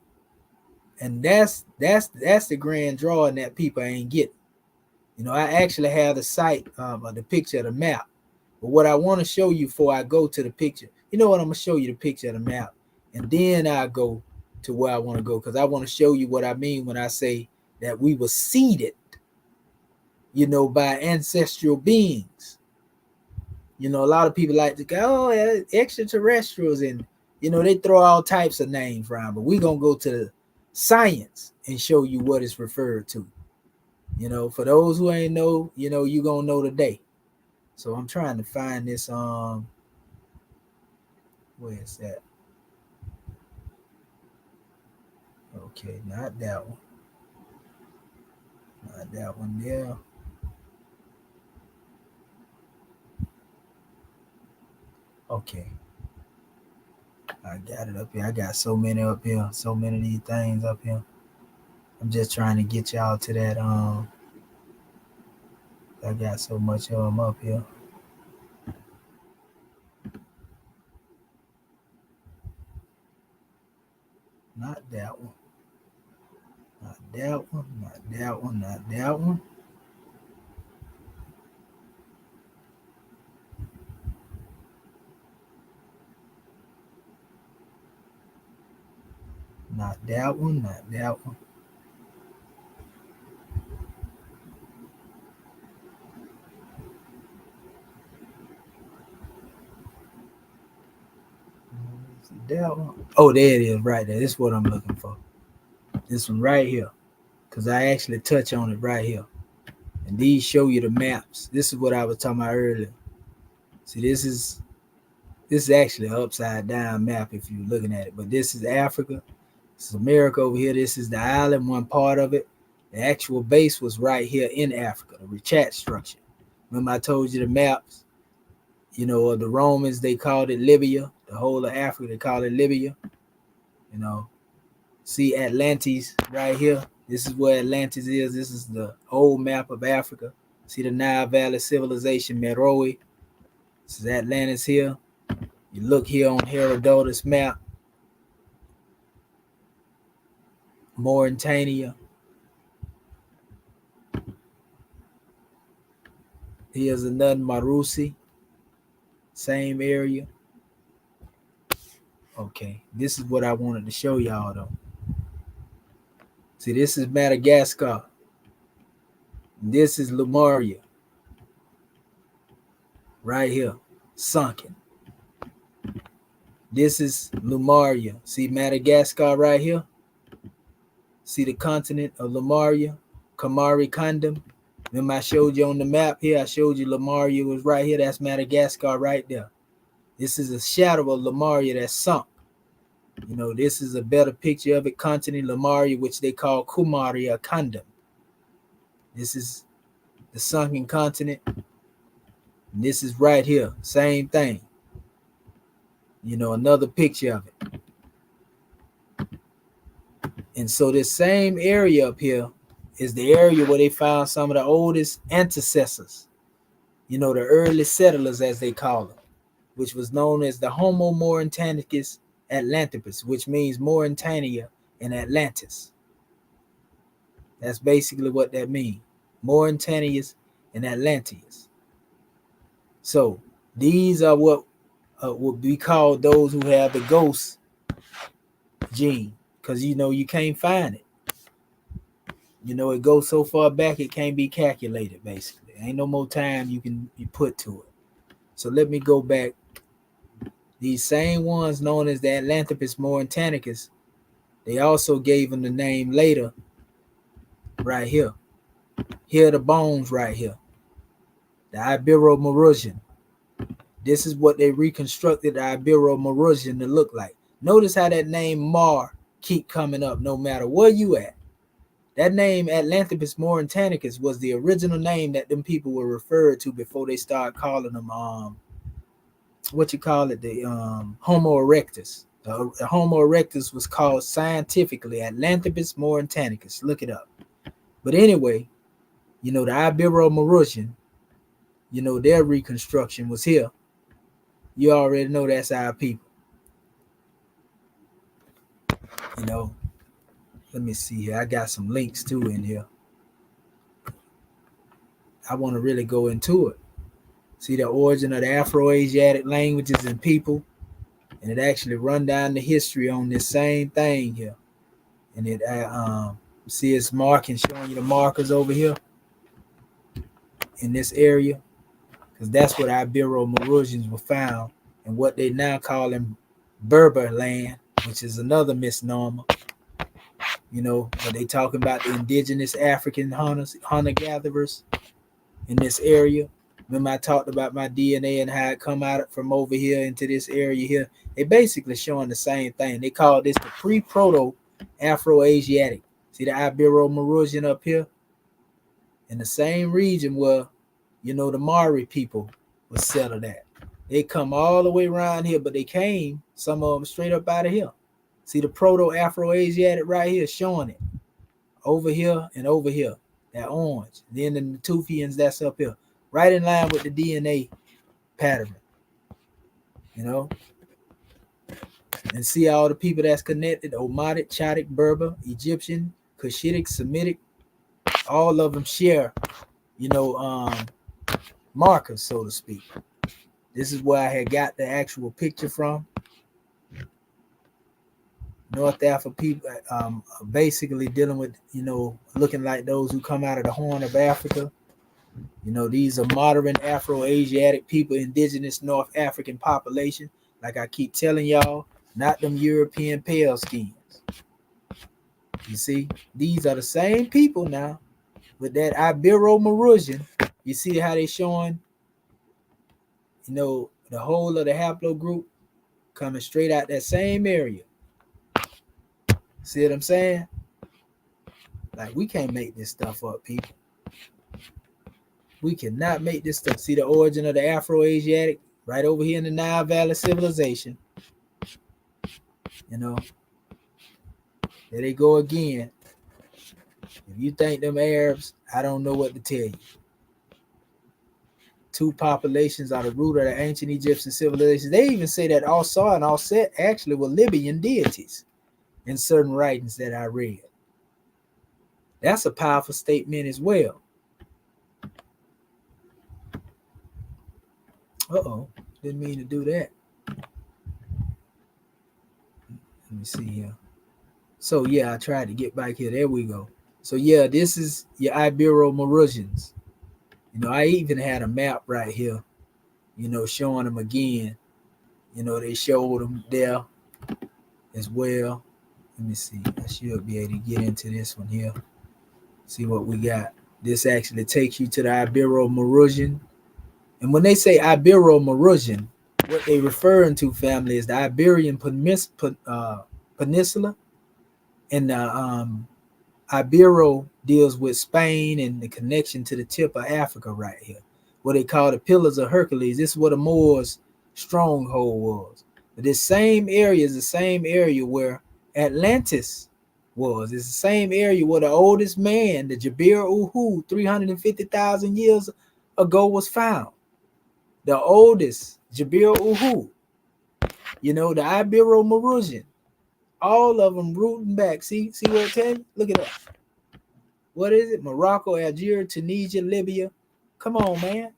[SPEAKER 2] And that's the grand drawing that people ain't getting. I actually have the site of the picture of the map. But what I want to show you before I go to the picture, I'm going to show you the picture of the map. And then I go to where I want to go, because I want to show you what I mean when I say that we were seeded, by ancestral beings. You know, a lot of people like to go, oh, yeah, extraterrestrials, and they throw all types of names around. But we're gonna go to the science and show you what it's referred to. For those who ain't know, you gonna know today. So I'm trying to find this. Where is that? Okay, not that one. Not that one there. Okay. I got it up here. I got so many up here. So many of these things up here. I'm just trying to get y'all to that. I got so much of them up here. Not that one. Not that one. Not that one. Not that one. Not that one. Not that one. That one. Oh, there it is, right there. This is what I'm looking for. This one right here, because I actually touch on it right here. And these show you the maps. This is what I was talking about earlier. See, this is actually an upside down map if you're looking at it. But this is Africa. This is America over here. This is the island, one part of it. The actual base was right here in Africa, the Richat structure. Remember I told you the maps, of the Romans, they called it Libya. The whole of Africa, they call it Libya. See Atlantis right here. This is where Atlantis is. This is the old map of Africa. See the Nile Valley civilization, Meroe. This is Atlantis here. You look here on Herodotus map. Mauritania. Here's another Marusi. Same area. Okay, this is what I wanted to show y'all though. See, this is Madagascar. This is Lemuria. Right here, sunken. This is Lemuria. See Madagascar right here? See the continent of Lemuria, Kamari Kingdom. Remember I showed you on the map here, I showed you Lemuria was right here. That's Madagascar right there. This is a shadow of Lemuria that's sunk. This is a better picture of it. Continent Lemuria, which they call Kumaria Kingdom. This is the sunken continent. And this is right here. Same thing. Another picture of it. And so this same area up here is the area where they found some of the oldest ancestors. The early settlers, as they call them, which was known as the Homo Mauritanicus Atlanticus, which means Mauritania and Atlantis. That's basically what that means. Mauritanius and Atlantis. So these are what would be called those who have the ghost gene, because you can't find it. It goes so far back it can't be calculated. Basically, ain't no more time you can be put to it. So let me go back. These same ones known as the Atlanticus Mauritanicus, they also gave them the name later. Right here. Here are the bones right here. The Ibero-Maurusian. This is what they reconstructed the Ibero-Maurusian to look like. Notice how that name Mar keep coming up no matter where you at. That name Atlanticus Mauritanicus was the original name that them people were referred to before they started calling them the Homo erectus. The Homo erectus was called scientifically Atlanticus Mauritanicus. Look it up. But anyway, the Ibero-Maurusian, their reconstruction was here. You already know that's our people. Let me see here. I got some links too in here. I want to really go into it. See the origin of the Afro-Asiatic languages and people. And it actually run down the history on this same thing here. And it see it's marking, showing you the markers over here in this area. because that's what Ibero-Maurusians were found in what they now call in Berber land, which is another misnomer. You know, but they talking about the indigenous African hunter-gatherers in this area. Remember I talked about my DNA and how it come out from over here into this area here. They basically showing the same thing. They call this the pre-proto Afro-Asiatic. See the Ibero-Maurusian up here? In the same region where, you know, the Mari people was settled at. They come all the way around here, but they came, some of them straight up out of here. See the proto-Afro-Asiatic right here showing it. Over here and over here. That orange. Then the Natufians that's up here. Right in line with the DNA pattern. You know? And see all the people that's connected. Omatic, Chadic, Berber, Egyptian, Cushitic, Semitic. All of them share, you know, markers, so to speak. This is where I had got the actual picture from. North Africa people basically dealing with, you know, looking like those who come out of the Horn of Africa. You know, these are modern Afro-Asiatic people, indigenous North African population. Like I keep telling y'all, not them European pale skins. You see, these are the same people now with that Ibero-Maurusian. You see how they showing, you know, the whole of the haplogroup coming straight out that same area. See what I'm saying? Like, we can't make this stuff up, people. We cannot make this stuff. See the origin of the Afro-Asiatic right over here in the Nile Valley civilization. You know, there they go again. If you think them Arabs, I don't know what to tell you. Two populations are the root of the ancient Egyptian civilization. They even say that Al-Sar and Al-Set actually were Libyan deities in certain writings that I read. That's a powerful statement as well. Uh-oh, didn't mean to do that. Let me see here. So yeah, I tried to get back here. There we go. So yeah, this is your Ibero-Maurusians. You know, I even had a map right here, you know, showing them again. You know, they showed them there as well. Let me see. I should be able to get into this one here. See what we got. This actually takes you to the Ibero-Maurusian. And when they say Ibero-Maurusian, what they referring to, family, is the Iberian Peninsula. And the Ibero deals with Spain and the connection to the tip of Africa right here. What they call the Pillars of Hercules. This is what the Moors' stronghold was. But this same area is the same area where Atlantis was. It's the same area where the oldest man, the Jabir-Uhu, 350,000 years ago was found. The oldest, Jabir-Uhu. You know, the Ibero-Maurusian. All of them rooting back. See what I tell you? Look at that. What is it? Morocco, Algeria, Tunisia, Libya. Come on, man.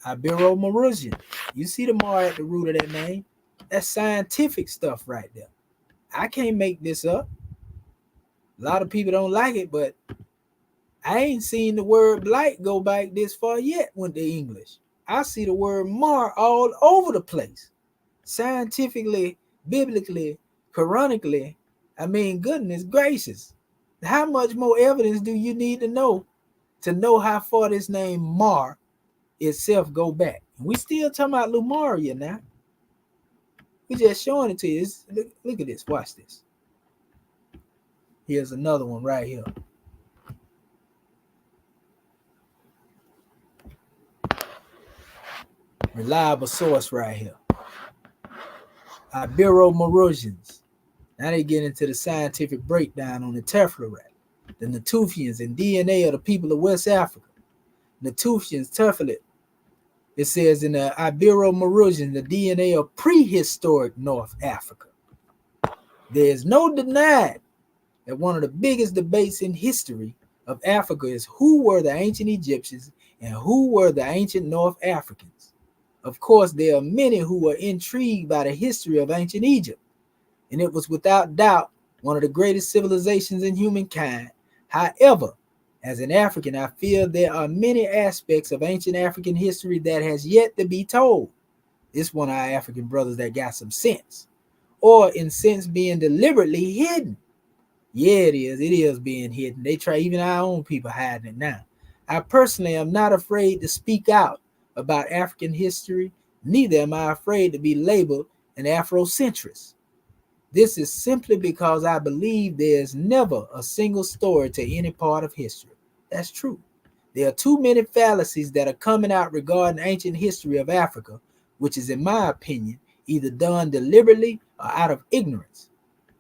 [SPEAKER 2] Ibero-Maurusian. You see the Mar at the root of that name? That's scientific stuff right there. I can't make this up. A lot of people don't like it, but I ain't seen the word blight go back this far yet with the English. I see the word Mar all over the place. Scientifically, biblically, Quranically. I mean, goodness gracious. How much more evidence do you need to know how far this name Mar itself go back? We still talking about Lemuria now. We just showing it to you. Look at this. Watch this. Here's another one right here. Reliable source right here. Ibero-Maurusians. Now they get into the scientific breakdown on the Tephlight, the Natufians and DNA of the people of West Africa. Natufians, Tephlight. It says in the Ibero-Maurusian, the DNA of prehistoric North Africa. There is no denying that one of the biggest debates in history of Africa is who were the ancient Egyptians and who were the ancient North Africans. Of course, there are many who were intrigued by the history of ancient Egypt, and it was without doubt one of the greatest civilizations in humankind. However, As an African, I feel there are many aspects of ancient African history that has yet to be told. It's one of our African brothers that got some sense, or in sense being deliberately hidden. Yeah, it is. It is being hidden. They try, even our own people hiding it now. I personally am not afraid to speak out about African history, neither am I afraid to be labeled an Afrocentrist. This is simply because I believe there is never a single story to any part of history. That's true. There are too many fallacies that are coming out regarding ancient history of Africa, which is, in my opinion, either done deliberately or out of ignorance.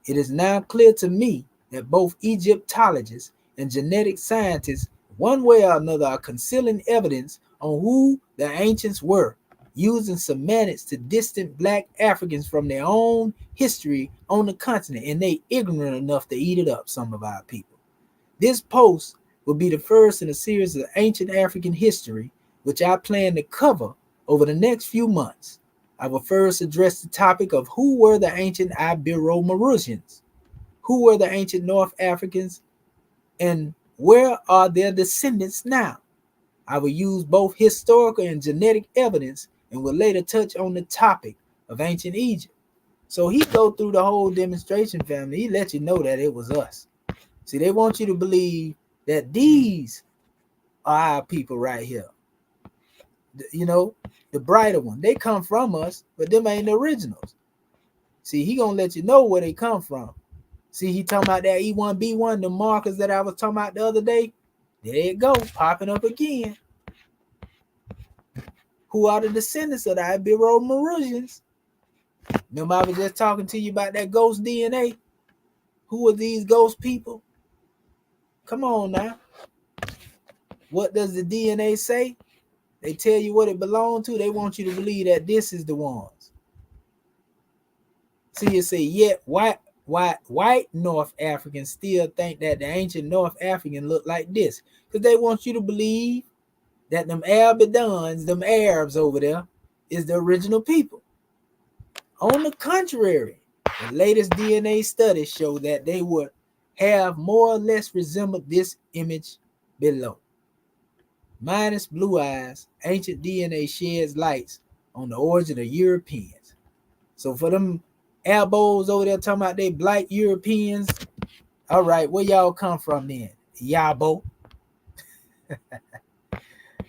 [SPEAKER 2] It is now clear to me that both Egyptologists and genetic scientists, one way or another, are concealing evidence on who the ancients were, using semantics to distance black Africans from their own history on the continent, and they ignorant enough to eat it up, some of our people. This post will be the first in a series of ancient African history, which I plan to cover over the next few months. I will first address the topic of who were the ancient Ibero-Mauritanians, who were the ancient North Africans, and where are their descendants now. I will use both historical and genetic evidence and will later touch on the topic of ancient Egypt. So he go through the whole demonstration, family. He let you know that it was us. See, they want you to believe that these are our people right here. You know, the brighter one. They come from us, but them ain't the originals. See, he gonna let you know where they come from. See, he talking about that E1B1, the markers that I was talking about the other day. There it go, popping up again. Who are the descendants of the Ibero-Mauritanians? Remember, I was just talking to you about that ghost DNA. Who are these ghost people? Come on now. What does the DNA say? They tell you what it belongs to. They want you to believe that this is the ones. See, you say, yet white North Africans still think that the ancient North African look like this, because they want you to believe that them Albidons, them Arabs over there, is the original people. On the contrary, the latest DNA studies show that they would have more or less resembled this image below. Minus blue eyes, ancient DNA sheds lights on the origin of Europeans. So for them elbows over there talking about they black Europeans, all right, where y'all come from then? Yabo.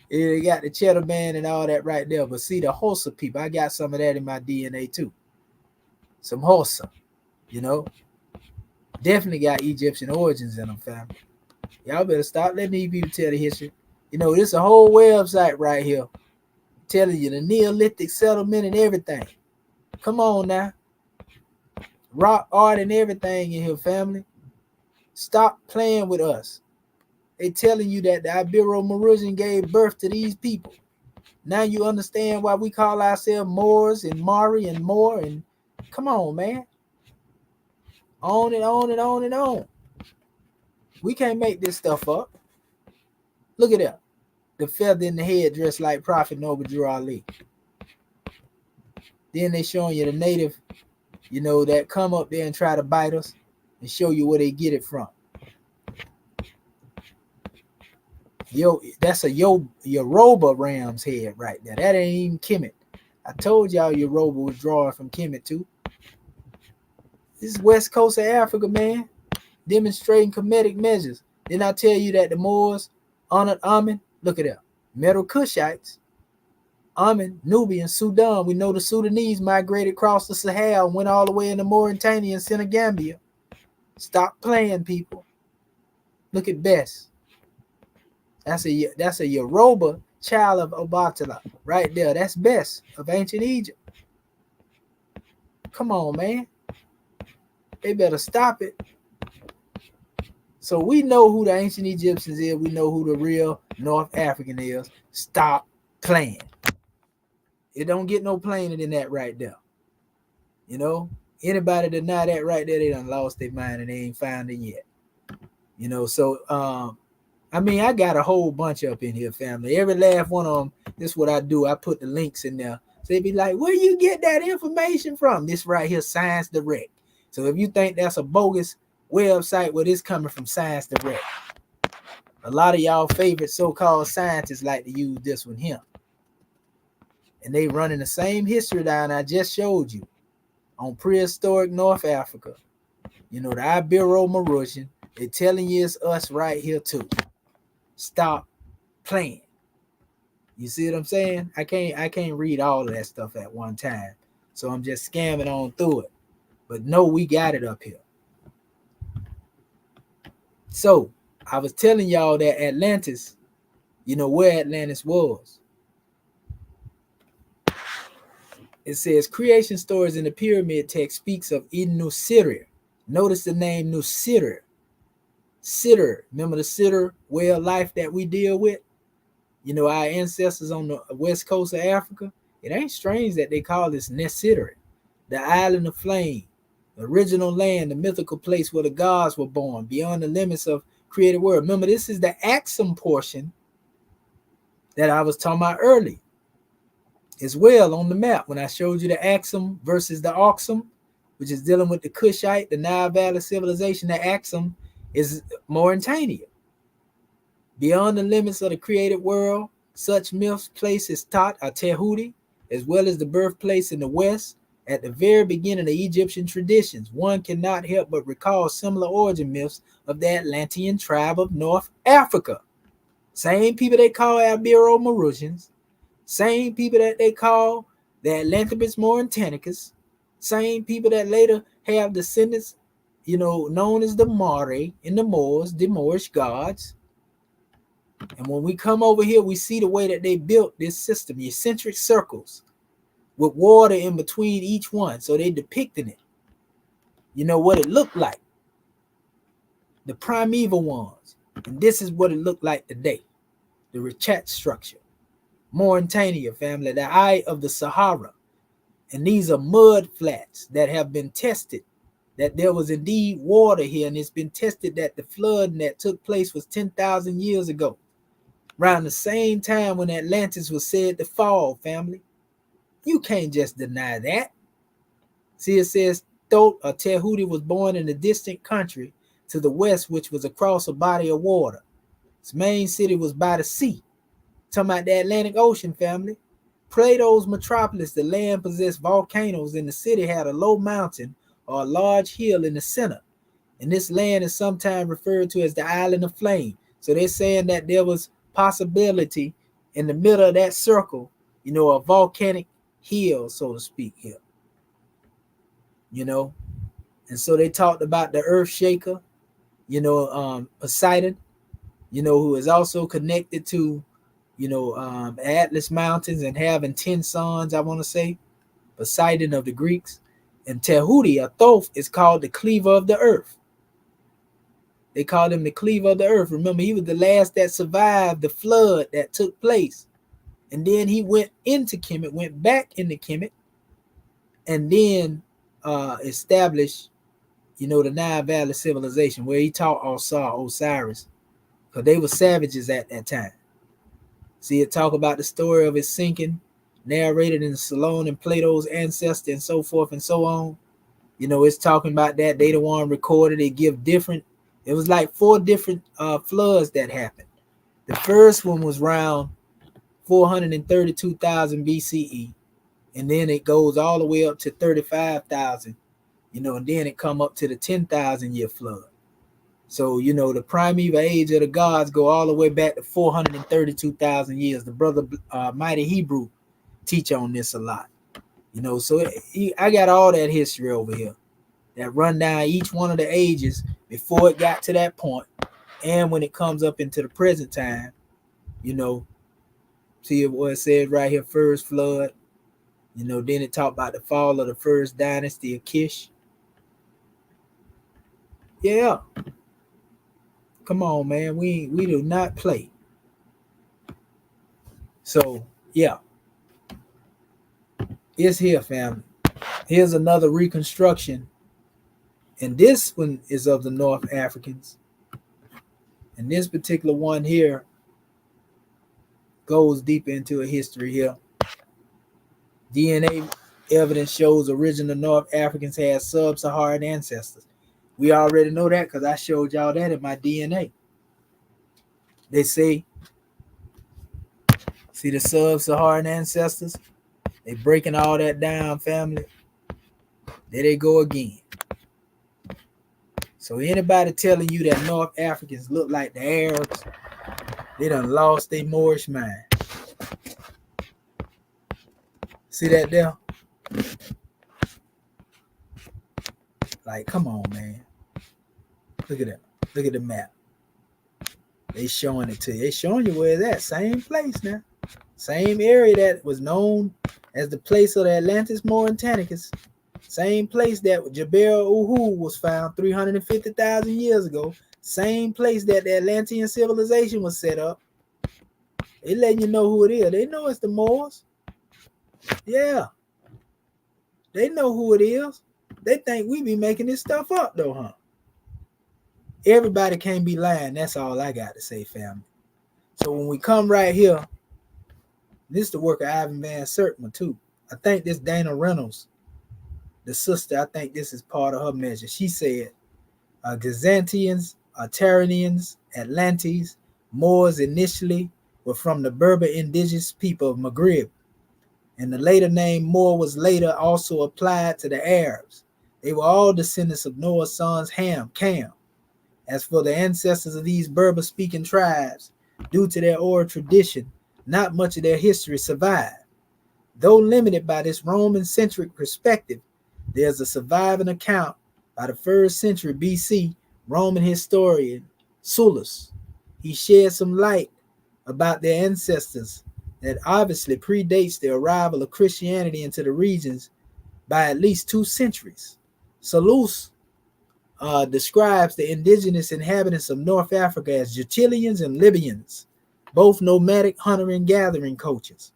[SPEAKER 2] They got the cheddar man and all that right there. But see, the Hossa people, I got some of that in my DNA too. Some Hossa, you know. Definitely got Egyptian origins in them, family. Y'all better stop letting these people tell the history. You know, this is a whole website right here telling you the Neolithic settlement and everything. Come on now. Rock art and everything in here, family. Stop playing with us. They telling you that the Ibero-Mauritanian gave birth to these people. Now you understand why we call ourselves Moors and Mari and Moor. And come on, man. On and on and on and on. We can't make this stuff up. Look at that. The feather in the head dressed like Prophet Noble Drew Ali. Then they showing you the native, you know, that come up there and try to bite us and show you where they get it from. Yo, that's a Yoruba ram's head right there. That ain't even Kemet. I told y'all Yoruba was drawing from Kemet too. This is West Coast of Africa, man. Demonstrating Kemetic measures. Didn't I tell you that the Moors honored Amen? Look at that. Metal Cushites. Amen, Nubian, Sudan. We know the Sudanese migrated across the Sahel and went all the way into Mauritania and Senegambia. Stop playing, people. Look at Bess. That's a Yoruba child of Obatala right there. That's Bess of ancient Egypt. Come on, man. They better stop it. So we know who the ancient Egyptians is. We know who the real North African is. Stop playing. It don't get no plainer than that right there. You know, anybody deny that right there, they done lost their mind and they ain't found it yet. You know, so I mean, I got a whole bunch up in here, family. Every last one of them, this is what I do. I put the links in there. So they be like, where you get that information from? This right here, Science Direct. So if you think that's a bogus website, well, it's coming from Science Direct. A lot of y'all favorite so-called scientists like to use this one here. And they running the same history down I just showed you on prehistoric North Africa. You know, the Ibero-Mauritanian. They're telling you it's us right here too. Stop playing. You see what I'm saying? I can't read all of that stuff at one time. So I'm just scamming on through it. But no, we got it up here. So I was telling y'all that Atlantis, you know where Atlantis was. It says creation stories in the pyramid text speaks of Nusirir. Notice the name Nusirir. Sitter, remember the sitter way of life that we deal with? You know, our ancestors on the west coast of Africa. It ain't strange that they call this Nesitter, the island of flame, the original land, the mythical place where the gods were born, beyond the limits of created world. Remember, this is the Axum portion that I was talking about earlier as well on the map when I showed you the Axum versus the Oxum, which is dealing with the Kushite, the Nile Valley civilization. The Axum is Mauritania. Beyond the limits of the created world, such myths place is taught at Tehuti, as well as the birthplace in the West. At the very beginning of Egyptian traditions, one cannot help but recall similar origin myths of the Atlantean tribe of North Africa. Same people they call Ibero-Mauritanians, same people that they call the Atlantis Mauritanians, same people that later have descendants, you know, known as the Mare and the Moors, the Moorish gods. And when we come over here, we see the way that they built this system, the eccentric circles with water in between each one. So they depicted it. You know what it looked like. The primeval ones. And this is what it looked like today. The Richat structure. Mauritania, family, the eye of the Sahara. And these are mud flats that have been tested, that there was indeed water here, and it's been tested that the flood that took place was 10,000 years ago, around the same time when Atlantis was said to fall, family. You can't just deny that. See, it says Thoth or Tehuti was born in a distant country to the west, which was across a body of water. Its main city was by the sea. Talking about the Atlantic Ocean, family. Plato's metropolis, the land possessed volcanoes, and the city had a low mountain or a large hill in the center. And this land is sometimes referred to as the Island of Flame. So they're saying that there was possibility in the middle of that circle, you know, a volcanic hill, so to speak, here. You know, and so they talked about the earth shaker, you know, Poseidon, you know, who is also connected to, you know, Atlas Mountains and having 10 sons, I want to say, Poseidon of the Greeks. And Tehuti, or Thoth, is called the cleaver of the earth. They called him the cleaver of the earth. Remember, he was the last that survived the flood that took place. And then he went into Kemet, went back into Kemet, and then established, you know, the Nile Valley civilization, where he taught Osiris, because they were savages at that time. See, it talk about the story of his sinking, narrated in Solon and Plato's ancestor and so forth and so on. You know, it's talking about that. They the one recorded. They give different. It was like 4 different floods that happened. The first one was around 432,000 BCE. And then it goes all the way up to 35,000, you know, and then it come up to the 10,000 year flood. So, you know, the primeval age of the gods go all the way back to 432,000 years. The brother Mighty Hebrew teach on this a lot, you know. So I got all that history over here that run down each one of the ages before it got to that point, and when it comes up into the present time, you know. See what it says right here, first flood, you know. Then it talked about the fall of the first dynasty of Kish. Yeah, come on, man, we do not play. So yeah, it's here, family. Here's another reconstruction, and this one is of the North Africans. And this particular one here goes deep into a history here. DNA evidence shows original North Africans had sub-Saharan ancestors. We already know that because I showed y'all that in my DNA. They say, see the sub-Saharan ancestors, they breaking all that down, family. There they go again. So anybody telling you that North Africans look like the Arabs, they done lost their Moorish mind. See that there? Like, come on, man. Look at that. Look at the map. They showing it to you. They showing you where it's at. Same place now. Same area that was known as the place of the Atlantis Mauritanics. Same place that Jebel Uhu was found 350,000 years ago. Same place that the Atlantean civilization was set up. They letting you know who it is. They know it's the Moors. Yeah. They know who it is. They think we be making this stuff up though, huh? Everybody can't be lying. That's all I got to say, family. So when we come right here, this is the work of Ivan Van Sertima too. I think this Dana Reynolds, the sister, I think this is part of her measure. She said, Byzantians, Tartarians, Atlantes, Moors initially were from the Berber indigenous people of Maghreb. And the later name Moor was later also applied to the Arabs. They were all descendants of Noah's sons Ham, Cam. As for the ancestors of these Berber-speaking tribes, due to their oral tradition, not much of their history survived. Though limited by this Roman-centric perspective, there's a surviving account by the 1st century BC Roman historian Sullus. He shed some light about their ancestors that obviously predates the arrival of Christianity into the regions by at least 2 centuries. Sullus describes the indigenous inhabitants of North Africa as Jutilians and Libyans, both nomadic hunter and gathering cultures.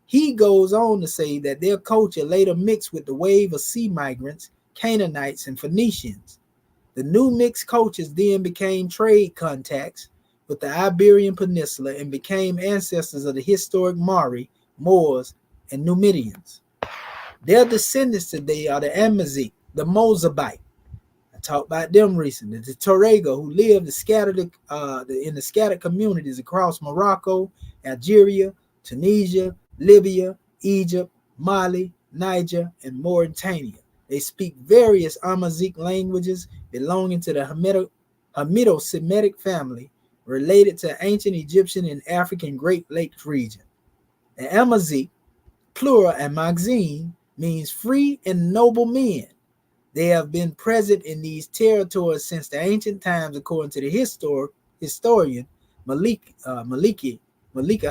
[SPEAKER 2] He goes on to say that their culture later mixed with the wave of sea migrants, Canaanites, and Phoenicians. The new mixed cultures then became trade contacts with the Iberian Peninsula and became ancestors of the historic Mari, Moors, and Numidians. Their descendants today are the Amazigh, the Mozabite. I talked about them recently. The Tuareg, who lived in the scattered communities across Morocco, Algeria, Tunisia, Libya, Egypt, Mali, Niger, and Mauritania. They speak various Amazigh languages belonging to the Hamido-Semitic family, related to ancient Egyptian and African Great Lakes region. The Amazigh, plural Amazigh, means free and noble men. They have been present in these territories since the ancient times, according to the historian Malika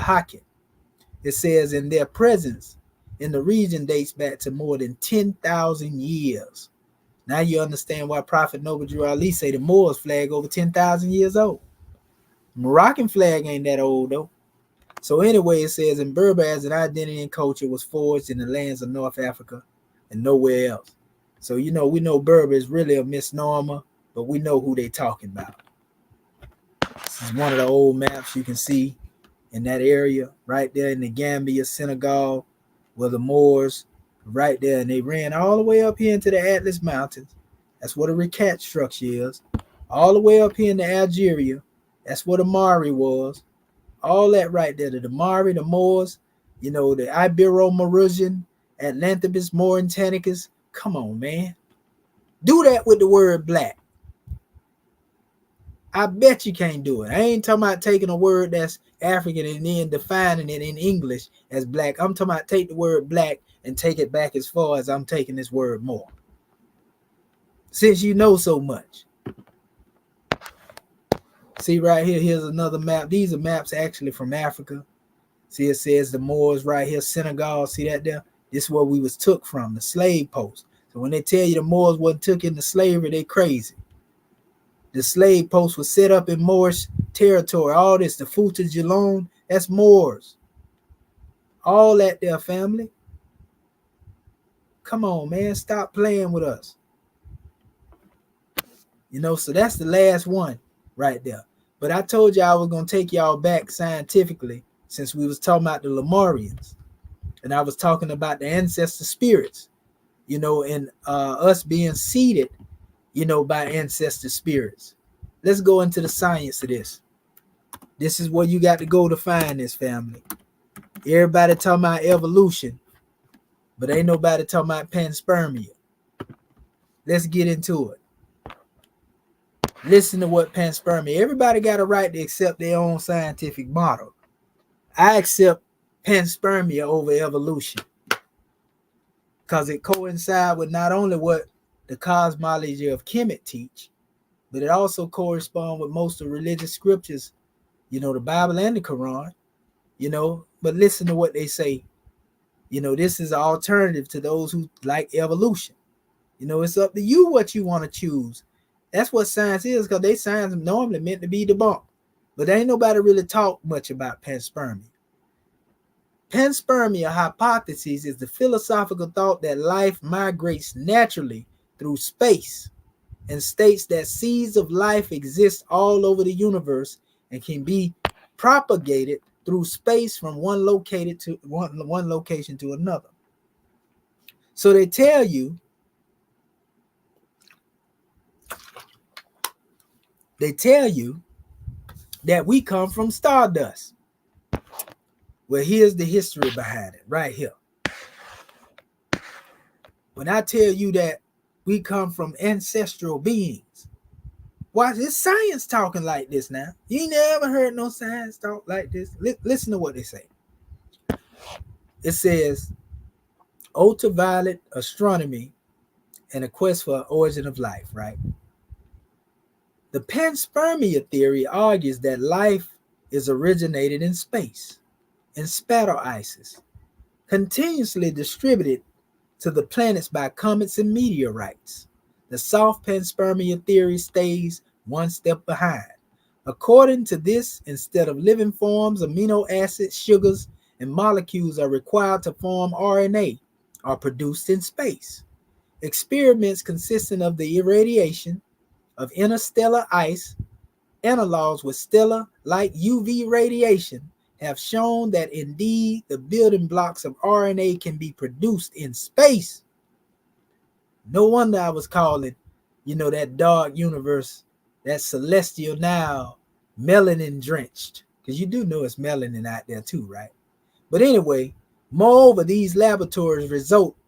[SPEAKER 2] Hakim. It says in their presence in the region dates back to more than 10,000 years. Now you understand why Prophet Noble Drew Ali say the Moors flag over 10,000 years old. Moroccan flag ain't that old though. So anyway, it says in Berber as an identity and culture was forged in the lands of North Africa and nowhere else. So we know Berber is really a misnomer, but we know who they talking about. This is one of the old maps you can see in that area right there in the Gambia, Senegal, where the Moors right there, and they ran all the way up here into the Atlas Mountains. That's what a Ricat structure is. All the way up here into Algeria. That's what a Mari was. All that right there. The Mari, the Moors, the Ibero-Maurusian, Atlantis Mauritanics. Come on, man. Do that with the word black. I bet you can't do it. I ain't talking about taking a word that's African and then defining it in English as black. I'm talking about take the word black and take it back as far as I'm taking this word Moor. Since you know so much. See right here, here's another map. These are maps actually from Africa. See, it says the Moors right here, Senegal. See that there? This is where we was took from, the slave post. So when they tell you the Moors wasn't took into slavery, they crazy. The slave post was set up in Moorish territory. All this, the Fouta Djallon, that's Moors. All that there, family. Come on, man. Stop playing with us. So that's the last one right there. But I told you I was going to take y'all back scientifically since we was talking about the Lemurians. And I was talking about the ancestor spirits, and us being seeded, by ancestor spirits. Let's go into the science of this. This is where you got to go to find this, family. Everybody talking about evolution, but ain't nobody talking about panspermia. Let's get into it. Listen to what panspermia. Everybody got a right to accept their own scientific model. I accept panspermia over evolution because it coincides with not only what the cosmology of Kemet teach, but it also corresponds with most of religious scriptures, the Bible and the Quran, but listen to what they say. This is an alternative to those who like evolution. It's up to you what you want to choose. That's what science is, because science normally meant to be debunked. But ain't nobody really talk much about panspermia. Panspermia hypothesis is the philosophical thought that life migrates naturally through space and states that seeds of life exist all over the universe and can be propagated through space from one location to another. So they tell you that we come from stardust. Well, here's the history behind it right here. When I tell you that we come from ancestral beings, watch this science talking like this now. You never heard no science talk like this. Listen to what they say. It says, ultraviolet astronomy and a quest for origin of life, right? The panspermia theory argues that life is originated in space, in spatter ices, continuously distributed to the planets by comets and meteorites. The soft panspermia theory stays one step behind. According to this, instead of living forms, amino acids, sugars, and molecules are required to form RNA are produced in space. Experiments consisting of the irradiation of interstellar ice, analogs with stellar-like UV radiation, have shown that indeed the building blocks of RNA can be produced in space. No wonder I was calling, that dark universe, that celestial now, melanin drenched, because you do know it's melanin out there too, right? But anyway, moreover, these laboratories results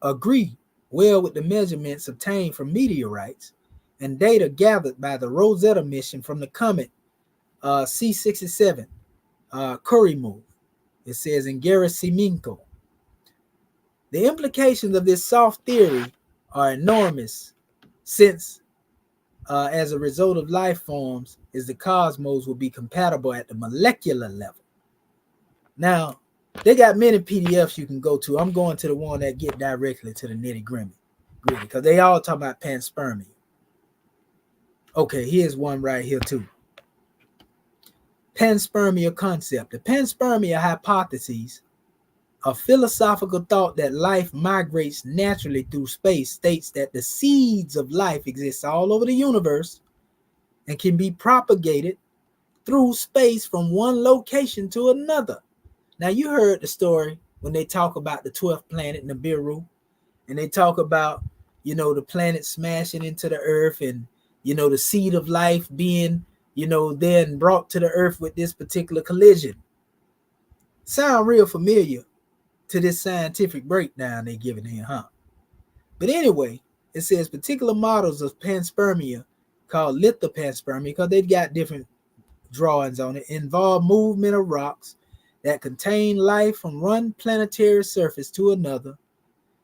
[SPEAKER 2] agree well with the measurements obtained from meteorites and data gathered by the Rosetta mission from the comet C67 Churyumov. It says in Gerasimenko. The implications of this soft theory are enormous, since as a result of life forms is the cosmos will be compatible at the molecular level. Now, they got many PDFs you can go to. I'm going to the one that get directly to the nitty-gritty, because they all talk about panspermia. Okay, here's one right here too. Panspermia concept. The panspermia hypothesis, a philosophical thought that life migrates naturally through space, states that the seeds of life exist all over the universe and can be propagated through space from one location to another. Now, you heard the story when they talk about the 12th planet, Nibiru, and they talk about, the planet smashing into the earth and, the seed of life being, then brought to the earth with this particular collision. Sound real familiar to this scientific breakdown they giving here, huh? But anyway, it says particular models of panspermia called lithopanspermia, because they've got different drawings on it, involve movement of rocks that contain life from one planetary surface to another.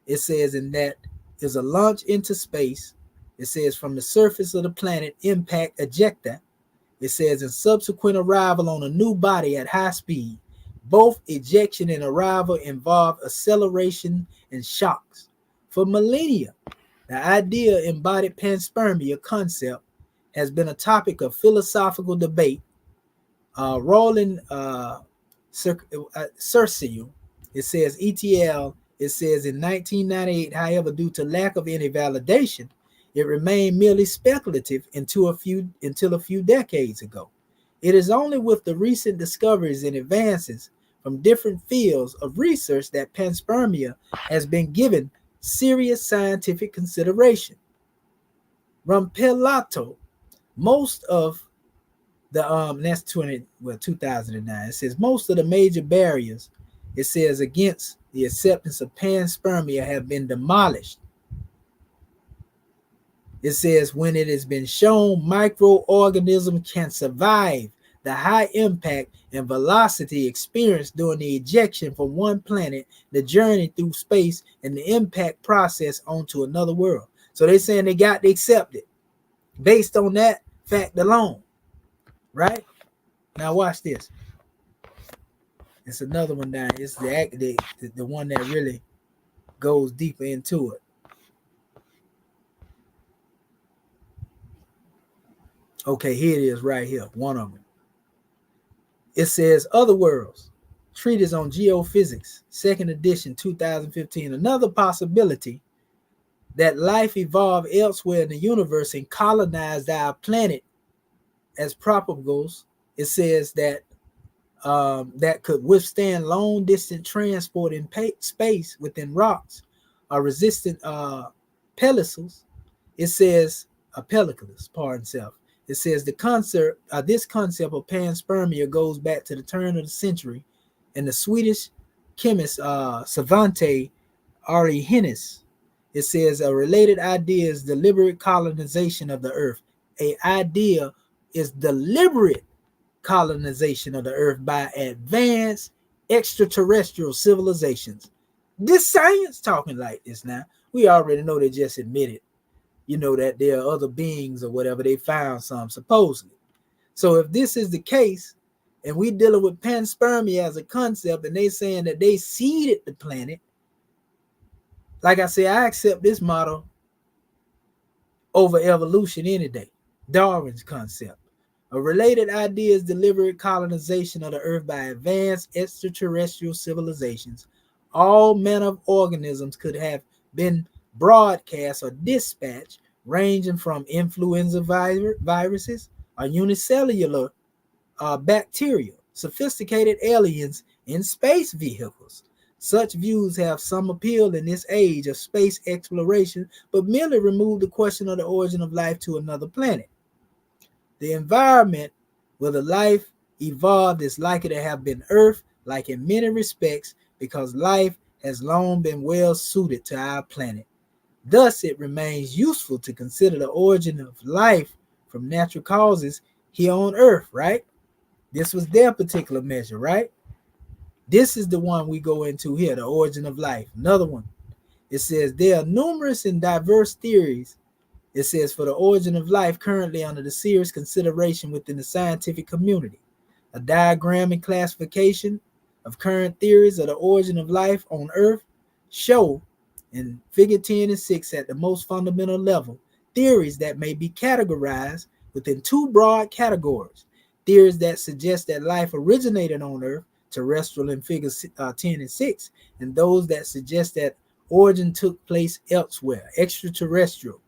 [SPEAKER 2] It says in that is a launch into space. It says from the surface of the planet, impact ejecta. It says in subsequent arrival on a new body at high speed. Both ejection and arrival involve acceleration and shocks. For millennia, the idea embodied panspermia concept has been a topic of philosophical debate. Roland Searcy, it says ETL, it says in 1998, however, due to lack of any validation, it remained merely speculative until a few decades ago. It is only with the recent discoveries and advances from different fields of research that panspermia has been given serious scientific consideration. Rumpelato, most of That's 2009. It says most of the major barriers, it says, against the acceptance of panspermia have been demolished. It says when it has been shown microorganisms can survive the high impact and velocity experienced during the ejection from one planet, the journey through space, and the impact process onto another world. So they're saying they got to accept it based on that fact alone, right? Now watch this. It's another one down. It's the one that really goes deeper into it. Okay, here it is right here. One of them. It says Other Worlds, Treatise on Geophysics, 2nd edition, 2015. Another possibility that life evolved elsewhere in the universe and colonized our planet as propagals. It says that that could withstand long distance transport in space within rocks, are resistant pellicles. It says pellicles, pardon self. It says this concept of panspermia goes back to the turn of the century, and the Swedish chemist Svante Arrhenius. It says a related idea is deliberate colonization of the earth. A idea is deliberate colonization of the earth by advanced extraterrestrial civilizations. This science talking like this now. We already know they just admitted, that there are other beings or whatever. They found some supposedly. So if this is the case, and we dealing with panspermia as a concept, and they saying that they seeded the planet, like I say, I accept this model over evolution any day. Darwin's concept. A related idea is deliberate colonization of the earth by advanced extraterrestrial civilizations. All manner of organisms could have been broadcast or dispatched, ranging from influenza viruses or unicellular bacteria, sophisticated aliens in space vehicles. Such views have some appeal in this age of space exploration, but merely remove the question of the origin of life to another planet. The environment where the life evolved is likely to have been Earth, like in many respects, because life has long been well suited to our planet. Thus, it remains useful to consider the origin of life from natural causes here on Earth, right? This was their particular measure, right? This is the one we go into here, the origin of life. Another one. It says there are numerous and diverse theories. It says for the origin of life currently under the serious consideration within the scientific community. A diagram and classification of current theories of the origin of life on Earth show in figure 10 and 6 at the most fundamental level theories that may be categorized within two broad categories. Theories that suggest that life originated on Earth, terrestrial in figures 10 and 6, and those that suggest that origin took place elsewhere, extraterrestrial.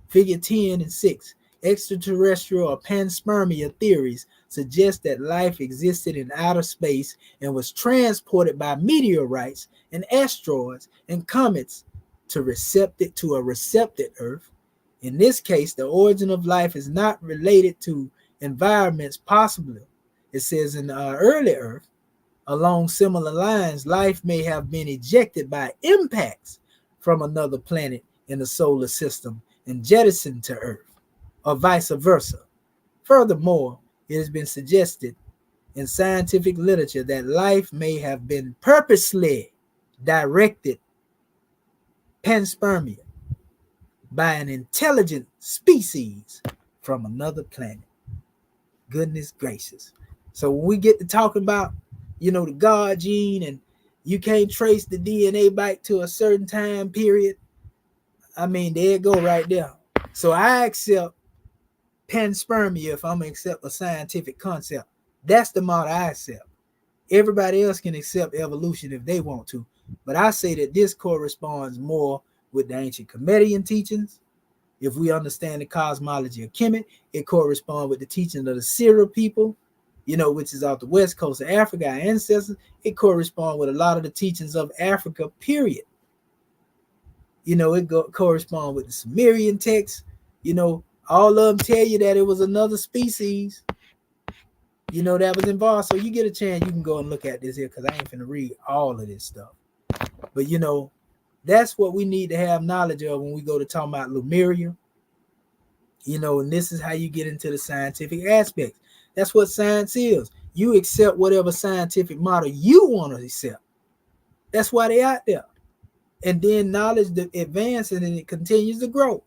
[SPEAKER 2] Figure 10 and 6, extraterrestrial or panspermia theories suggest that life existed in outer space and was transported by meteorites and asteroids and comets to a receptive Earth. In this case, the origin of life is not related to environments possible. It says in the early Earth, along similar lines, life may have been ejected by impacts from another planet in the solar system and jettisoned to Earth, or vice versa. Furthermore, it has been suggested in scientific literature that life may have been purposely directed panspermia by an intelligent species from another planet. Goodness gracious. So when we get to talking about, the God gene, and you can't trace the DNA back to a certain time period, I mean, there it go right there. So I accept panspermia if I'm going to accept a scientific concept. That's the model I accept. Everybody else can accept evolution if they want to. But I say that this corresponds more with the ancient Comedian teachings. If we understand the cosmology of Kemet, it corresponds with the teaching of the Sira people, which is off the west coast of Africa, our ancestors. It corresponds with a lot of the teachings of Africa, period. It corresponds with the Sumerian texts. All of them tell you that it was another species. that was involved. So you get a chance, you can go and look at this here, because I ain't finna read all of this stuff. But that's what we need to have knowledge of when we go to talk about Lemuria. And this is how you get into the scientific aspects. That's what science is. You accept whatever scientific model you want to accept. That's why they out there. And then knowledge advances and it continues to grow.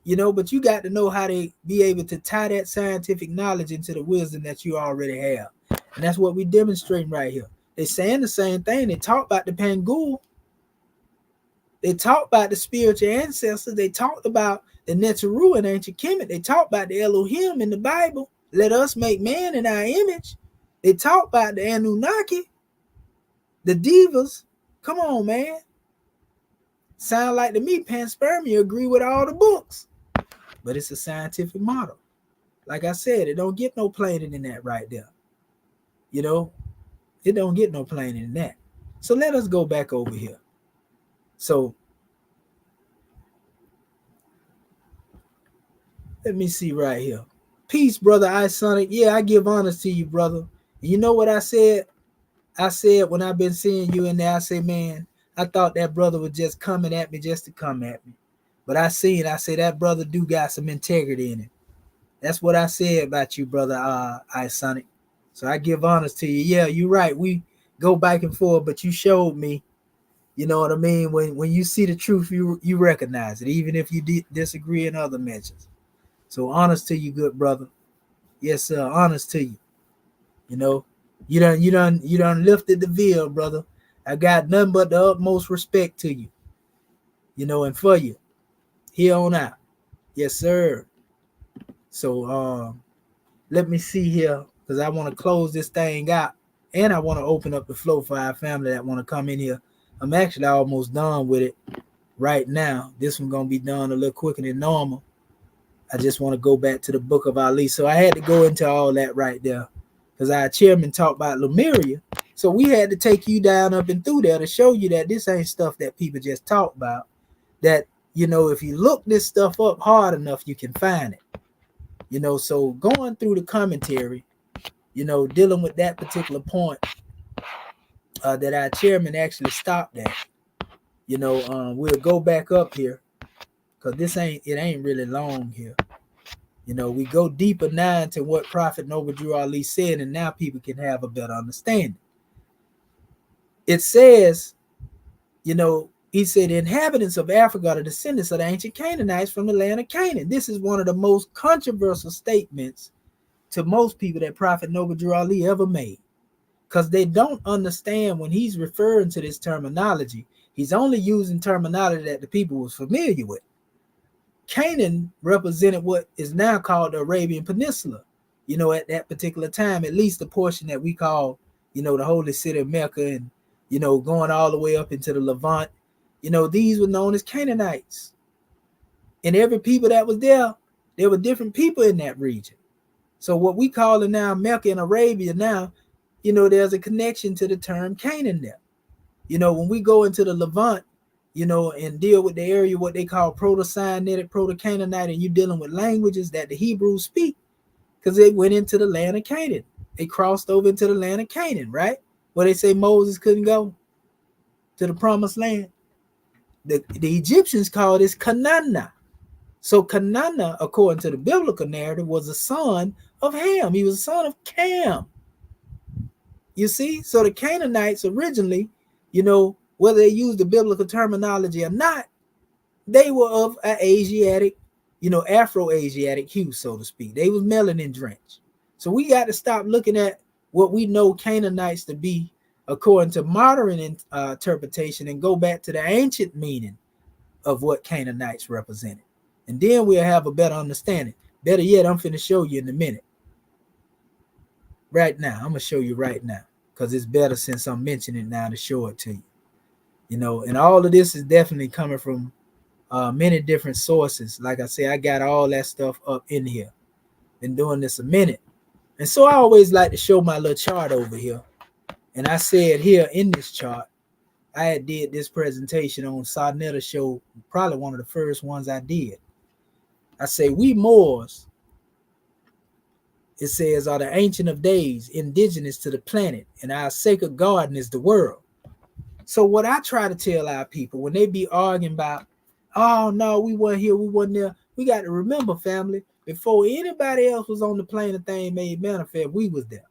[SPEAKER 2] But you got to know how to be able to tie that scientific knowledge into the wisdom that you already have. And that's what we're demonstrating right here. They're saying the same thing. They talk about the Pangul. They talk about the spiritual ancestors. They talked about the Netzeru in ancient Kemet. They talk about the Elohim in the Bible. Let us make man in our image. They talk about the Anunnaki, the Devas. Come on, man. Sound like to me, panspermia agree with all the books. But it's a scientific model. Like I said, it don't get no plainer than that right there. It don't get no plainer than that. So let us go back over here. So let me see right here. Peace, brother iSonic. Yeah, I give honors to you, brother. You know what I said? I said when I've been seeing you in there, I say, man, I thought that brother was just coming at me just to come at me. But I say that brother do got some integrity in him. That's what I said about you, brother iSonic. So I give honors to you. Yeah, you're right. We go back and forth, but you showed me, you know what I mean? When you see the truth, you recognize it, even if you disagree in other mentions. So honors to you, good brother. Yes, sir. Honors to you. You done lifted the veil, brother. I got nothing but the utmost respect to you. And for you. Here on out. Yes, sir. So let me see here, because I want to close this thing out, and I want to open up the flow for our family that want to come in here. I'm actually almost done with it right now. This one's gonna be done a little quicker than normal. I just want to go back to the Book of Ali. So I had to go into all that right there, because our chairman talked about Lemuria. So we had to take you down up and through there to show you that this ain't stuff that people just talk about. That, if you look this stuff up hard enough, you can find it. So going through the commentary, dealing with that particular point that our chairman actually stopped at, we'll go back up here, because it ain't really long here. We go deeper now into what Prophet Noble Drew Ali said, and now people can have a better understanding. It says, he said, the inhabitants of Africa are the descendants of the ancient Canaanites from the land of Canaan. This is one of the most controversial statements to most people that Prophet Noble Drew Ali ever made, because they don't understand when he's referring to this terminology. He's only using terminology that the people was familiar with. Canaan represented what is now called the Arabian Peninsula, at that particular time, at least the portion that we call, the holy city of Mecca, and, going all the way up into the Levant. These were known as Canaanites. And every people that was there were different people in that region. So what we call it now Mecca and Arabia now, there's a connection to the term Canaan there. When we go into the Levant, and deal with the area, what they call Proto-Sinaitic, Proto-Canaanite, and you're dealing with languages that the Hebrews speak, because they went into the land of Canaan. They crossed over into the land of Canaan, right? Where they say Moses couldn't go to the promised land. The Egyptians called this Canaan. So Canaan, according to the biblical narrative, was a son of Ham. He was a son of Cam. You see? So the Canaanites originally, whether they used the biblical terminology or not, they were of an Asiatic, Afro-Asiatic hue, so to speak. They was melanin drenched. So we got to stop looking at what we know Canaanites to be according to modern interpretation and go back to the ancient meaning of what Canaanites represented. And then we'll have a better understanding. Better yet, I'm finna show you in a minute. Right now, I'm gonna show you right now, because it's better since I'm mentioning it now to show it to you. And all of this is definitely coming from many different sources. Like I say, I got all that stuff up in here. Been doing this a minute. And so I always like to show my little chart over here. And I said here in this chart, I had did this presentation on Sarnetta Show, probably one of the first ones I did. I say, we Moors It says, are the Ancient of Days, indigenous to the planet, and our sacred garden is the world. So what I try to tell our people when they be arguing about, oh no, we weren't here, we wasn't there, we got to remember, family, before anybody else was on the plane of thing made manifest, we was there.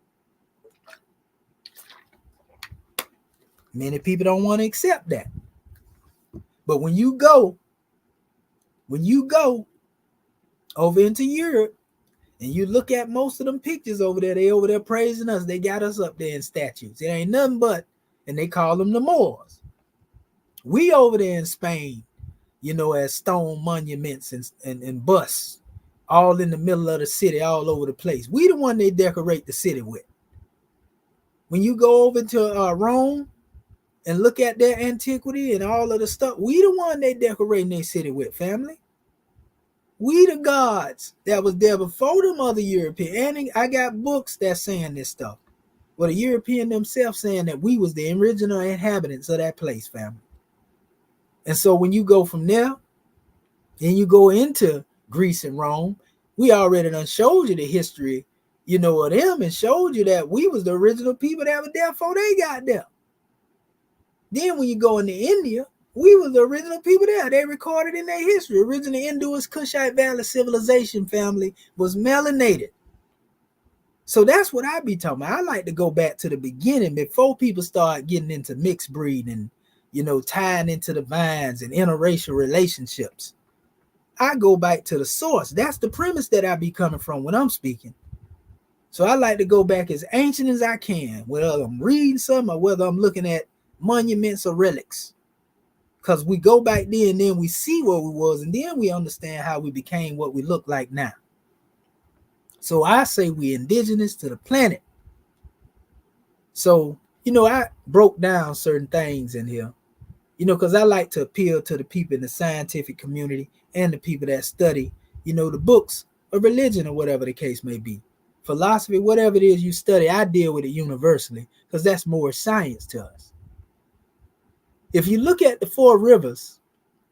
[SPEAKER 2] Many people don't want to accept that. But when you go over into Europe and you look at most of them pictures over there, they over there praising us. They got us up there in statues. It ain't nothing but, and they call them the Moors. We over there in Spain, you know, as stone monuments and busts all in the middle of the city, all over the place. We the one they decorate the city with. When you go over to Rome and look at their antiquity and all of the stuff, we the one they decorating their city with, family. We the gods that was there before them other European. And I got books that's saying this stuff. Well, the European themselves saying that we was the original inhabitants of that place, family. And so when you go from there and you go into Greece and Rome, we already done showed you the history, you know, of them, and showed you that we was the original people that were there before they got there. Then when you go into India, we was the original people there. They recorded in their history. Original Indus Kushite Valley civilization, family, was melanated. So that's what I be talking about. I like to go back to the beginning before people start getting into mixed breed and, you know, tying into the vines and interracial relationships. I go back to the source. That's the premise that I be coming from when I'm speaking. So I like to go back as ancient as I can, whether I'm reading something or whether I'm looking at monuments or relics. Because we go back there and then we see what we was, and then we understand how we became what we look like now. So I say we indigenous to the planet. So, you know, I broke down certain things in here, you know, because I like to appeal to the people in the scientific community and the people that study, you know, the books of religion or whatever the case may be. Philosophy, whatever it is you study, I deal with it universally because that's more science to us. If you look at the four rivers,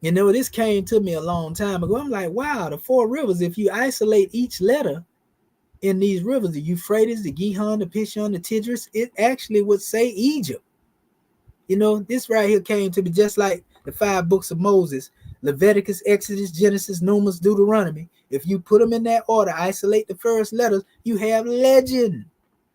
[SPEAKER 2] you know, this came to me a long time ago. I'm like, wow, the four rivers, if you isolate each letter in these rivers, the Euphrates, the Gihon, the Pishon, the Tigris, it actually would say Egypt. You know, this right here came to me just like the 5 books of Moses, Leviticus, Exodus, Genesis, Numbers, Deuteronomy. If you put them in that order, isolate the first letters, you have legend.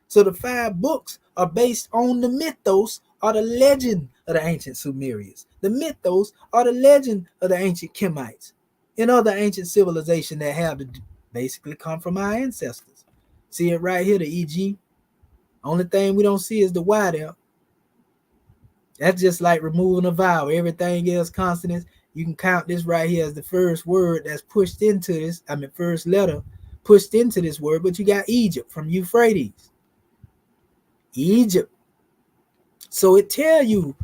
[SPEAKER 2] So the 5 books are based on the mythos or the legend of the ancient Sumerians. The mythos are the legend of the ancient Kemites and other ancient civilizations that have to basically come from our ancestors. See it right here, the EG. Only thing we don't see is the Y there. That's just like removing a vowel. Everything else consonants. You can count this right here as the first word that's pushed into this. First letter pushed into this word. But you got Egypt from Euphrates. Egypt. So it tell you,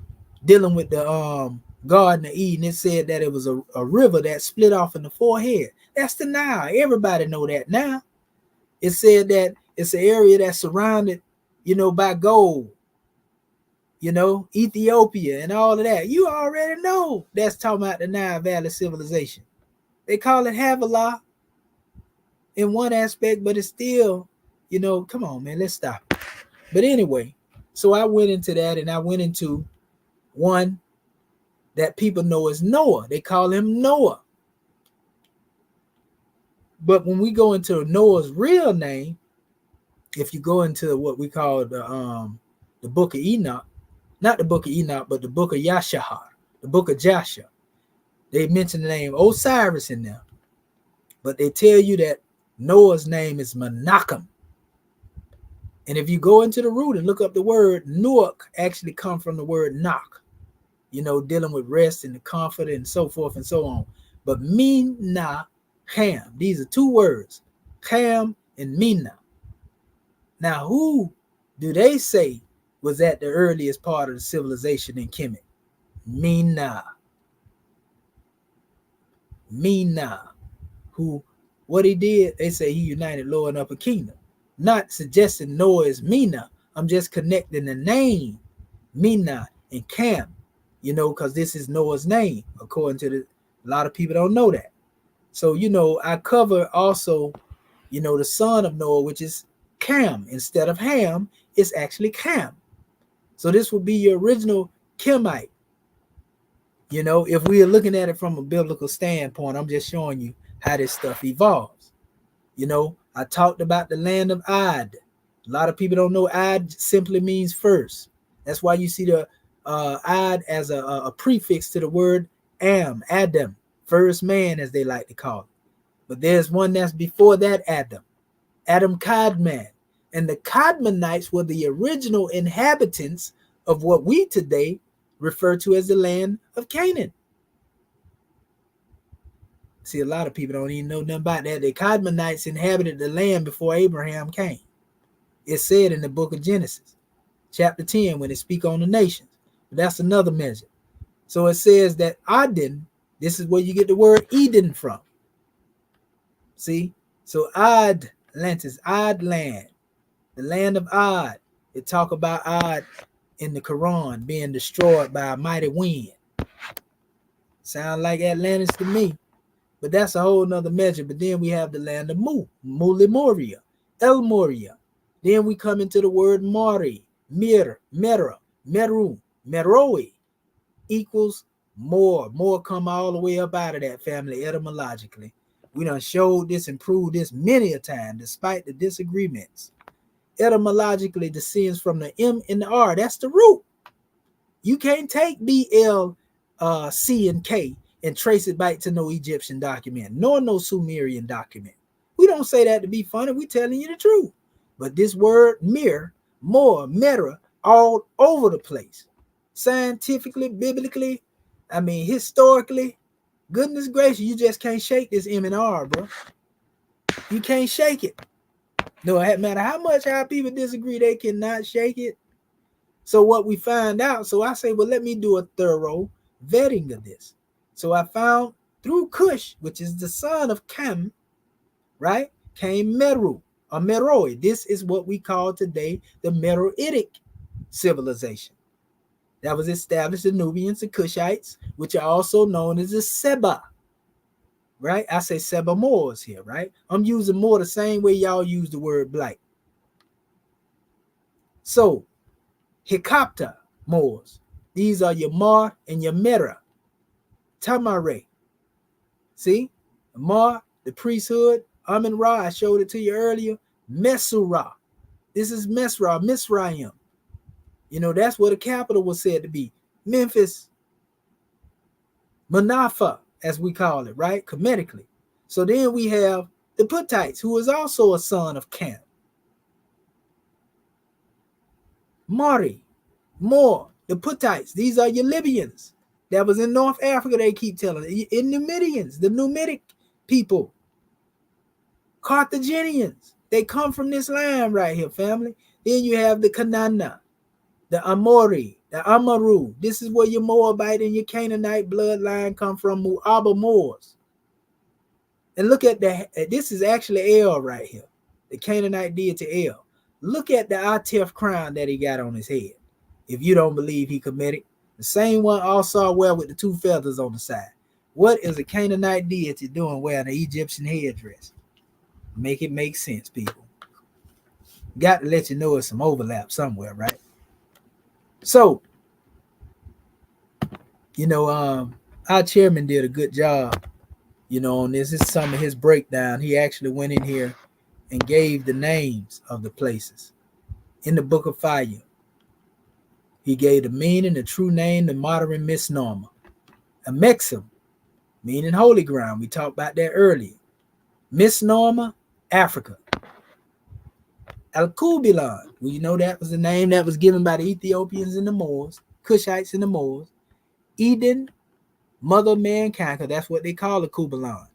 [SPEAKER 2] dealing with the Garden of Eden, it said that it was a river that split off in the forehead. That's the Nile. Everybody know that now. It said that it's an area that's surrounded, you know, by gold. You know, Ethiopia and all of that. You already know that's talking about the Nile Valley civilization. They call it Havilah in one aspect, but it's still, you know, come on, man, let's stop. But anyway, so I went into that, and I went into one that people know as Noah. They call him Noah. But when we go into Noah's real name, if you go into what we call the book of Enoch, not the book of Enoch, but the book of Yashahar, the book of Joshua, they mention the name Osiris in there. But they tell you that Noah's name is Menachem. And if you go into the root and look up the word, Nuach actually come from the word knock, you know, dealing with rest and the comfort and so forth and so on. But Minna, Ham, these are 2 words, Ham and Minna. Now, who do they say was at the earliest part of the civilization in Kemet? Minna. Who, what he did, they say he united Lower and Upper Kingdom. Not suggesting Noah is Mina. I'm just connecting the name Mina and Cam, you know, because this is Noah's name, according to a lot of people don't know that. So, you know, I cover also, you know, the son of Noah, which is Cam instead of Ham, it's actually Cam. So this would be your original Kemite. You know, if we are looking at it from a biblical standpoint, I'm just showing you how this stuff evolves. You know, I talked about the land of Ad. A lot of people don't know Ad simply means first. That's why you see the Ad as a prefix to the word Adam, first man, as they like to call it. But there's one that's before that Adam Kadman. And the Kadmonites were the original inhabitants of what we today refer to as the land of Canaan. See, a lot of people don't even know nothing about that. The Kadmonites inhabited the land before Abraham came. It's said in the book of Genesis, chapter 10, when they speak on the nations. But that's another measure. So it says that Aden, this is where you get the word Eden from. See? So Atlantis, Ad land, the land of Ad. It talk about Ad in the Quran being destroyed by a mighty wind. Sound like Atlantis to me. But that's a whole nother measure. But then we have the land of Mulimoria, El Moria. Then we come into the word Mari, Mera, Meru, Meroi equals more. More come all the way up out of that family etymologically. We done showed this and proved this many a time, despite the disagreements. Etymologically descends from the M and the R. That's the root. You can't take B, L, C, and K and trace it back to no Egyptian document, nor no Sumerian document. We don't say that to be funny. We're telling you the truth. But this word mir, more, mera, all over the place. Scientifically, biblically, I mean, historically, goodness gracious, you just can't shake this M and R, bro. You can't shake it. No matter how much our people disagree, they cannot shake it. So what we find out, so I say, well, let me do a thorough vetting of this. So I found through Cush, which is the son of Cam, right, came Meru, or Meroi. This is what we call today the Meroitic civilization. That was established the Nubians and Cushites, which are also known as the Seba, right? I say Seba Moors here, right? I'm using more the same way y'all use the word black. So, Hikapta Moors. These are your Mar and your Mera. Tamare. See? Mar, the priesthood. Amun Ra, I showed it to you earlier. Mesura. This is Mesra, Misraim. You know, that's where the capital was said to be. Memphis. Manafa, as we call it, right? Kemetically. So then we have the Puttites, who is also a son of Cam. Mari, More, the Puttites. These are your Libyans. That was in North Africa, they keep telling it. In Numidians, the Numidic people. Carthaginians. They come from this land right here, family. Then you have the Kanana, the Amori, the Amaru. This is where your Moabite and your Canaanite bloodline come from, Mu'aba Moors. And look at that. This is actually El right here, the Canaanite deity El. Look at the Atef crown that he got on his head. If you don't believe he committed, the same one also wear with the two feathers on the side. What is a Canaanite deity doing wearing an Egyptian headdress? Make it make sense, people. Got to let you know it's some overlap somewhere, right? So, you know, our chairman did a good job, you know, on this. This is some of his breakdown. He actually went in here and gave the names of the places in the Book of Fire. He gave the meaning, the true name, the modern misnomer. Amexim, meaning holy ground. We talked about that earlier. Misnomer, Africa. Al-Kubilan, well, you know that was the name that was given by the Ethiopians and the Moors, Cushites and the Moors. Eden, mother of mankind, because that's what they call the Kubilan.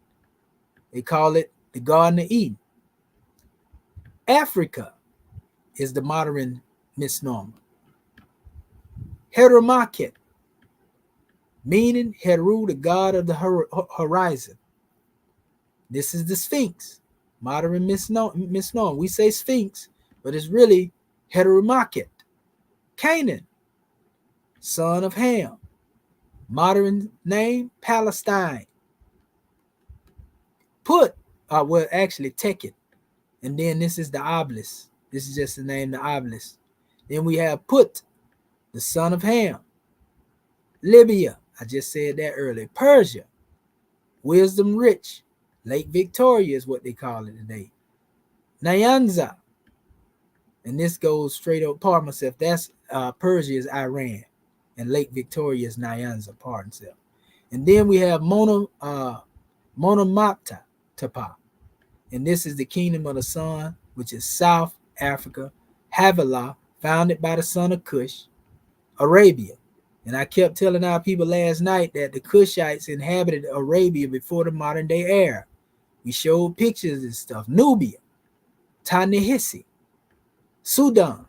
[SPEAKER 2] They call it the Garden of Eden. Africa is the modern misnomer. Herumaket, meaning Heru, the god of the horizon. This is the Sphinx, modern misnomer. We say Sphinx, but it's really Herumaket. Canaan, son of Ham. Modern name, Palestine. Put, well, actually Teket. And then this is the obelisk This is just the name, the obelisk. Then we have Put, the son of Ham. Libya, I just said that earlier. Persia, Wisdom Rich. Lake Victoria is what they call it today. Nyanza, and this goes straight up, pardon myself, that's Persia is Iran, and Lake Victoria is Nyanza, pardon myself. And then we have Monomata Tapa, and this is the kingdom of the sun, which is South Africa. Havilah, founded by the son of Cush, Arabia. And I kept telling our people last night that the Cushites inhabited Arabia before the modern day Arab. We showed pictures and stuff. Nubia, Ta-Nehisi, Sudan,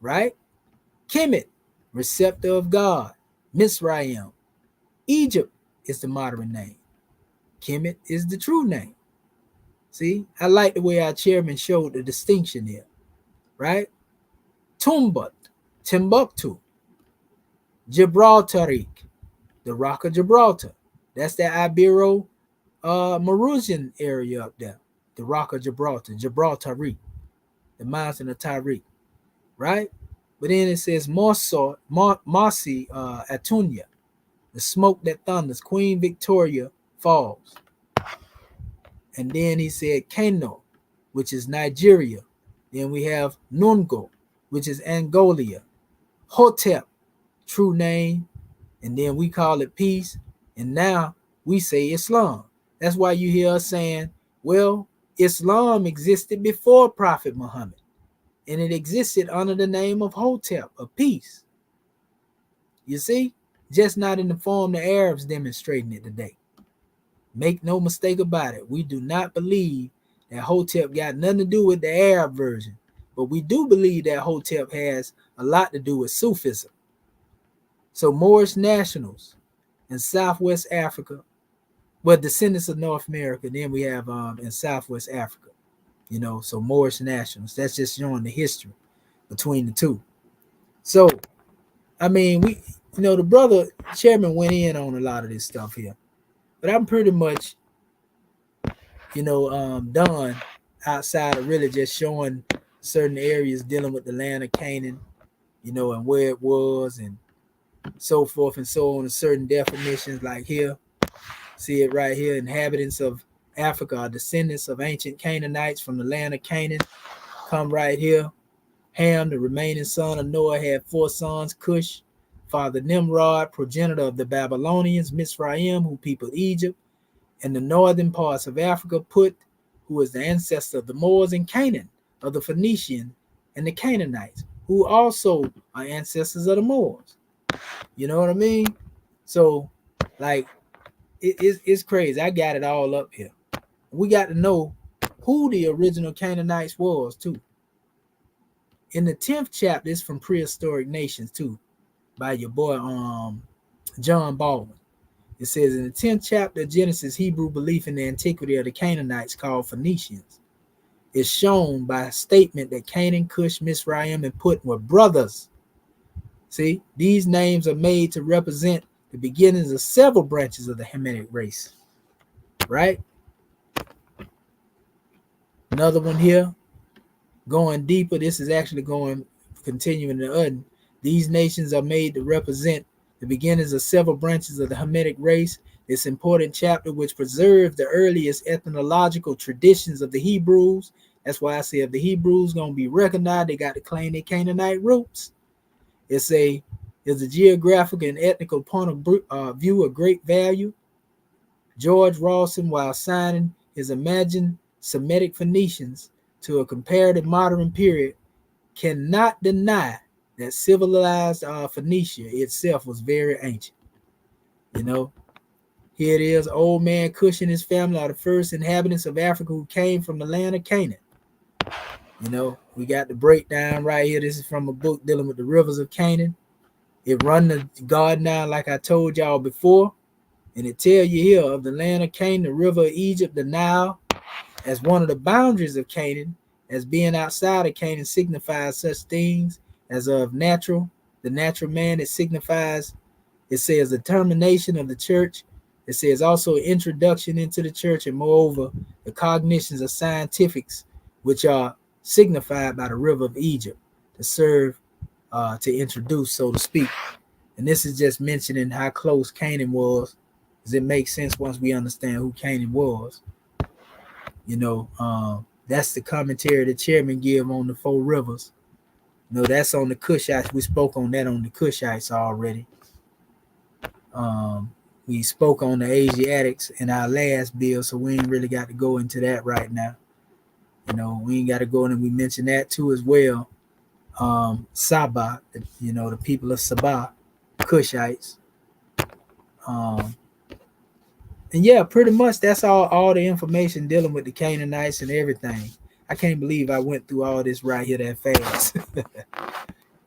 [SPEAKER 2] right? Kemet, receptor of God. Mizraim. Egypt is the modern name. Kemet is the true name. See, I like the way our chairman showed the distinction here, right? Tumbat, Timbuktu, Gibraltaric, the Rock of Gibraltar. That's the Ibero-Mauritian area up there. The Rock of Gibraltar, Gibraltaric, the mountain of Tariq, right? But then it says Marsi Atunya, the smoke that thunders, Queen Victoria Falls. And then he said Kano, which is Nigeria. Then we have Nungo, which is Angolia. Hotep, true name. And then we call it peace. And now we say Islam. That's why you hear us saying, well, Islam existed before Prophet Muhammad. And it existed under the name of Hotep, of peace. You see? Just not in the form the Arabs demonstrating it today. Make no mistake about it. We do not believe that Hotep got nothing to do with the Arab version. But we do believe that Hotep has a lot to do with Sufism. So Moorish nationals in Southwest Africa, well, descendants of North America, then we have in Southwest Africa, you know, so Moorish nationals. That's just showing the history between the two. So, I mean, the brother chairman went in on a lot of this stuff here. But I'm pretty much, done outside of really just showing certain areas dealing with the land of Canaan, and where it was and so forth and so on, and certain definitions like here. See it right here. Inhabitants of Africa are descendants of ancient Canaanites from the land of Canaan. Come right here. Ham, the remaining son of Noah, had 4 sons. Cush, father Nimrod, progenitor of the Babylonians. Mizraim, who peopled Egypt and the northern parts of Africa. Put, who is the ancestor of the Moors, and Canaan, of the Phoenician and the Canaanites, who also are ancestors of the Moors. You know what I mean? So, like, it's crazy. I got it all up here. We got to know who the original Canaanites was, too. In the 10th chapter, it's from Prehistoric Nations, too, by your boy John Baldwin. It says, in the 10th chapter of Genesis, Hebrew belief in the antiquity of the Canaanites, called Phoenicians, is shown by a statement that Canaan, Cush, Mizraim, and Put were brothers. See, these names are made to represent the beginnings of several branches of the Hamitic race, right? Another one here, going deeper. This is actually continuing the Uden. These nations are made to represent the beginnings of several branches of the Hamitic race. This important chapter, which preserves the earliest ethnological traditions of the Hebrews. That's why I say if the Hebrews going to be recognized, they got to claim their Canaanite roots. It's a geographical and ethnical point of view of great value. George Rawson, while assigning his imagined Semitic Phoenicians to a comparative modern period, cannot deny that civilized Phoenicia itself was very ancient. Here it is. Old man Cush and his family are the first inhabitants of Africa who came from the land of Canaan. We got the breakdown right here. This is from a book dealing with the rivers of Canaan. It run the garden now, like I told y'all before. And it tell you here of the land of Canaan, the river of Egypt, the Nile, as one of the boundaries of Canaan, as being outside of Canaan signifies such things as of the natural man. It signifies, it says the termination of the church. It says also introduction into the church, and moreover, the cognitions of scientifics, which are signified by the river of Egypt to serve, to introduce, so to speak. And this is just mentioning how close Canaan was, because it makes sense once we understand who Canaan was. That's the commentary the chairman give on the four rivers. That's on the Cushites. We spoke on that on the Cushites already. We spoke on the Asiatics in our last bill, so we ain't really got to go into that right now. We ain't got to go in, and we mentioned that too as well. Sabah, the people of Sabah, Cushites. And yeah, pretty much that's all the information dealing with the Canaanites and everything. I can't believe I went through all this right here that fast.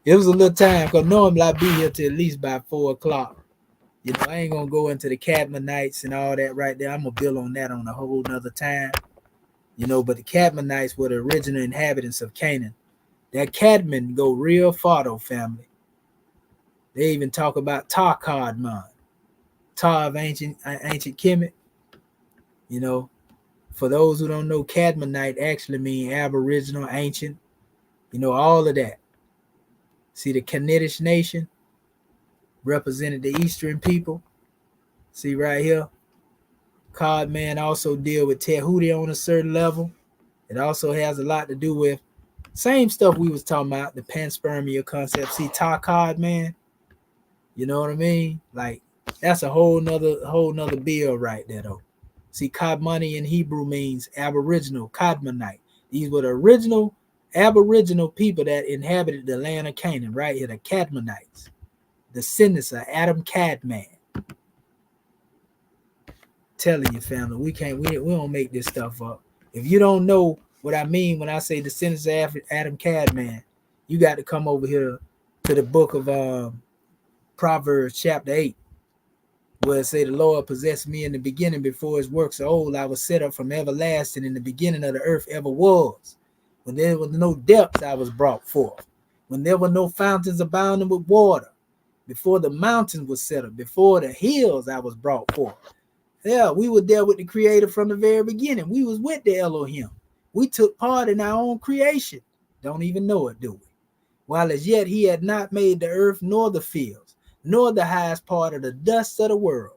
[SPEAKER 2] It was a little time, because normally I'd be here till at least by 4 o'clock. I ain't going to go into the Cadmonites and all that right there. I'm going to build on that on a whole nother time. But the Cadmonites were the original inhabitants of Canaan. That Cadmon go real far, though, family. They even talk about Tar-Kadmon. Tar of ancient Kemet. For those who don't know, Cadmonite actually mean aboriginal, ancient, all of that. See, the Canadish nation represented the Eastern people. See right here. Codman also deal with Tehuti on a certain level. It also has a lot to do with same stuff we was talking about, the panspermia concept. See, Tar-Kadman, you know what I mean? Like, that's a whole nother bill right there, though. See, Kadmoni in Hebrew means aboriginal, Kadmonite. These were the original aboriginal people that inhabited the land of Canaan, right here, the Kadmonites, descendants of Adam Kadman. Telling you, family, we don't make this stuff up. If you don't know what I mean when I say descendants of Adam Kadman, you got to come over here to the book of Proverbs chapter 8, where it say the Lord possessed me in the beginning before his works are old. I was set up from everlasting, in the beginning of the earth ever was. When there was no depths, I was brought forth. When there were no fountains abounding with water, before the mountains were set up, before the hills, I was brought forth. Yeah, we were there with the Creator from the very beginning. We was with the Elohim. We took part in our own creation. Don't even know it, do we? While as yet he had not made the earth nor the fields, nor the highest part of the dust of the world.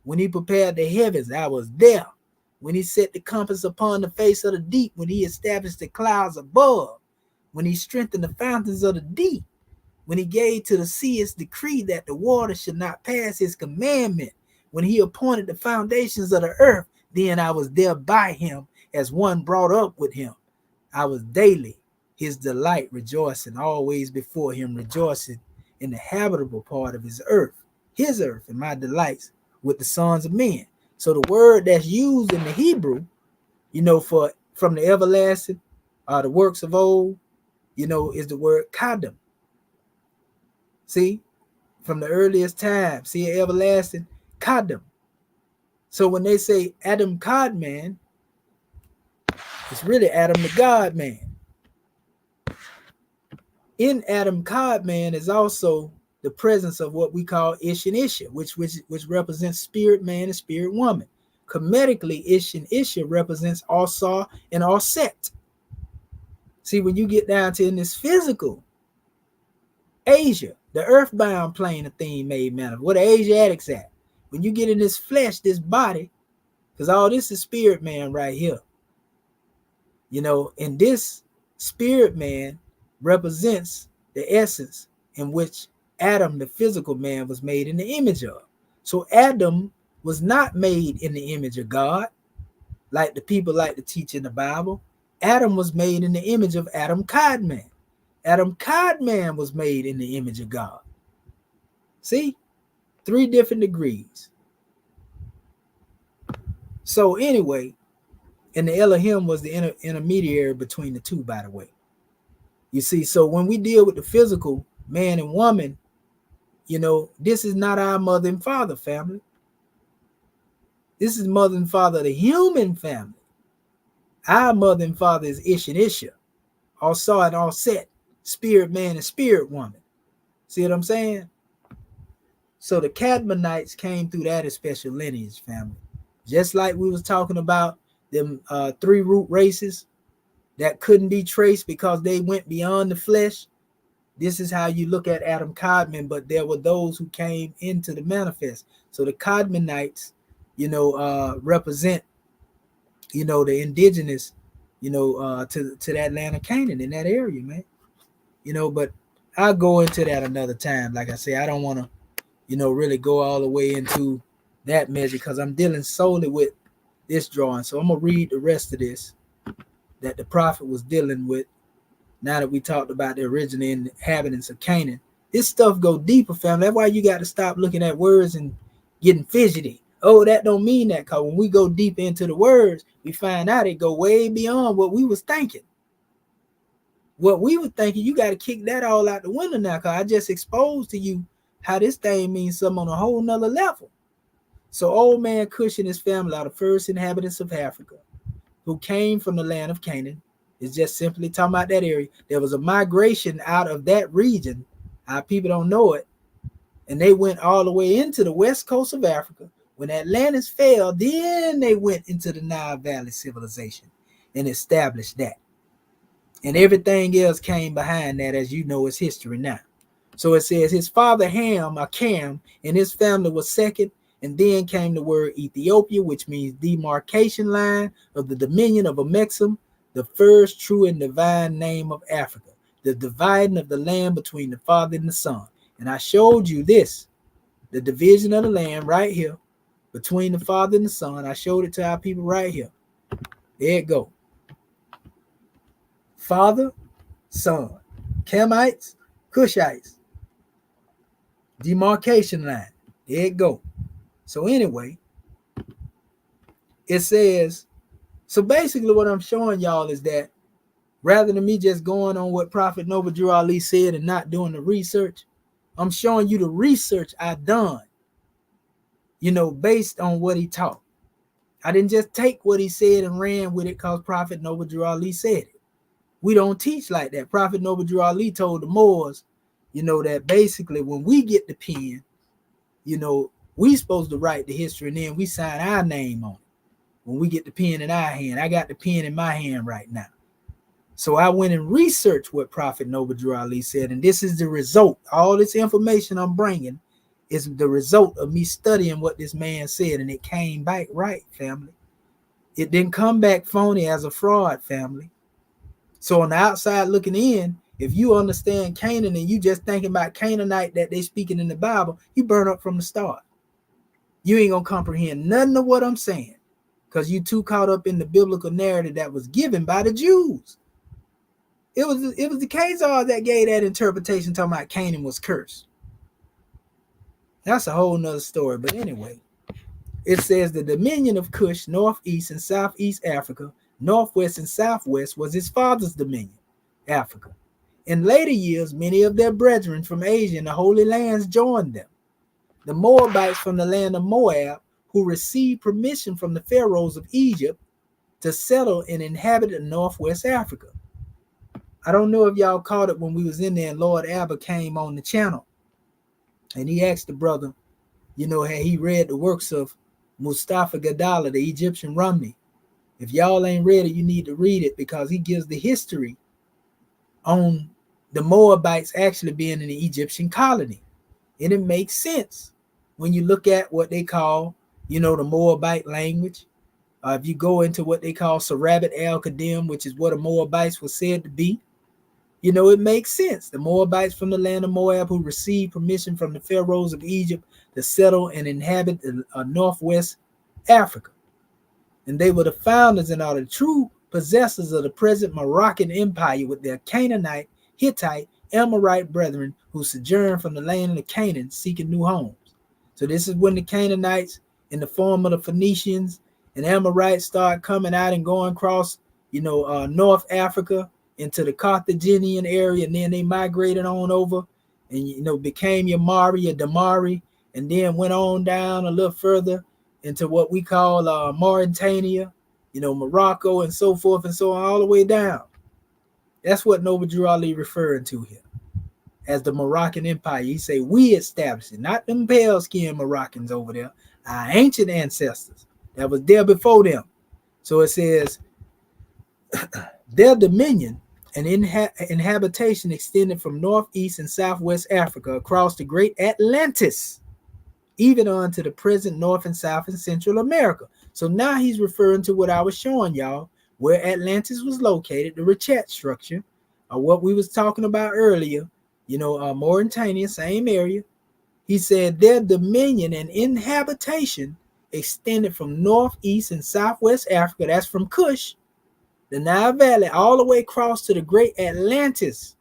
[SPEAKER 2] When he prepared the heavens, I was there. When he set the compass upon the face of the deep, when he established the clouds above, when he strengthened the fountains of the deep, when he gave to the sea his decree that the water should not pass his commandment, when he appointed the foundations of the earth, then I was there by him as one brought up with him. I was daily his delight, rejoicing, always before him, rejoicing in the habitable part of his earth, and my delights with the sons of men. So the word that's used in the Hebrew, for from the everlasting, the works of old, is the word kadam. See, from the earliest time, see, everlasting, kadam. So when they say Adam Kadman, it's really Adam the God man. In Adam Kadman is also the presence of what we call Ish and Isha, which represents spirit man and spirit woman. Comedically, Ish and Isha represents Asar and Aset. See, when you get down to in this physical, Asia, the earthbound plane of thing made manifest. Where the Asiatics at? When you get in this flesh, this body, because all this is spirit man right here. And this spirit man represents the essence in which Adam, the physical man, was made in the image of. So Adam was not made in the image of God, like the people like to teach in the Bible. Adam was made in the image of Adam Kadman. Adam Kadman was made in the image of God. See? 3 different degrees. So anyway, and the Elohim was the intermediary between the two, by the way. You see, so when we deal with the physical man and woman, this is not our mother and father family. This is mother and father of the human family. Our mother and father is Ish and Isha, Asar and Aset, spirit man and spirit woman. See what I'm saying? So the Cadmonites came through that special lineage family. Just like we was talking about them 3 root races, that couldn't be traced because they went beyond the flesh. This is how you look at Adam Kadmon, but there were those who came into the manifest. So the Kadmonites, represent, the indigenous, to that land of Canaan in that area, man. But I'll go into that another time. Like I say, I don't want to, really go all the way into that measure because I'm dealing solely with this drawing. So I'm going to read the rest of this that the prophet was dealing with. Now that we talked about the original inhabitants of Canaan, this stuff go deeper, family. That's why you got to stop looking at words and getting fidgety. Oh, that don't mean that, because when we go deep into the words, we find out it go way beyond what we was thinking. What we were thinking, you got to kick that all out the window now, because I just exposed to you how this thing means something on a whole nother level. So old man Cush and his family are the first inhabitants of Africa who came from the land of Canaan. It's just simply talking about that area. There was a migration out of that region. Our people don't know it. And they went all the way into the west coast of Africa. When Atlantis fell, then they went into the Nile Valley civilization and established that. And everything else came behind that, as you know, is history now. So it says his father Ham, or Cam, and his family was second. And then came the word Ethiopia, which means demarcation line of the dominion of Amexem, the first true and divine name of Africa, the dividing of the land between the Father and the Son. And I showed you this, the division of the land right here between the Father and the Son. I showed it to our people right here. There it go. Father, Son, Camites, Cushites, demarcation line. There it go. So anyway, it says, so basically what I'm showing y'all is that rather than me just going on what Prophet Noble Drew Ali said and not doing the research, I'm showing you the research I done, based on what he taught. I didn't just take what he said and ran with it because Prophet Noble Drew Ali said it. We don't teach like that. Prophet Noble Drew Ali told the Moors, that basically when we get the pen, we supposed to write the history and then we sign our name on it. When we get the pen in our hand, I got the pen in my hand right now. So I went and researched what Prophet Noble Drew Ali said, and this is the result. All this information I'm bringing is the result of me studying what this man said, and it came back right, family. It didn't come back phony as a fraud, family. So on the outside looking in, if you understand Canaan and you just thinking about Canaanite that they speaking in the Bible, you burn up from the start. You ain't gonna comprehend nothing of what I'm saying because you too caught up in the biblical narrative that was given by the Jews. It was the Khazars that gave that interpretation talking about Canaan was cursed. That's a whole nother story. But anyway, it says the dominion of Cush, northeast and southeast Africa, northwest and southwest was his father's dominion, Africa. In later years, many of their brethren from Asia and the Holy Lands joined them. The Moabites from the land of Moab, who received permission from the pharaohs of Egypt to settle and inhabit northwest Africa. I don't know if y'all caught it when we was in there and Lord Abba came on the channel and he asked the brother, had he read the works of Mustafa Gadala, the Egyptian Rumni. If y'all ain't read it, you need to read it because he gives the history on the Moabites actually being in the Egyptian colony. And it makes sense when you look at what they call, the Moabite language. If you go into what they call Sarabat al-Qadim, which is what the Moabites were said to be, it makes sense. The Moabites from the land of Moab who received permission from the pharaohs of Egypt to settle and inhabit northwest Africa. And they were the founders and are the true possessors of the present Moroccan Empire with their Canaanite, Hittite, Amorite brethren who sojourned from the land of Canaan seeking new homes. So this is when the Canaanites in the form of the Phoenicians and Amorites start coming out and going across, North Africa into the Carthaginian area, and then they migrated on over and, became Yamari, or Damari, and then went on down a little further into what we call Mauritania, Morocco, and so forth and so on, all the way down. That's what Noble Drew Ali referring to here as the Moroccan Empire. He say we established it, not them pale skinned Moroccans over there, our ancient ancestors that was there before them. So it says Their dominion and inhabitation extended from northeast and southwest Africa across the great Atlantis, even on to the present North and South and Central America. So now he's referring to what I was showing y'all, where Atlantis was located, the Richat structure, or what we was talking about earlier, Mauritania, same area. He said their dominion and inhabitation extended from northeast and southwest Africa, that's from Kush, the Nile Valley, all the way across to the great Atlantis,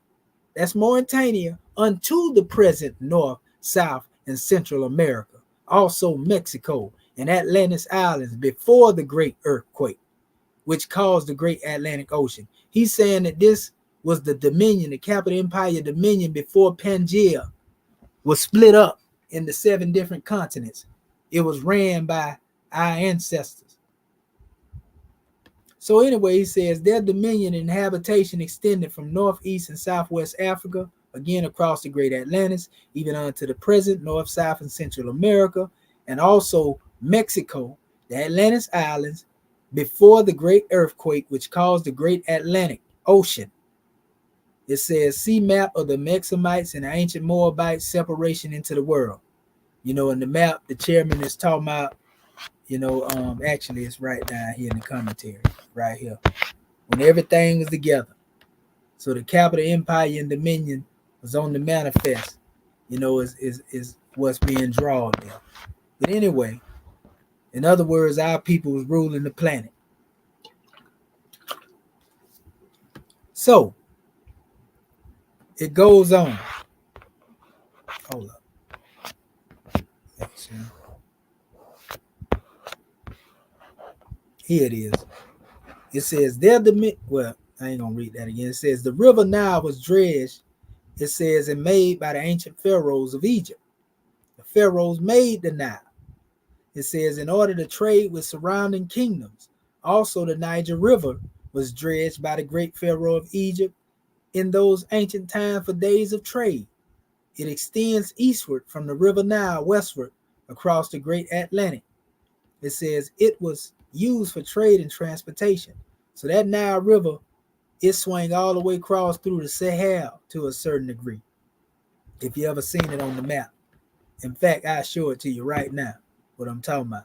[SPEAKER 2] that's Mauritania, unto the present North, South, and Central America, also Mexico and Atlantis Islands before the great earthquake, which caused the great Atlantic Ocean. He's saying that this was the dominion, the capital empire dominion before Pangaea was split up into 7 different continents. It was ran by our ancestors. So anyway, he says their dominion and habitation extended from northeast and southwest Africa, again across the great Atlantis, even onto the present North, South, and Central America, and also Mexico, the Atlantis Islands, before the great earthquake which caused the great Atlantic Ocean. It says, see map of the Mexamites and the ancient Moabites separation into the world. In the map, the chairman is talking about, actually it's right down here in the commentary, right here, when everything was together. So the capital empire and dominion was on the manifest, is what's being drawn there. But anyway, in other words, our people was ruling the planet. So it goes on. Hold up. Here it is. It says well, I ain't gonna read that again. It says the river Nile was dredged, it says, and made by the ancient pharaohs of Egypt. The pharaohs made the Nile. It says in order to trade with surrounding kingdoms. Also the Niger River was dredged by the great pharaoh of Egypt in those ancient times for days of trade. It extends eastward from the river Nile westward across the great Atlantic. It says it was used for trade and transportation. So that Nile River, it swung all the way across through the Sahel to a certain degree. If you ever seen it on the map. In fact, I'll show it to you right now, what I'm talking about.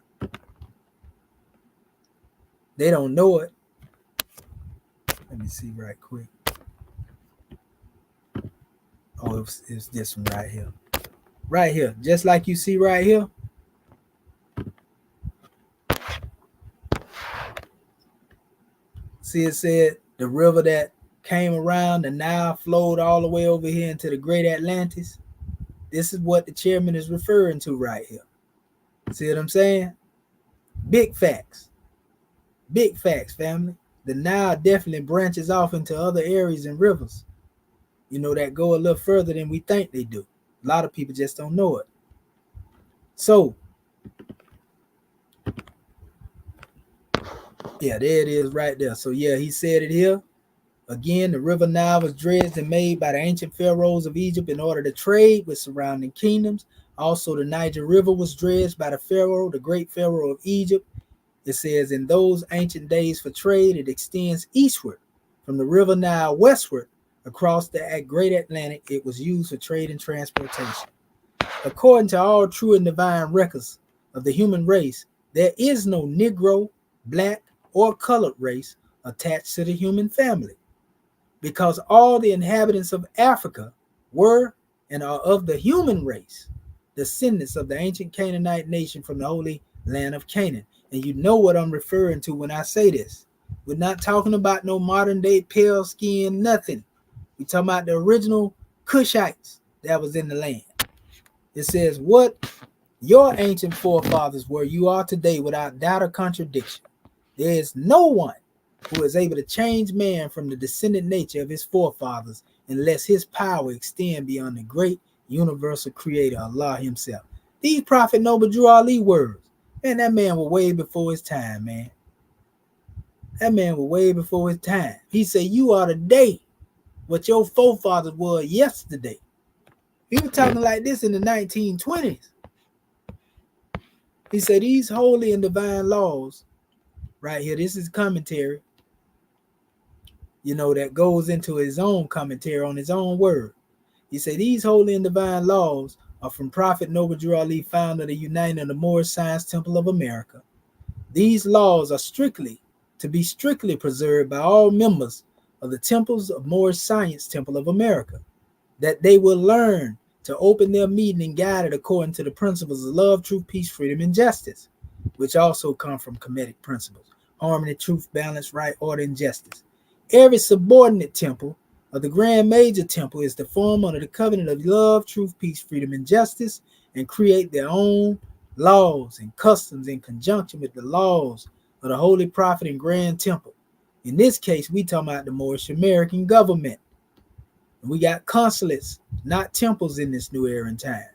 [SPEAKER 2] They don't know it. Let me see right quick. Oh, it's this one right here. Right here. Just like you see right here. See, it said the river that came around, the Nile flowed all the way over here into the great Atlantis. This is what the chairman is referring to right here. See what I'm saying? Big facts. Big facts, family. The Nile definitely branches off into other areas and rivers, that go a little further than we think they do. A lot of people just don't know it. So, yeah, there it is right there. So, yeah, he said it here. Again, the river Nile was dredged and made by the ancient pharaohs of Egypt in order to trade with surrounding kingdoms. Also, the Niger River was dredged by the great pharaoh of Egypt. It says, in those ancient days for trade, it extends eastward from the river Nile westward across the great Atlantic. It was used for trade and transportation. According to all true and divine records of the human race, there is no Negro, black, or colored race attached to the human family, because all the inhabitants of Africa were and are of the human race, descendants of the ancient Canaanite nation from the holy land of Canaan. And you know what I'm referring to when I say this. We're not talking about no modern day pale skin, nothing. We're talking about the original Cushites that was in the land. It says, what your ancient forefathers were, you are today without doubt or contradiction. There is no one who is able to change man from the descendant nature of his forefathers unless his power extend beyond the great universal creator, Allah himself. These Prophet Noble Drew Ali words, man, that man was way before his time, man. That man was way before his time. He said, you are today what your forefathers were yesterday. He was talking like this in the 1920s. He said, these holy and divine laws, right here, this is commentary. that goes into his own commentary on his own word. He said, these holy and divine laws are from Prophet Noble Drew Ali, founder of the Uniting of the Moorish Science Temple of America. These laws are to be strictly preserved by all members of the Temples of Moorish Science Temple of America, that they will learn to open their meeting and guide it according to the principles of love, truth, peace, freedom, and justice, which also come from Kemetic principles: harmony, truth, balance, right, order, and justice. Every subordinate temple of the Grand Major Temple is to form under the covenant of love, truth, peace, freedom, and justice, and create their own laws and customs in conjunction with the laws of the Holy Prophet and Grand Temple. In this case, we talking about the Moorish American government. And we got consulates, not temples, in this new era and time.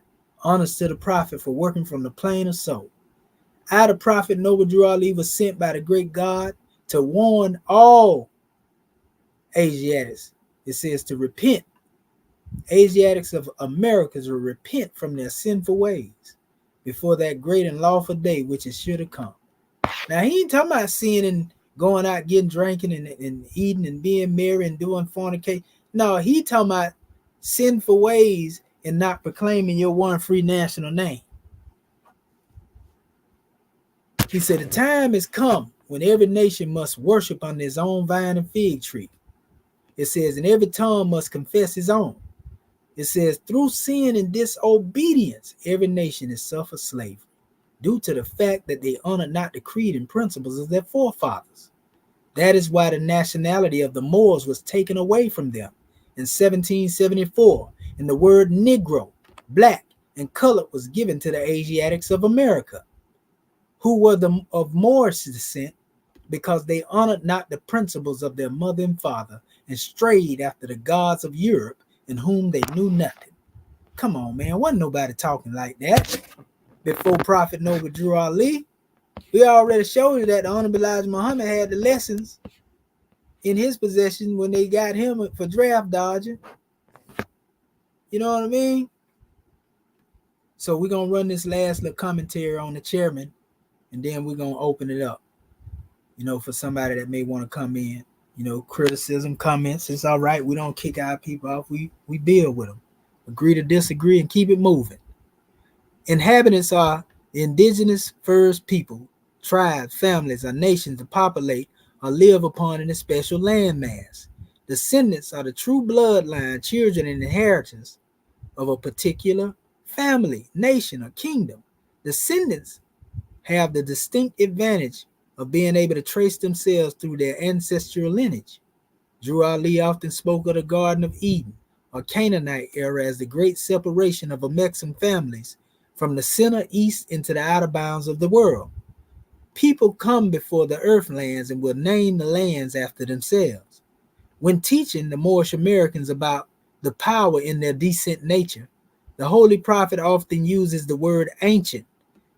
[SPEAKER 2] Honors to the Prophet for working from the plane of soul. I, the Prophet Noble Drew Ali, was sent by the great God to warn all Asiatics. It says to repent. Asiatics of Americas will repent from their sinful ways before that great and lawful day which is sure to come. Now, he ain't talking about sinning and going out getting drinking and eating and being merry and doing fornication. No, he talking about sinful ways and not proclaiming your one free national name. He said the time has come when every nation must worship under his own vine and fig tree. It says, and every tongue must confess his own. It says, through sin and disobedience, every nation is suffered slavery, due to the fact that they honor not the creed and principles of their forefathers. That is why the nationality of the Moors was taken away from them in 1774, and the word Negro, black, and colored was given to the Asiatics of America, who were of Moorish descent, because they honored not the principles of their mother and father, and strayed after the gods of Europe, in whom they knew nothing. Come on, man, wasn't nobody talking like that before Prophet Noble Drew Ali. We already showed you that the Honorable Elijah Muhammad had the lessons in his possession when they got him for draft dodging. You know what I mean? So we're going to run this last little commentary on the chairman, and then we're going to open it up, for somebody that may want to come in. Criticism, comments, it's all right. We don't kick our people off. We build with them. Agree to disagree and keep it moving. Inhabitants are indigenous first people, tribes, families, or nations to populate or live upon in a special landmass. Descendants are the true bloodline, children, and inheritors of a particular family, nation, or kingdom. Descendants have the distinct advantage of being able to trace themselves through their ancestral lineage. Drew Ali often spoke of the Garden of Eden or Canaanite era as the great separation of Amexican families from the center east into the outer bounds of the world. People come before the earthlands and will name the lands after themselves. When teaching the Moorish Americans about the power in their decent nature, the Holy Prophet often uses the word ancient,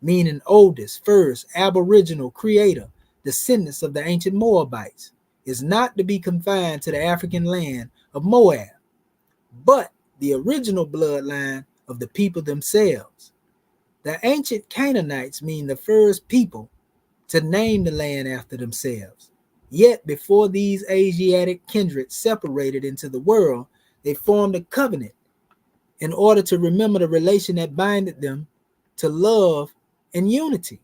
[SPEAKER 2] meaning oldest, first, aboriginal, creator, descendants of the ancient Moabites, is not to be confined to the African land of Moab, but the original bloodline of the people themselves. The ancient Canaanites mean the first people to name the land after themselves. Yet before these Asiatic kindreds separated into the world, they formed a covenant in order to remember the relation that binded them to love and unity.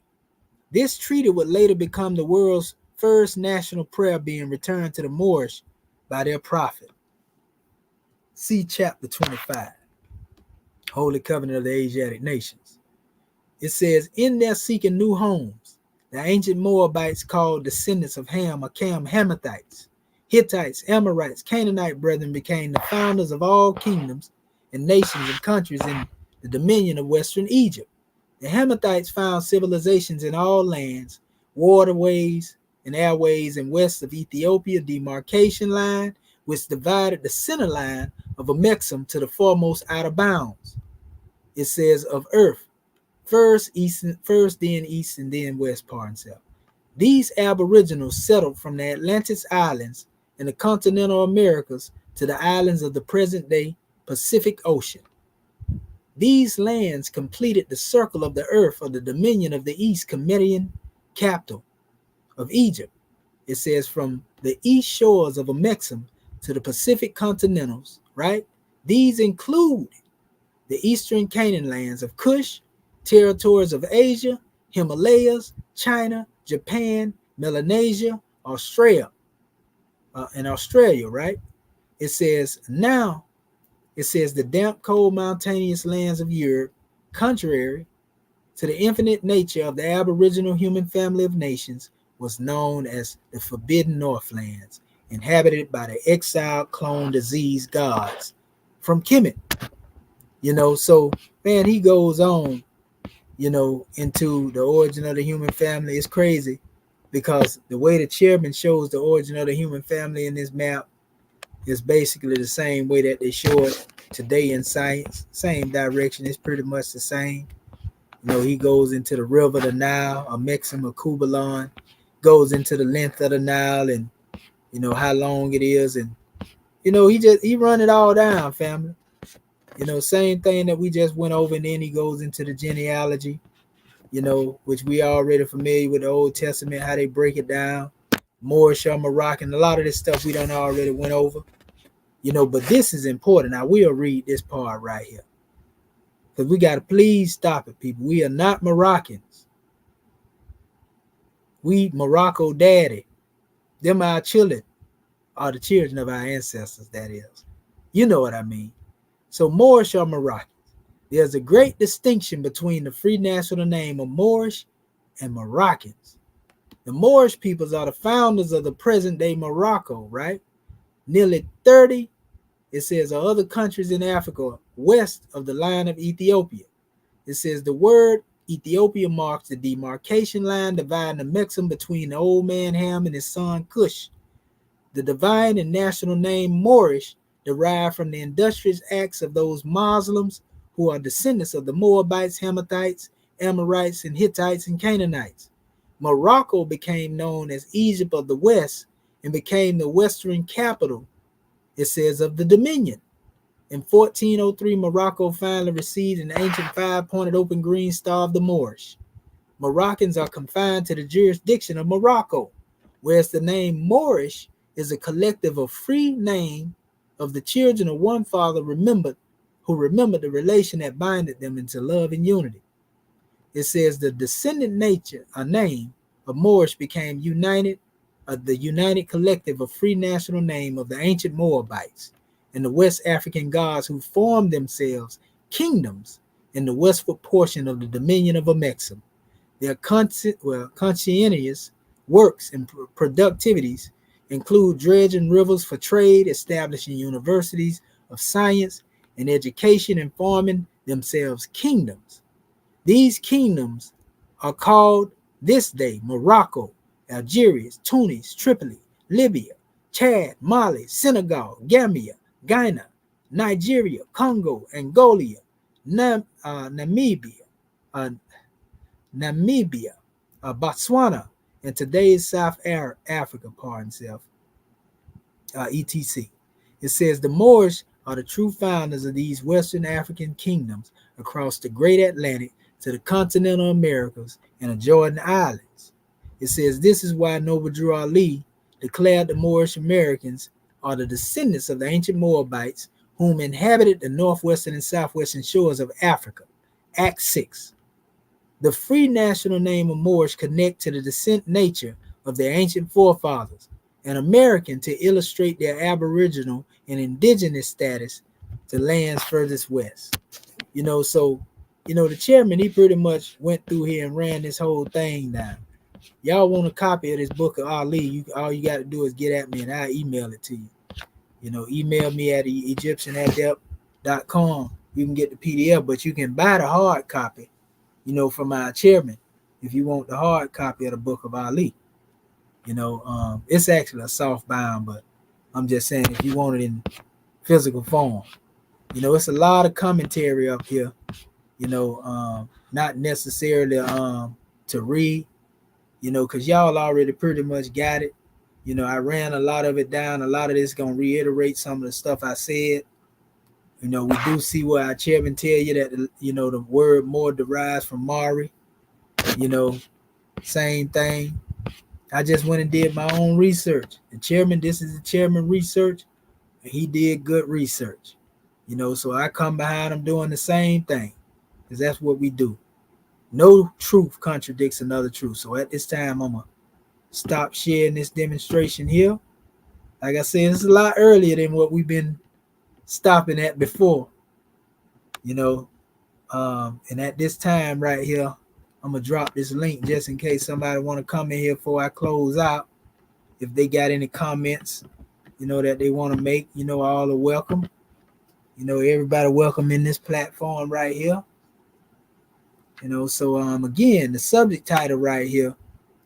[SPEAKER 2] This treaty would later become the world's first national prayer being returned to the Moorish by their prophet. See chapter 25, Holy Covenant of the Asiatic Nations. It says, in their seeking new homes, the ancient Moabites called descendants of Ham or Cam Hamathites, Hittites, Amorites, Canaanite brethren became the founders of all kingdoms and nations and countries in the dominion of Western Egypt. The Hamathites found civilizations in all lands, waterways and airways in west of Ethiopia, demarcation line, which divided the center line of Amexem to the foremost outer bounds. It says of earth, first then east and then west part and south. These aboriginals settled from the Atlantis Islands and the continental Americas to the islands of the present-day Pacific Ocean. These lands completed the circle of the earth of the dominion of the East Comedian capital of Egypt. It says from the east shores of Amexem to the Pacific continentals, right? These include the eastern Canaan lands of Kush, territories of Asia, Himalayas, China, Japan, Melanesia, Australia, and Australia, right? It says the damp, cold, mountainous lands of Europe, contrary to the infinite nature of the aboriginal human family of nations, was known as the Forbidden Northlands, inhabited by the exiled clone disease gods from Kemet. So man, he goes on, into the origin of the human family. It's crazy because the way the chairman shows the origin of the human family in this map is basically the same way that they show it today in science. Same direction. It's pretty much the same. He goes into the river, the Nile, Amexem, or Kubalon, goes into the length of the Nile and, how long it is. And, he run it all down, family. Same thing that we just went over. And then he goes into the genealogy, which we already familiar with the Old Testament, how they break it down. Moorish or Moroccan, a lot of this stuff we done already went over. But this is important. I will read this part right here. Because we got to please stop it, people. We are not Moroccans. We Morocco daddy. Them our children are the children of our ancestors, that is. You know what I mean. So Moorish or Moroccans. There's a great distinction between the free national name of Moorish and Moroccans. The Moorish peoples are the founders of the present-day Morocco, right? Nearly 30, it says, are other countries in Africa west of the line of Ethiopia. It says the word Ethiopia marks the demarcation line dividing the Amexem between the old man Ham and his son Cush. The divine and national name Moorish derived from the industrious acts of those Muslims who are descendants of the Moabites, Hamathites, Amorites, and Hittites and Canaanites. Morocco became known as Egypt of the West and became the western capital, it says, of the Dominion. In 1403, Morocco finally received an ancient five-pointed open green star of the Moorish. Moroccans are confined to the jurisdiction of Morocco, whereas the name Moorish is a collective of free name of the children of one father who remembered the relation that binded them into love and unity. It says the descendant name of Moorish became the united collective of free national name of the ancient Moabites and the West African gods who formed themselves kingdoms in the westward portion of the dominion of Amexem. Their conscientious works and productivities include dredging rivers for trade, establishing universities of science and education, and forming themselves kingdoms. These kingdoms are called this day Morocco, Algiers, Tunis, Tripoli, Libya, Chad, Mali, Senegal, Gambia, Ghana, Nigeria, Congo, Angola, Namibia, Botswana, and today's South Africa, etc. It says the Moorish are the true founders of these Western African kingdoms across the Great Atlantic to the continental Americas and the Jordan Islands. It says this is why Noble Drew Ali declared the Moorish Americans are the descendants of the ancient Moabites whom inhabited the northwestern and southwestern shores of Africa. Act 6. The free national name of Moorish connect to the descent nature of their ancient forefathers, and American to illustrate their aboriginal and indigenous status to lands furthest west. So the chairman, he pretty much went through here and ran this whole thing down. Y'all want a copy of this book of Ali, all you got to do is get at me and I'll email it to you. Email me at egyptianadept.com. You can get the PDF, but you can buy the hard copy, from our chairman if you want the hard copy of the book of Ali. It's actually a soft bound, but I'm just saying if you want it in physical form, it's a lot of commentary up here, not necessarily to read, because y'all already pretty much got it. I ran a lot of it down. A lot of this going to reiterate some of the stuff I said. We do see where our chairman tell you that, the word more derives from Mari, same thing. I just went and did my own research. The chairman, this is the chairman research, and he did good research. So I come behind him doing the same thing, because that's what we do. No truth contradicts another truth. So at this time, I'm going to stop sharing this demonstration here. Like I said, it's a lot earlier than what we've been stopping at before. And at this time right here, I'm going to drop this link just in case somebody want to come in here before I close out. If they got any comments, that they want to make, all are welcome. Everybody welcome in this platform right here. So again, the subject title right here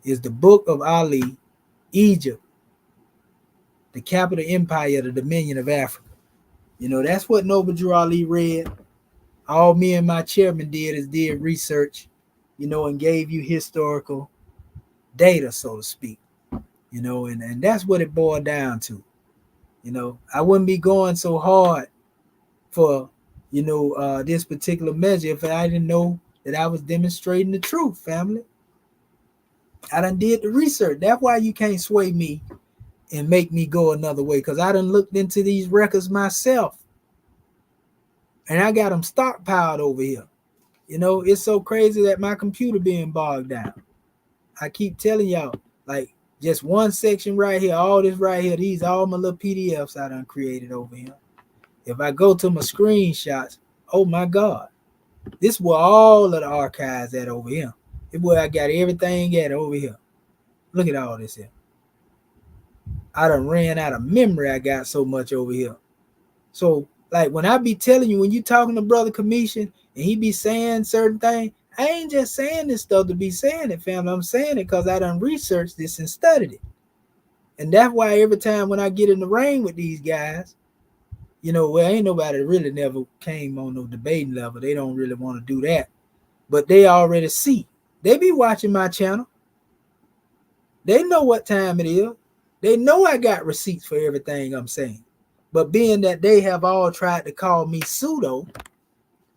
[SPEAKER 2] is The Book of Ali, Egypt, the capital empire of the Dominion of Africa. That's what Noble Drew Ali read. All me and my chairman did research, and gave you historical data, so to speak, and that's what it boiled down to. I wouldn't be going so hard for, this particular measure if I didn't know that I was demonstrating the truth, family. I done did the research. That's why you can't sway me and make me go another way, because I done looked into these records myself. And I got them stockpiled over here. It's so crazy that my computer being bogged down. I keep telling y'all, like, just one section right here, all this right here, these all my little PDFs I done created over here. If I go to my screenshots, oh my God, this is where all of the archives at over here. It's where I got everything at over here. Look at all this here. I done ran out of memory. I got so much over here. So, like, when I be telling you, when you talking to Brother Commission and he be saying certain things, I ain't just saying this stuff to be saying it, family. I'm saying it because I done researched this and studied it. And that's why every time when I get in the ring with these guys, ain't nobody really never came on no debating level. They don't really want to do that. But they already see. They be watching my channel. They know what time it is. They know I got receipts for everything I'm saying. But being that they have all tried to call me pseudo,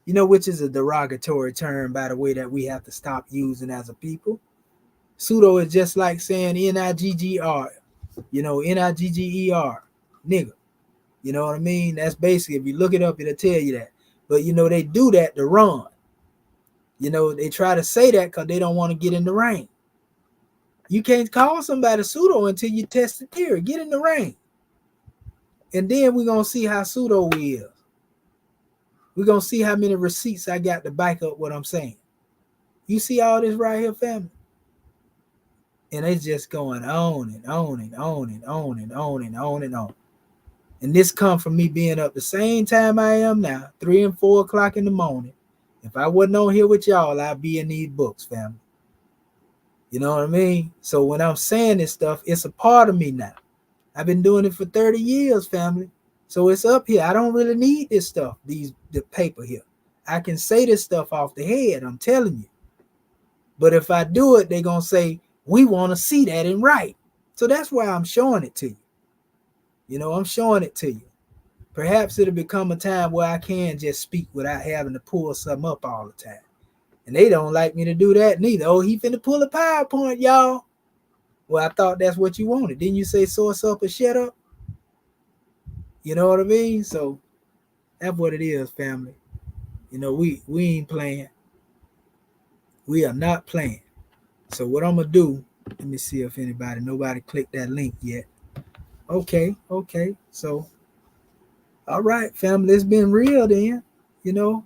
[SPEAKER 2] which is a derogatory term, by the way, that we have to stop using as a people. Pseudo is just like saying N-I-G-G-R, N-I-G-G-E-R, nigga. You know what I mean? That's basically, if you look it up, it'll tell you that. But, they do that to run. They try to say that because they don't want to get in the ring. You can't call somebody pseudo until you test the theory. Get in the ring. And then we're going to see how pseudo we is. We're going to see how many receipts I got to back up what I'm saying. You see all this right here, family? And it's just going on and on and on and on and on and on and on. And this come from me being up the same time I am now, 3 and 4 o'clock in the morning. If I wasn't on here with y'all, I'd be in these books, family. You know what I mean? So when I'm saying this stuff, it's a part of me now. I've been doing it for 30 years, family. So it's up here. I don't really need this stuff, the paper here. I can say this stuff off the head, I'm telling you. But if I do it, they're going to say, we want to see that in write. So that's why I'm showing it to you. I'm showing it to you. Perhaps it'll become a time where I can just speak without having to pull something up all the time. And they don't like me to do that neither. Oh, he finna pull a PowerPoint, y'all. Well, I thought that's what you wanted. Didn't you say source up or shut up? You know what I mean? So that's what it is, family. We ain't playing. We are not playing. So what I'm going to do, let me see if nobody clicked that link yet. Okay. So, all right, family, it's been real then. We're going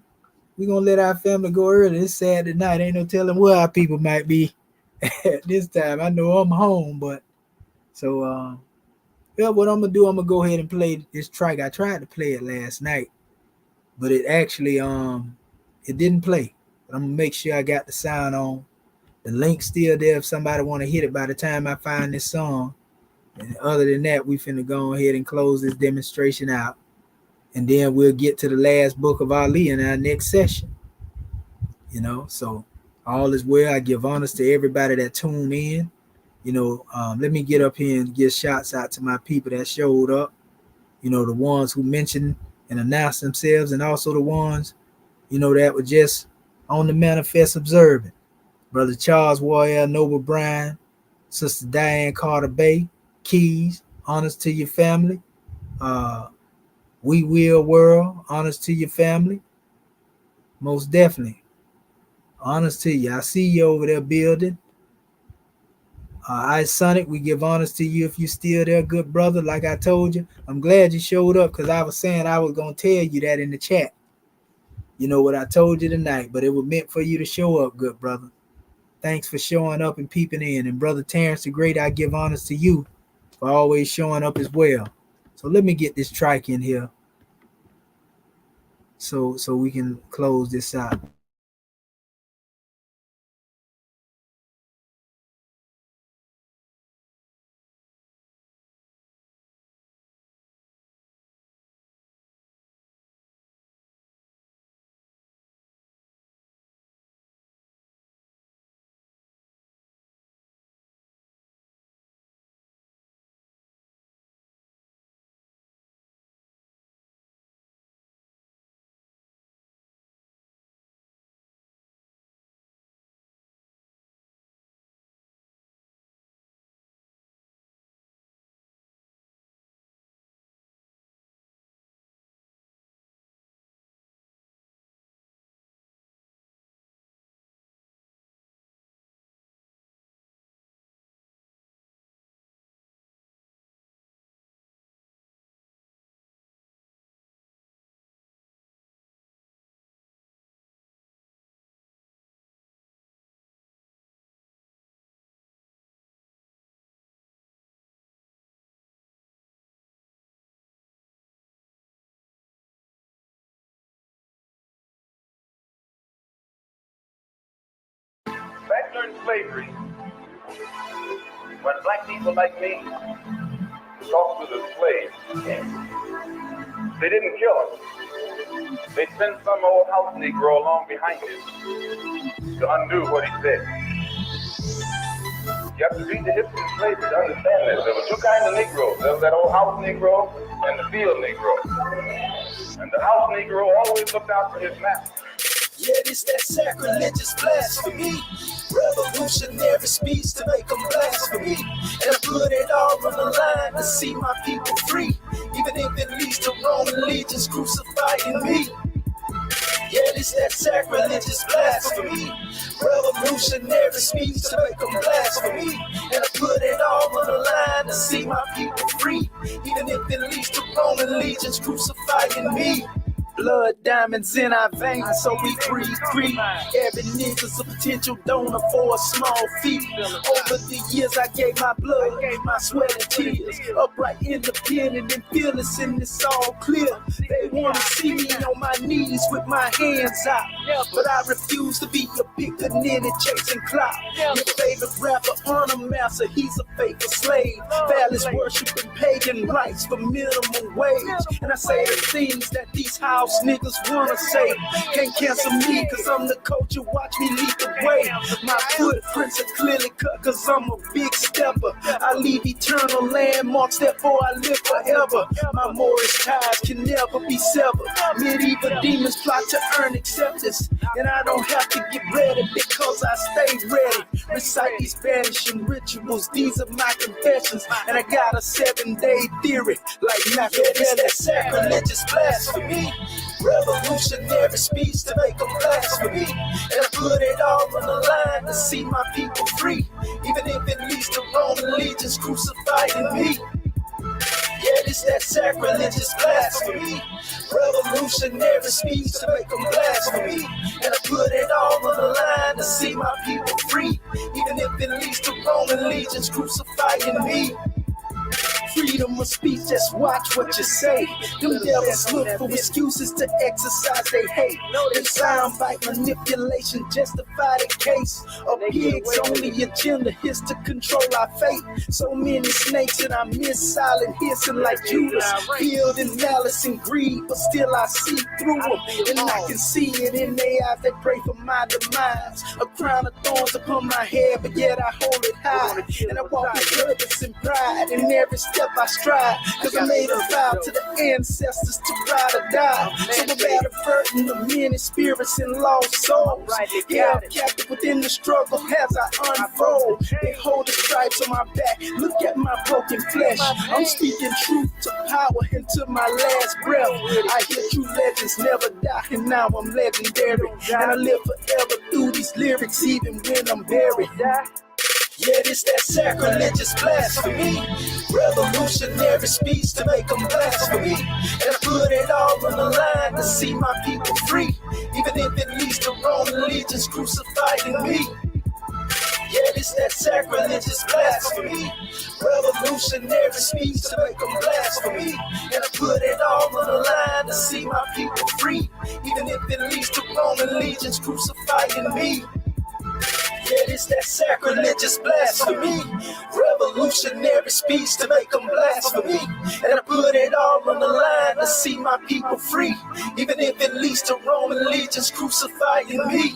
[SPEAKER 2] to let our family go early. It's sad tonight. Ain't no telling where our people might be at this time. I know I'm home, but so, what I'm going to do, I'm going to go ahead and play this track. I tried to play it last night, but it actually, it didn't play. But I'm going to make sure I got the sound on. The link's still there if somebody want to hit it by the time I find this song. And other than that, we finna go ahead and close this demonstration out. And then we'll get to the last book of Ali in our next session. So all is well. I give honors to everybody that tuned in. Let me get up here and give shouts out to my people that showed up. The ones who mentioned and announced themselves, and also the ones, that were just on the manifest observing. Brother Charles Warrior, Noble Brian, Sister Diane Carter Bay, Keys, honors to your family. We Will World, honors to your family. Most definitely. Honors to you. I see you over there building. Ice Sonic, we give honors to you if you still there, good brother. Like I told you, I'm glad you showed up because I was saying I was going to tell you that in the chat. You know what I told you tonight, but it was meant for you to show up, good brother. Thanks for showing up and peeping in. And Brother Terrence the Great, I give honors to you for always showing up as well. So let me get this trike in here so we can close this out.
[SPEAKER 3] Back during slavery, when black people like me talked to the slaves, they didn't kill him. They sent some old house Negro along behind him to undo what he said. You have to read the history of slavery to understand this. There were two kinds of Negroes. There was that old house Negro and the field Negro. And the house Negro always looked out for his master.
[SPEAKER 1] Yeah, it's that sacrilegious blasphemy. Revolutionary speech to make them blasphemy. And I put it all on the line to see my people free. Even if it leads to Roman legions crucifying me. Yeah, it's that sacrilegious blasphemy. Revolutionary speech to make them blasphemy. And I put it all on the line to see my people free. Even if it leads to Roman legions crucifying me. Blood diamonds in our veins, so we breathe free. Every nigga's a potential donor for a small fee. Over the years, I gave my blood, my sweat and tears. Upright, independent, and fearless, and it's all clear. They wanna see me on my knees with my hands out, but I refuse to be a big ninny chasing clout. Your favorite rapper, Honor Master, he's a faithful slave. Phallus worshiping pagan rights for minimum wage. And I say the things that these house niggas wanna say. Can't cancel me cause I'm the culture, watch me lead the way. My footprints are clearly cut cause I'm a big stepper. I leave eternal landmarks, therefore I live forever. My Moorish ties can never be severed. Medieval demons plot to earn acceptance, and I don't have to get ready because I stay ready. Recite these vanishing rituals, these are my confessions, and I got a 7-day theory like Machiavelli. Sacrilegious blasphemy. Revolutionary speech to make them blasphemy. And I put it all on the line to see my people free. Even if it leads to Roman legions crucifying me. Yeah, it's that sacrilegious blasphemy. Revolutionary speech to make them blasphemy. And I put it all on the line to see my people free. Even if it leads to Roman legions crucifying me. Freedom of speech, just watch what you say. Them devils look for excuses to exercise they hate. Them soundbite manipulation justify the case. A pig's only agenda is to control our fate. So many snakes and I miss silent hissing like Judas. Filled in malice and greed, but still I see through them. And I can see it in their eyes, they pray for my demise. A crown of thorns upon my head, but yet I hold it high. And I walk with purpose purpose and pride in every step I stride. Cause I made a vow to the ancestors to ride or die. So without a burden of many spirits and lost souls, yeah, I'm captive within the struggle as I unfold. They hold the stripes on my back, look at my broken flesh. I'm speaking truth to power into my last breath. I hear true legends never die, and now I'm legendary. And I live forever through these lyrics, even when I'm buried. Yeah, this that sacrilegious blasphemy. Revolutionary speech to make them blasphemy. And I put it all on the line to see my people free. Even if it leads to Roman legions crucifying me. Yeah, this that sacrilegious blasphemy. Revolutionary speech to make them blasphemy. And I put it all on the line to see my people free. Even if it leads to Roman legions crucifying me. Yeah, this that sacrilegious blasphemy. Revolutionary speech to make them blasphemy. And I put it all on the line to see my people free. Even if it leads to Roman legions crucifying me.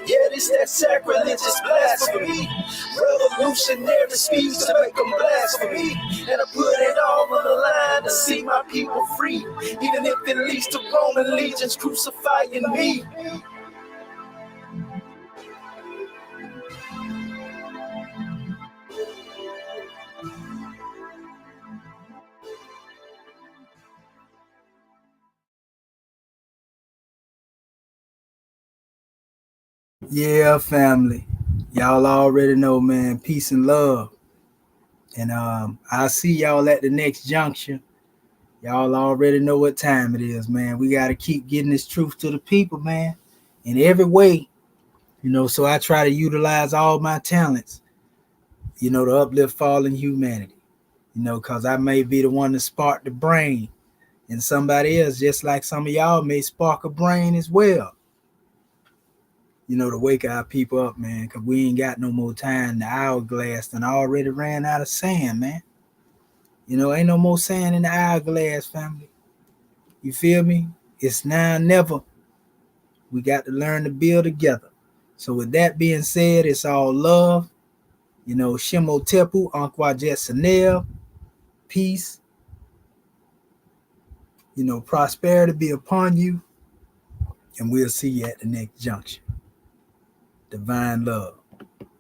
[SPEAKER 1] Yeah, this that sacrilegious blasphemy. Revolutionary speech to make them blasphemy. And I put it all on the line to see my people free. Even if it leads to Roman legions crucifying me.
[SPEAKER 2] Yeah, family. Y'all already know, man. Peace and love. And I'll see y'all at the next junction. Y'all already know what time it is, man. We got to keep getting this truth to the people, man, in every way. So I try to utilize all my talents, to uplift fallen humanity, because I may be the one to spark the brain, and somebody else, just like some of y'all, may spark a brain as well. To wake our people up, man, because we ain't got no more time. The hourglass done already ran out of sand, man. Ain't no more sand in the hourglass, family. You feel me? It's now or never. We got to learn to build together. So with that being said, it's all love. Shimo Tepu, Ankwajet Sanel, peace. Prosperity be upon you. And we'll see you at the next junction. Divine love.